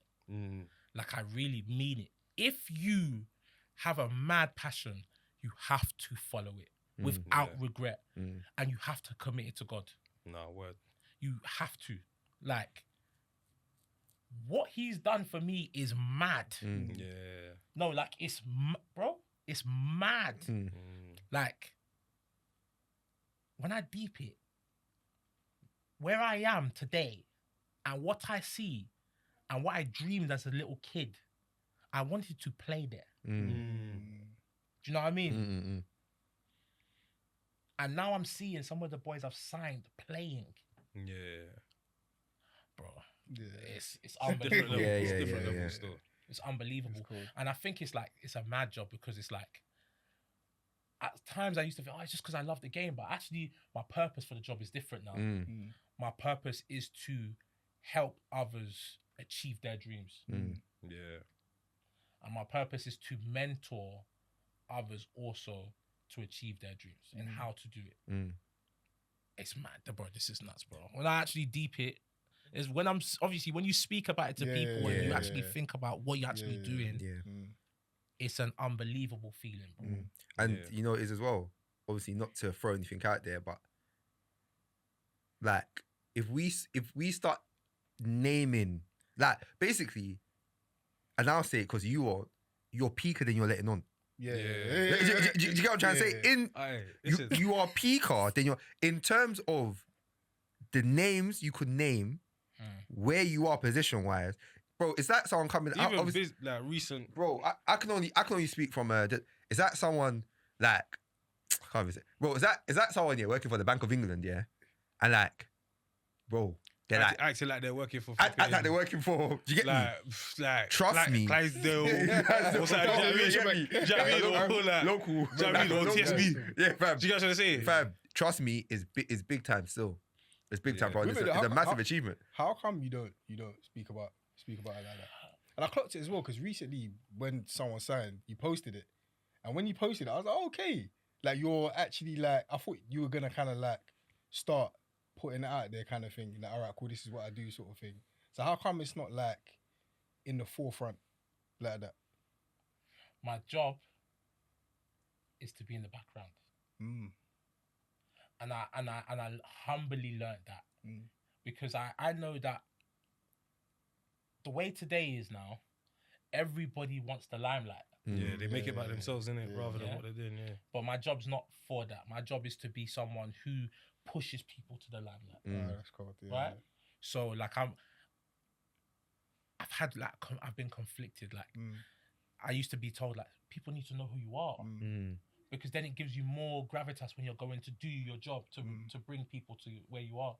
like I really mean it. If you have a mad passion, you have to follow it without Yeah. regret, and you have to commit it to God. Nah, word. You have to. Like, what he's done for me is mad. Yeah. No, like bro, it's mad. Like, when I deep it, where I am today and what I see and what I dreamed as a little kid, I wanted to play there. Do you know what I mean? And now I'm seeing some of the boys I've signed playing. Yeah. Bro, Yeah. it's Different unbelievable. level. Yeah, It's yeah, different yeah, level yeah. still. It's unbelievable. It's cool. And I think it's like, it's a mad job because it's like, at times I used to think, oh, it's just because I love the game. But actually, my purpose for the job is different now. My purpose is to help others achieve their dreams. Yeah. And my purpose is to mentor others also to achieve their dreams and how to do it. It's mad, bro. This is nuts, bro. When I actually deep it, is when I'm obviously when you speak about it to people and you actually think about what you're actually doing, it's an unbelievable feeling, bro. And you know it is as well. Obviously, not to throw anything out there, but like if we start naming, like basically, and I'll say it because you're peaker than you're letting on. Yeah. Do you get what I'm trying to say? Aye, listen. You are peaker than you're in terms of the names you could name, where you are position wise, bro. Is that someone coming? Even like recent. Bro, I can only speak from is that someone like I can't even say, bro, is that someone working for the Bank of England, yeah? And like, bro, they're like Acting like they're working for. act like they're working for. Do you get me? Like, Trust me. Clydesdale. What's that? Do you know what I mean? Or like, Local. do you know what I mean? Or TSB. Yeah, fam. Do you guys want to say? Fam, trust me, is big time still. It's big time, bro. Wait a It's minute, a massive achievement. How come you don't speak about it like that? And I clocked it as well because recently when someone signed, you posted it, and when you posted it, I was like, oh, okay, like you're actually like, I thought you were gonna kind of like start putting it out there, kind of thing. Like, all right, cool, this is what I do, sort of thing. So how come it's not like in the forefront like that? My job is to be in the background. And I humbly learned that because I know that the way today is now, everybody wants the limelight. Yeah, they make it about themselves, innit, rather than what they're doing. Yeah. But my job's not for that. My job is to be someone who pushes people to the limelight. That's cool. Yeah. Right? So like I've been conflicted. Like I used to be told like people need to know who you are. Because then it gives you more gravitas when you're going to do your job to bring people to where you are.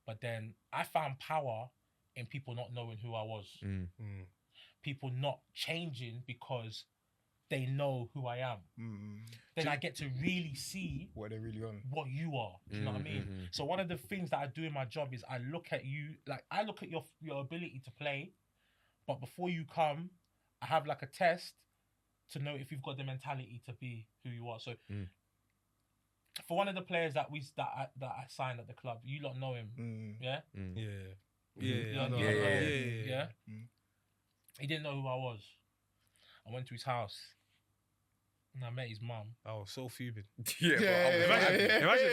But then I found power in people not knowing who I was. People not changing because they know who I am. Then I get to really see what they're really on. What you are. Do you know what I mean? So one of the things that I do in my job is I look at you, like I look at your ability to play, but before you come, I have like a test to know if you've got the mentality to be who you are. So for one of the players that I signed at the club, you lot know him, yeah? Yeah. He didn't know who I was. I went to his house. And I met his mum. I was so fuming. Yeah,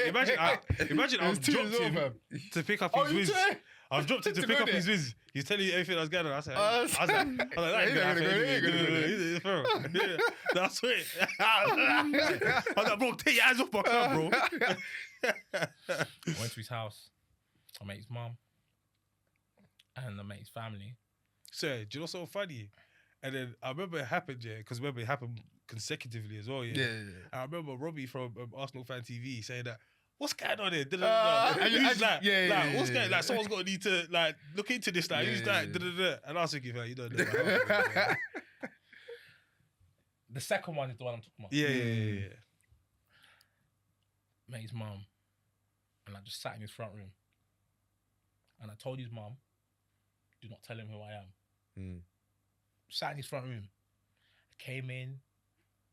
Imagine It I've was 2 dropped years old, him fam. to pick up Oh, his you whiz. too? I've dropped him to To pick go up there? his whiz. He's telling you everything that's going on. I was like, Oh, that ain't he's gonna not happen gonna go there, anyway. he's gonna go Yeah, that's it. I was like, bro, take your eyes off my car, bro. I went to his house. I met his mum. And I met his family. So, do you know what's so funny? And then I remember it happened, yeah, because remember it happened consecutively as well, yeah. Yeah. I remember Robbie from Arsenal Fan TV saying that, what's going on here? Who's like, what's going? Like, someone's got to need to like look into this. Like, who's like, and I was thinking, you don't know. The second one is the one I'm talking about. Yeah. Met his mum. And I just sat in his front room. And I told his mum, do not tell him who I am. Sat in his front room. I came in.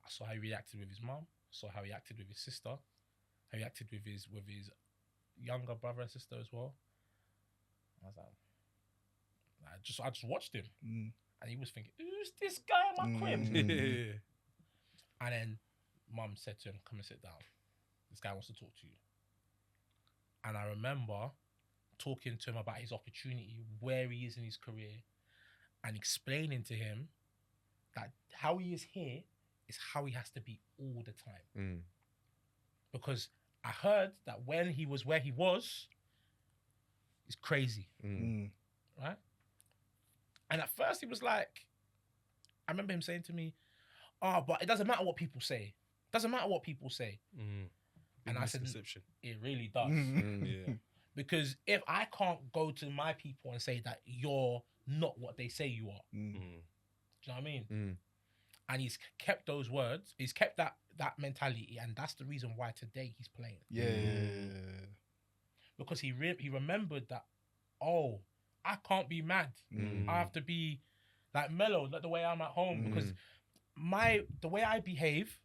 I saw how he reacted with his mum. Saw how he acted with his sister. How he acted with his younger brother and sister as well. I was like, I just watched him. And he was thinking, who's this guy in my crib? And then mum said to him, come and sit down. This guy wants to talk to you. And I remember talking to him about his opportunity, where he is in his career, and explaining to him that how he is here is how he has to be all the time. Because I heard that when he was where he was, it's crazy. Right? And at first he was like, I remember him saying to me, oh, but it doesn't matter what people say. Doesn't matter what people say. And I said, it really does. Yeah. Because if I can't go to my people and say that you're not what they say you are, do you know what I mean? And he's kept those words, he's kept that mentality, and that's the reason why today he's playing. Because he remembered that, oh, I can't be mad. I have to be like mellow, like the way I'm at home, because the way I behave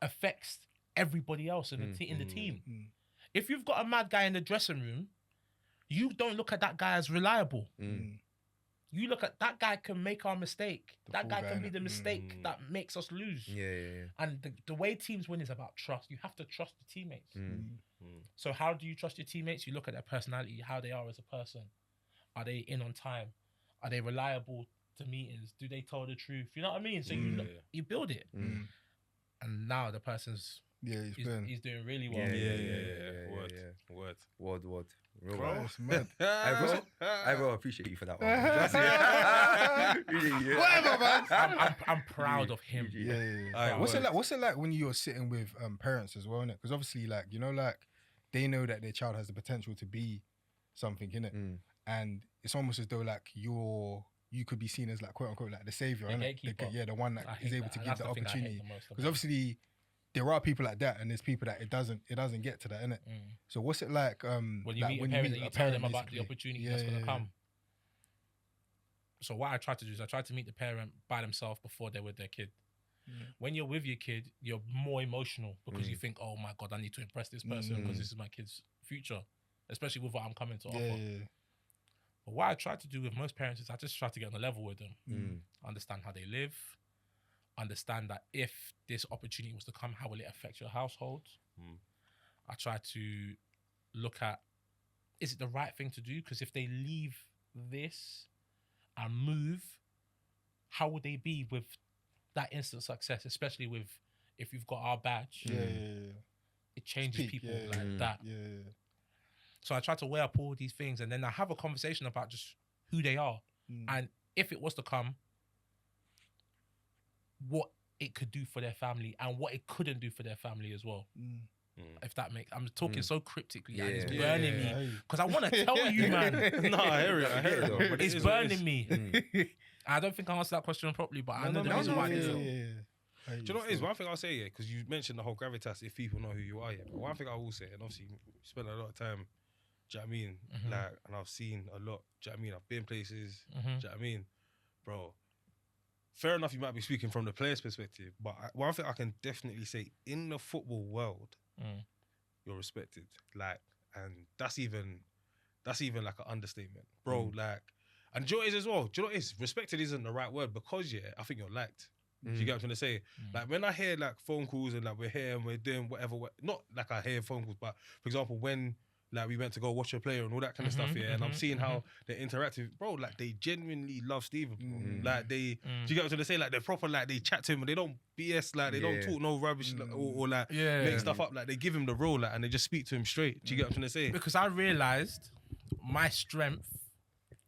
affects everybody else in the team. If you've got a mad guy in the dressing room, you don't look at that guy as reliable. You look at that guy can make our mistake. That guy can be the mistake that makes us lose. And the way teams win is about trust. You have to trust the teammates. So how do you trust your teammates? You look at their personality, how they are as a person. Are they in on time? Are they reliable to meetings? Do they tell the truth? You know what I mean? So you build it. And now the person's he's doing really well. Word. Real Bro. word. It's mad. I will appreciate you for that one. Whatever, man. I'm proud of him. Yeah. What's it like when you're sitting with parents as well, innit? Because obviously, like, you know, like they know that their child has the potential to be something, innit? And it's almost as though like you could be seen as like quote unquote like the savior, The innit? gatekeeper. The one that I is hate able that. to And give that's the thing I hate opportunity. the most Because about obviously there are people like that, and there's people that it doesn't get to that, innit? So what's it like when you like, meet a when parent meet and you a tell parent, them about the basically? opportunity that's going to come? So what I try to do is I try to meet the parent by themselves before they're with their kid. When you're with your kid, you're more emotional because you think, oh my God, I need to impress this person because this is my kid's future, especially with what I'm coming to offer. But what I try to do with most parents is I just try to get on the level with them, understand how they live, understand that if this opportunity was to come, how will it affect your household? I try to look at, is it the right thing to do? Because if they leave this and move, how would they be with that instant success, especially with if you've got our badge? It changes people like that. So I try to weigh up all these things, and then I have a conversation about just who they are. And if it was to come, what it could do for their family and what it couldn't do for their family as well. If that makes, I'm talking so cryptically and it's burning me because I want to tell you, man. No, I hear it. But It's burning me. I don't think I answered that question properly, but I know the reason why. Do you know what it is? One thing I'll say, because you mentioned the whole gravitas, if people know who you are, but one thing I will say, and obviously you spend a lot of time, do you know what I mean? Like, and I've seen a lot, do you know what I mean? I've been places, do you know what I mean? Bro, fair enough, you might be speaking from the player's perspective, but one thing I can definitely say, in the football world, you're respected. Like, and that's even like an understatement. Bro, like, and do you know what it is as well? Do you know what it is? Respected isn't the right word because, I think you're liked. Do you get what I'm trying to say? Like when I hear like phone calls and like we're here and we're doing whatever, not like I hear phone calls, but for example, when like we went to go watch a player and all that kind of stuff, and I'm seeing how they interact with, bro, like they genuinely love Steven, bro. Like they, do you get what I'm trying to say? Like they're proper, like they chat to him and they don't BS, like they don't talk no rubbish like, or like make stuff up, like they give him the role, like, and they just speak to him straight. Do you get what I'm trying to say? Because I realised my strength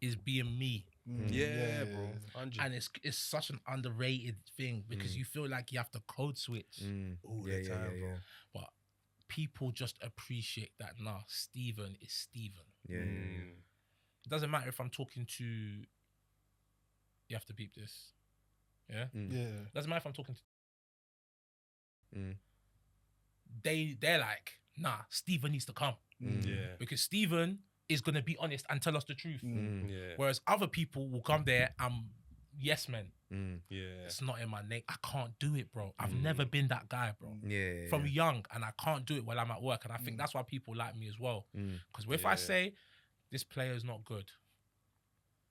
is being me. Yeah, bro. 100. And it's such an underrated thing because you feel like you have to code switch all the time, bro. But people just appreciate that. Nah, Steven is Steven. Yeah. It doesn't matter if I'm talking to. You have to beep this. Yeah. Doesn't matter if I'm talking to. They're like, nah, Steven needs to come. Yeah. Because Steven is gonna be honest and tell us the truth. Yeah. Whereas other people will come there and yes men. Yeah. It's not in my name. I can't do it, bro. I've never been that guy, bro. Yeah. From young, and I can't do it while I'm at work. And I think that's why people like me as well. Because if I say this player is not good,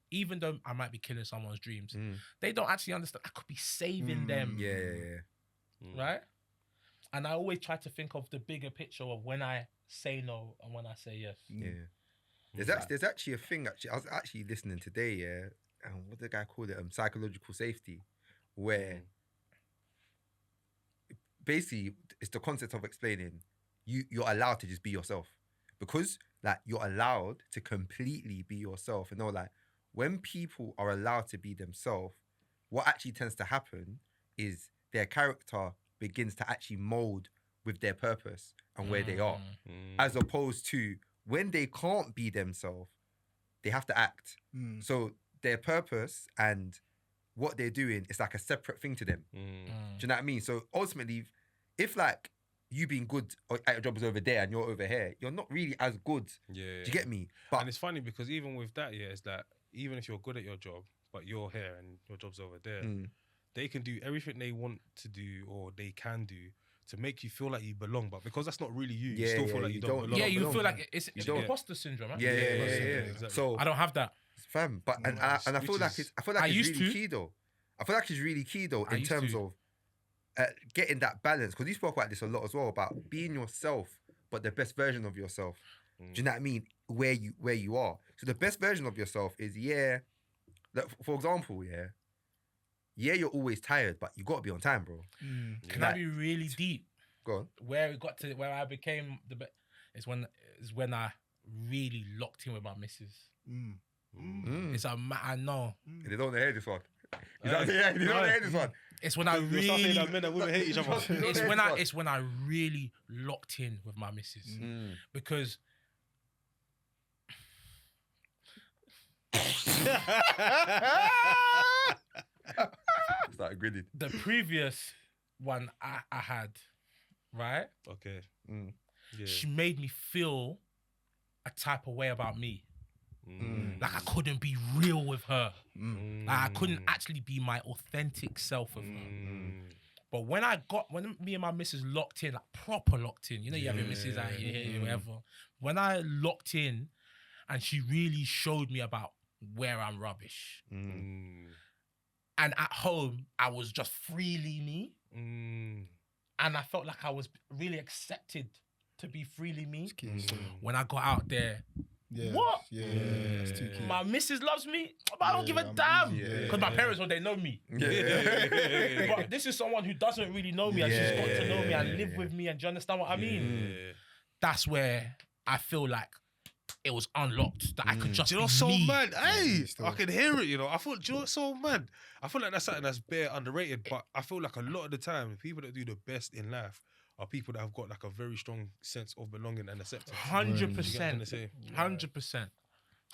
even though I might be killing someone's dreams, they don't actually understand. I could be saving them. Right? And I always try to think of the bigger picture of when I say no and when I say yes. There's actually a thing. Actually, I was actually listening today. Yeah, and what did the guy call it? Psychological safety, where basically it's the concept of explaining you're allowed to just be yourself, because like you're allowed to completely be yourself. And like when people are allowed to be themselves, what actually tends to happen is their character begins to actually mold with their purpose and where they are, as opposed to when they can't be themselves, they have to act. So their purpose and what they're doing is like a separate thing to them. Do you know what I mean? So ultimately, if like you being good at your job is over there and you're over here, you're not really as good. Do you get me? But And it's funny because even with that, it's that even if you're good at your job, but you're here and your job's over there, they can do everything they want to do or they can do to make you feel like you belong, but because that's not really you, you still feel like you don't belong. Yeah, you belong. feel like it's imposter syndrome, right? yeah. Exactly. So I don't have that. fam, but and I feel like it's really key though. I feel like it's really key though in terms of getting that balance, because you spoke about this a lot as well, about being yourself, but the best version of yourself. Do you know what I mean? Where you are. So the best version of yourself is like, for example, you're always tired, but you got to be on time, bro. Can I be really deep? Go on. Where it got to where I became the best is when I really locked in with my missus. It's I know. They don't hear this one. They don't hear this one. It's when I You're saying really. that men and women hate each other. It's when I really locked in with my missus because. Started grinning. The previous one I had, right? Okay. Yeah. She made me feel a type of way about me. Like I couldn't be real with her. Like I couldn't actually be my authentic self with her. But when me and my missus locked in, like proper locked in, you know, you have your missus out here, whatever. When I locked in and she really showed me about where I'm rubbish. And at home, I was just freely me. And I felt like I was really accepted to be freely me. When I got out there, what? Yeah, it's too key. My missus loves me, but I don't give a damn. Because my parents, they know me. But this is someone who doesn't really know me and she's got to know me and live with me. And do you understand what I mean? That's where I feel like it was unlocked, that I could just be so me. mad. Hey, I can hear it, I feel, do you know what's so mad? I feel like that's something that's bare underrated, but I feel like a lot of the time, the people that do the best in life are people that have got like a very strong sense of belonging and acceptance. 100%. 100%.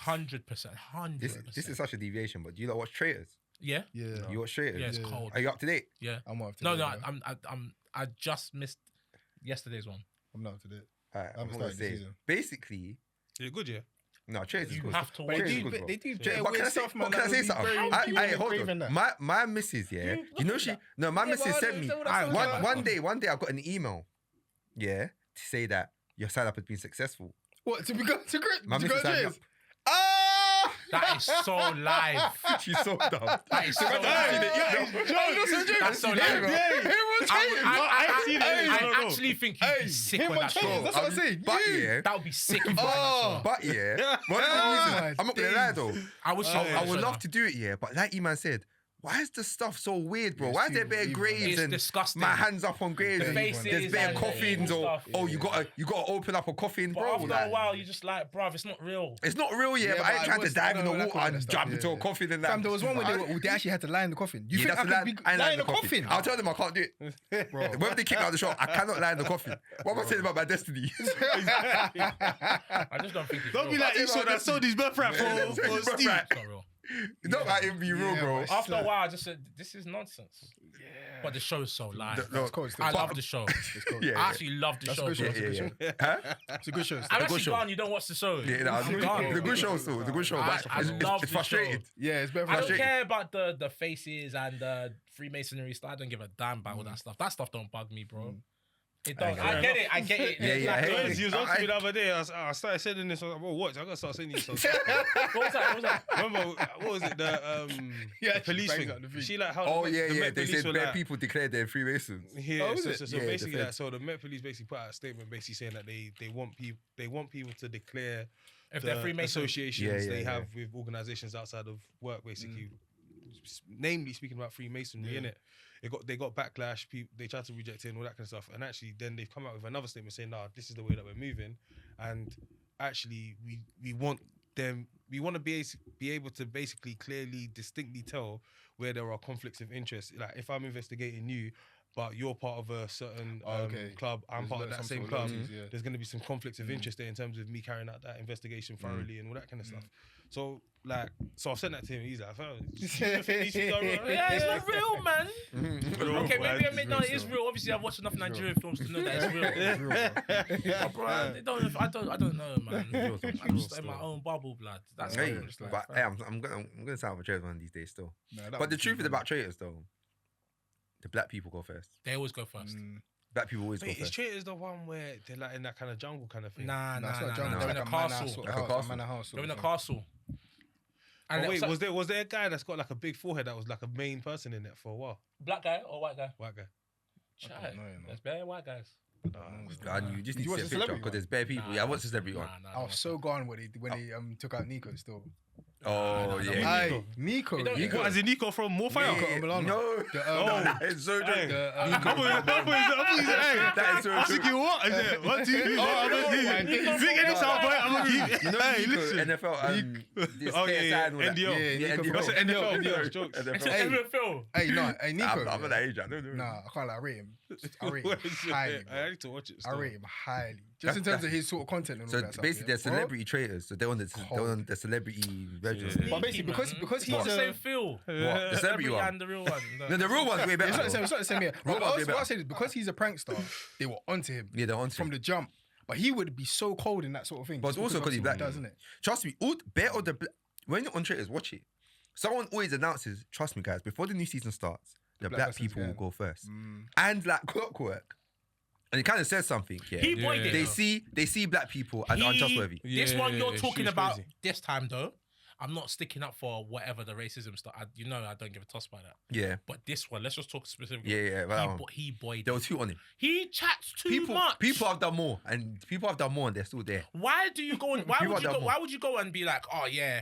100%. This is such a deviation, but do you like watch Traitors? Yeah? You watch Traitors? Yeah, it's cold. Are you up to date? Yeah. I'm not up to date. No, I just missed yesterday's one. I'm not up to date. Alright, I haven't I'm gonna started the say, season. basically, You're good, yeah? no, Traitors is You good. have to But watch Traitors is it. good, bro. They do But very can I weird say, stuff, man. can I say something? Hold Craving on. that. My missus, you know she. No, my missus but sent me what I'm saying about one day I got an email, to say that your sign up has been successful. What, to go to My go missus to signed me up. Jays? That is so live. She's so dumb. That is so Imagine live. seeing the email. That That's so Him loud. on traitors. I actually think you'd be sick him on on that traitors. show. That's what I'm saying. But You. yeah, That would be sick if you were on that show. but yeah, one of the reasons, I'm not gonna lie though. I wish you I would love to do it, yeah, but like E-Man said, why is the stuff so weird, bro? Yeah, Why is it's there too bare evil, graves It's and disgusting. my hands up on graves The and faces there's bare and coffins all or stuff. you gotta open up a coffin, But bro. after Like, a while, you're just like, bruv, it's not real. it's not real, yeah, Yeah, but but I ain't I trying to was- dive I in know the that water kind of and stuff, jump into a yeah. coffin and that. Fam, there was one where they actually had to lie in the coffin. You Yeah, think that's I could be lie lying in a coffin? I'll tell them I can't do it. Bro. Whether they kick me out of the show, I cannot lie in the coffin. What am I saying about my destiny? I just don't think it's Don't real. be like I Esau that sold his birthright Yeah, for birthright. Steve. It's not real. Not like it be real, Yeah, bro. but After a like- while, I just said, this is nonsense. But the show is so live. No, It's cold, it's I cold. love the show. It's cold. Yeah. I actually love the That's a show. good show. bro. That's a good show. Huh? It's a good show. I'm good actually show. glad you don't watch the show. Yeah, no, I'm gone, the bro. good show still. The good show. I love It's the frustrating. Yeah, it's better. I don't frustrating. care about the faces and the Freemasonry stuff. I don't give a damn about all that stuff. That stuff don't bug me, bro. It don't. I get it. I get it. Yeah, yeah, I hate He was it. on to me the other day. I started sending this. I was like, bro, watch. I gotta start sending you something. What was that? What was that? Remember what was it? Yeah, The police she thing. bangs out the thing. See like how Oh the yeah, Met yeah. They police said were bare like, people declared they're Freemasons. Yeah, Oh, is so, it? so, so Yeah, the basically, like, feds. so the Met Police basically put out a statement, basically saying that they want people to declare If the they're Freemasons. associations Yeah, yeah, they yeah. have with organisations outside of work, basically, namely speaking about Freemasonry, Yeah. innit? They got backlash. They tried to reject it and all that kind of stuff, and actually then they've come out with another statement saying, "Nah, this is the way that we're moving," and actually we want to be able to basically clearly, distinctly tell where there are conflicts of interest. Like if I'm investigating you, but you're part of a certain Okay. club, I'm There's part of some that same sort of club. loyalties, yeah. There's going to be some conflicts of interest there in terms of me carrying out that investigation thoroughly and all that kind of stuff. So like, so I've sent that to him. He's like, "Fam, Yeah, it's not real, man. Okay, maybe I mean no, it is real. Obviously, I've watched enough Nigerian films to know that it's real. It's real, bro. But bro, I don't know, man. I'm just in my own bubble, blood. That's Hey, what I'm just like, but fam. hey, I'm gonna sound of a traitor one of these days still. Nah, that But the was truth is deep, about traitors though, the black people go first. They always go first. Black people always Wait, go is first. Traitors the one where they're like in that kind of jungle kind of thing? Nah, Nah, it's not nah. jungle, They're in it's a like manor castle. sort Like of a house, castle. manor house. They're in a sort of castle. And Oh, wait, so- was there a guy that's got like a big forehead that was like a main person in it for a while? black guy or white guy? White guy. Chat. know, you know. There's bare white guys. And you just Did need you to watch see the a picture celebrity because one? there's bare people. Yeah, I watched the celebrity one. I was so gone when they took out Nico still. Oh yeah. Aye, Nico. You don't- Nico. What, as in Nico from Morfire? Nico and Milano. No, The, no, that is so Hey. true. The, I thought That is so I was true. thinking, what? I said, what do you do? Think any sound boy, I'm gonna keep. You know, Hey, Nico, listen. NFL, this Oh, yeah, KSI yeah, and all that. NDO. Yeah, Nico NDO. That's an NFL, NDO, jokes. It's NFL. an every film. Hey, no, hey, Nico. I'm at that age. I don't know. Nah, I can't lie. I rate him. I rate What him is it? highly. Bro. I need to watch it. I still. rate him highly. Just in terms of his sort of content and all So that stuff. basically, they're yeah. Bro, celebrity traitors. So they're on the celebrity register. Yeah. But basically, because It's he's not the same a... feel. What? The celebrity one. And the real one. No, the real one's way better. It's not the same. though. It's not the same. Yeah. Robert But way what I better. said is because he's a prankster, they were onto him Yeah, they're on from the jump. But he would be so cold in that sort of thing. But it's just also because he's black. doesn't it? Trust me, better the when you're on traitors, watch it. Someone always announces, trust me, guys, before the new season starts, the black person's people will going. go first, and like clockwork. And it kind of says something. Yeah, He boyed it. they though. see black people as untrustworthy. This Yeah, one yeah, you're yeah, talking she's about crazy. this time though. I'm not sticking up for whatever the racism stuff. I don't give a toss by that. Yeah, But this one, let's just talk specifically. yeah. Well, He boyed. there were two on him. He chats too much. People have done more, and they're still there. Why do you go and why People would you are go? dumb. Why would you go and be like, oh yeah,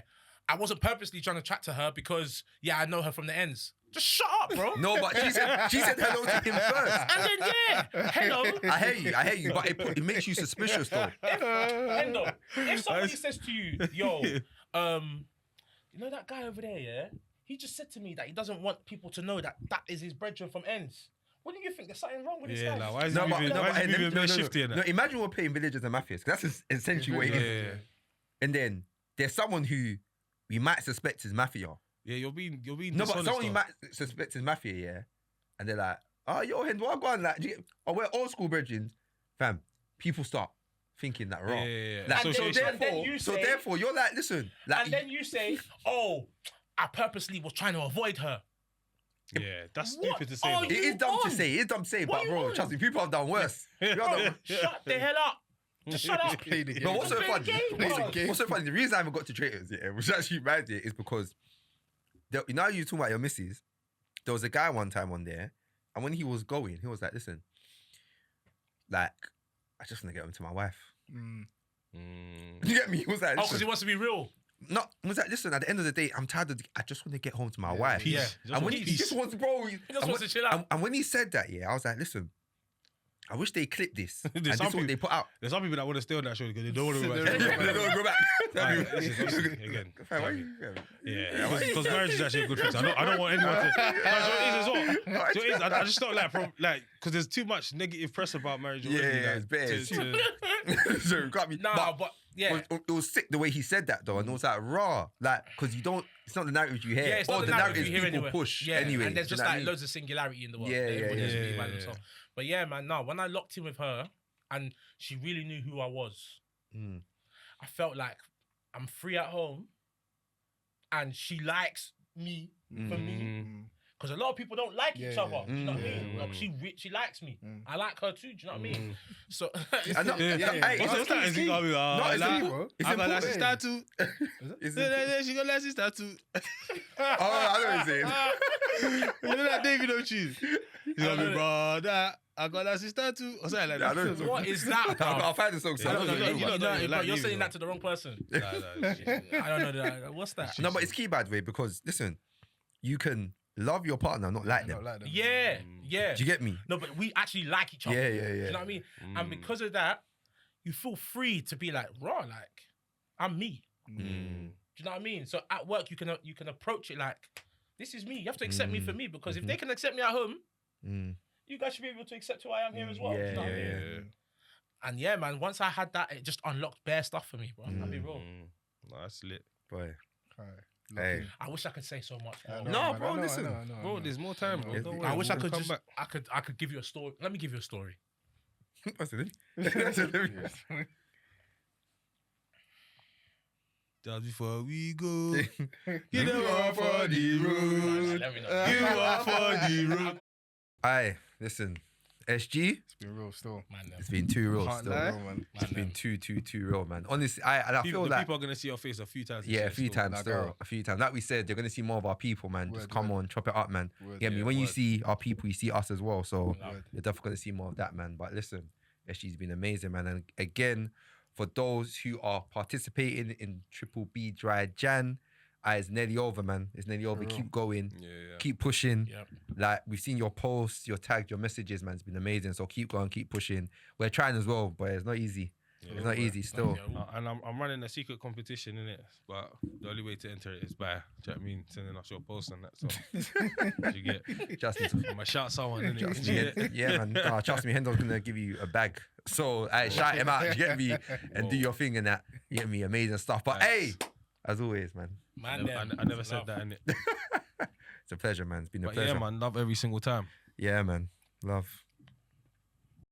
I wasn't purposely trying to chat to her because I know her from the ends. Just shut up, bro. No, but she said hello to him first. And then hello. I hear you, but it makes you suspicious though. Hendo, if somebody says to you, yo, you know that guy over there, yeah? He just said to me that he doesn't want people to know that is his brethren from ends. What do you think? There's something wrong with this Yeah, guy. like, why is he moving? Why is he moving very shifty in no, that? imagine we're playing villagers and mafias, 'cause that's essentially what it is. Yeah. And then there's someone who we might suspect is mafia. Yeah, you're being No, but dishonest, someone you though. might suspect is mafia, yeah. And they're like, oh, yo, Hen, what go on? Like, we're old school brethren. Fam, people start thinking that wrong. Yeah. Like, And so then you say- therefore, you're like, listen. Like, And then you say, oh, I purposely was trying to avoid her. Yeah, that's What stupid to say. are though. it is dumb to on? say. It is dumb to say, What but you bro, on? trust me, people have done worse. People have done- Shut the hell up. Just shut up. Play the game. But what's so Play the funny? game, Play the bro. game. What's so funny? The reason I haven't got to traitors, yeah, which actually mad, yeah, is because you know how you talking about your missus. there was a guy one time on there, and when he was going, he was like, listen, like, I just want to get home to my wife. You get me? He was like, Oh, because listen, he wants to be real. no, he was like, listen, at the end of the day, I'm tired of, I just want to get home to my wife. Yeah. And when he just wants, bro, He just wants to chill out. and when he said that, yeah, I was like, listen, I wish they clipped this. And There's this is some what they put out. There's some people that want to stay on that show because they don't want to go They back. don't go back. Right, this is obviously, again. Fam, why you- Yeah, because marriage is actually a good thing. So I don't want anyone to. No, so it is as well. So it is. I just don't like because there's too much negative press about marriage already. Yeah, like, it's bad. to- So, got me. Nah, but yeah. It was sick the way he said that though, and it was like raw, like because you don't. It's not the narrative you hear, Yeah, it's or not the the narrative narratives you hear people anyway. push Yeah, anyway. and there's do you just know what I like mean? loads of singularity in the world. Yeah, Everybody has to be yeah, by yeah. themselves. But yeah, man, no, when I locked in with her and she really knew who I was, I felt like I'm free at home and she likes me for me. Because a lot of people don't like each other. Do you know what I mean? Like, she likes me. I like her too. Do you know what I mean? So I know- Yeah. hey, What's it's that? key, Is he it's gonna be, key. No, it's like, important. It's I got important. lashes tattoo. It's She got lashes tattoo. Oh, I know what you're saying. You know that David don't choose. He's gonna be, brother, I got lashes tattoo. Or something like I that. know. what is that? I'll find the song. Yeah, I don't know, You you know, don't like you're me, saying bro. that to the wrong person. Nah, I don't know that. What's that? No, but it's key, by the way, because listen, you can love your partner, not like them. Not like them. Yeah, yeah. Do you get me? No, but we actually like each other. Yeah, yeah, Do yeah. you know what I mean? And because of that, you feel free to be like, raw, like, I'm me. Do you know what I mean? So at work, you can approach it like, this is me. You have to accept me for me because if they can accept me at home, you guys should be able to accept who I am here as well. Do you know what I mean? And yeah, man, once I had that, it just unlocked bare stuff for me, bro. I'll be real. Nah, that's lit. Boy. Alright. Hey. I wish I could say so much more. No, man, bro, I know, listen. I know, I Bro, know. there's more time, bro. Don't worry. I wish I We'll could come just, back. I could give you a story. Let me give you a story. What's it? That's it. Just before we go, You know what for the road. Let me know. you are for the road. Aye, listen. SG, It's been real still. Man, it's been too real Can't still. lie. Real, man. It's been too real, man. Honestly, I feel The like people are gonna see your face a few times. this yeah, year a few still. times Like, still. A few times. Like we said, you're gonna see more of our people, man. Just Word, come word. on, chop it up, man. Word, Get me? yeah, When you word. see our people, you see us as well. So Word. you're definitely gonna see more of that, man. But listen, SG's been amazing, man. And again, for those who are participating in Triple B Dry Jan, it's nearly over, man. It's nearly over. real. Keep going. Yeah, yeah. Keep pushing. Yep. Like we've seen your posts, your tags, your messages, man. It's been amazing. So keep going, keep pushing. We're trying as well, but it's not easy. It's not easy still. And I'm running a secret competition in it, but the only way to enter it is by, do you know what I mean, sending us your post and that. So you get, Just I'm gonna shout someone in it. yeah, man. Nah, trust me, Hendo's gonna give you a bag. So I shout him out, you get me, and do your thing and that. You get me, amazing stuff. But hey, as always, man, I never said that in it. it's a pleasure, man. It's been a But pleasure. yeah, man, love every single time. Yeah, man. Love.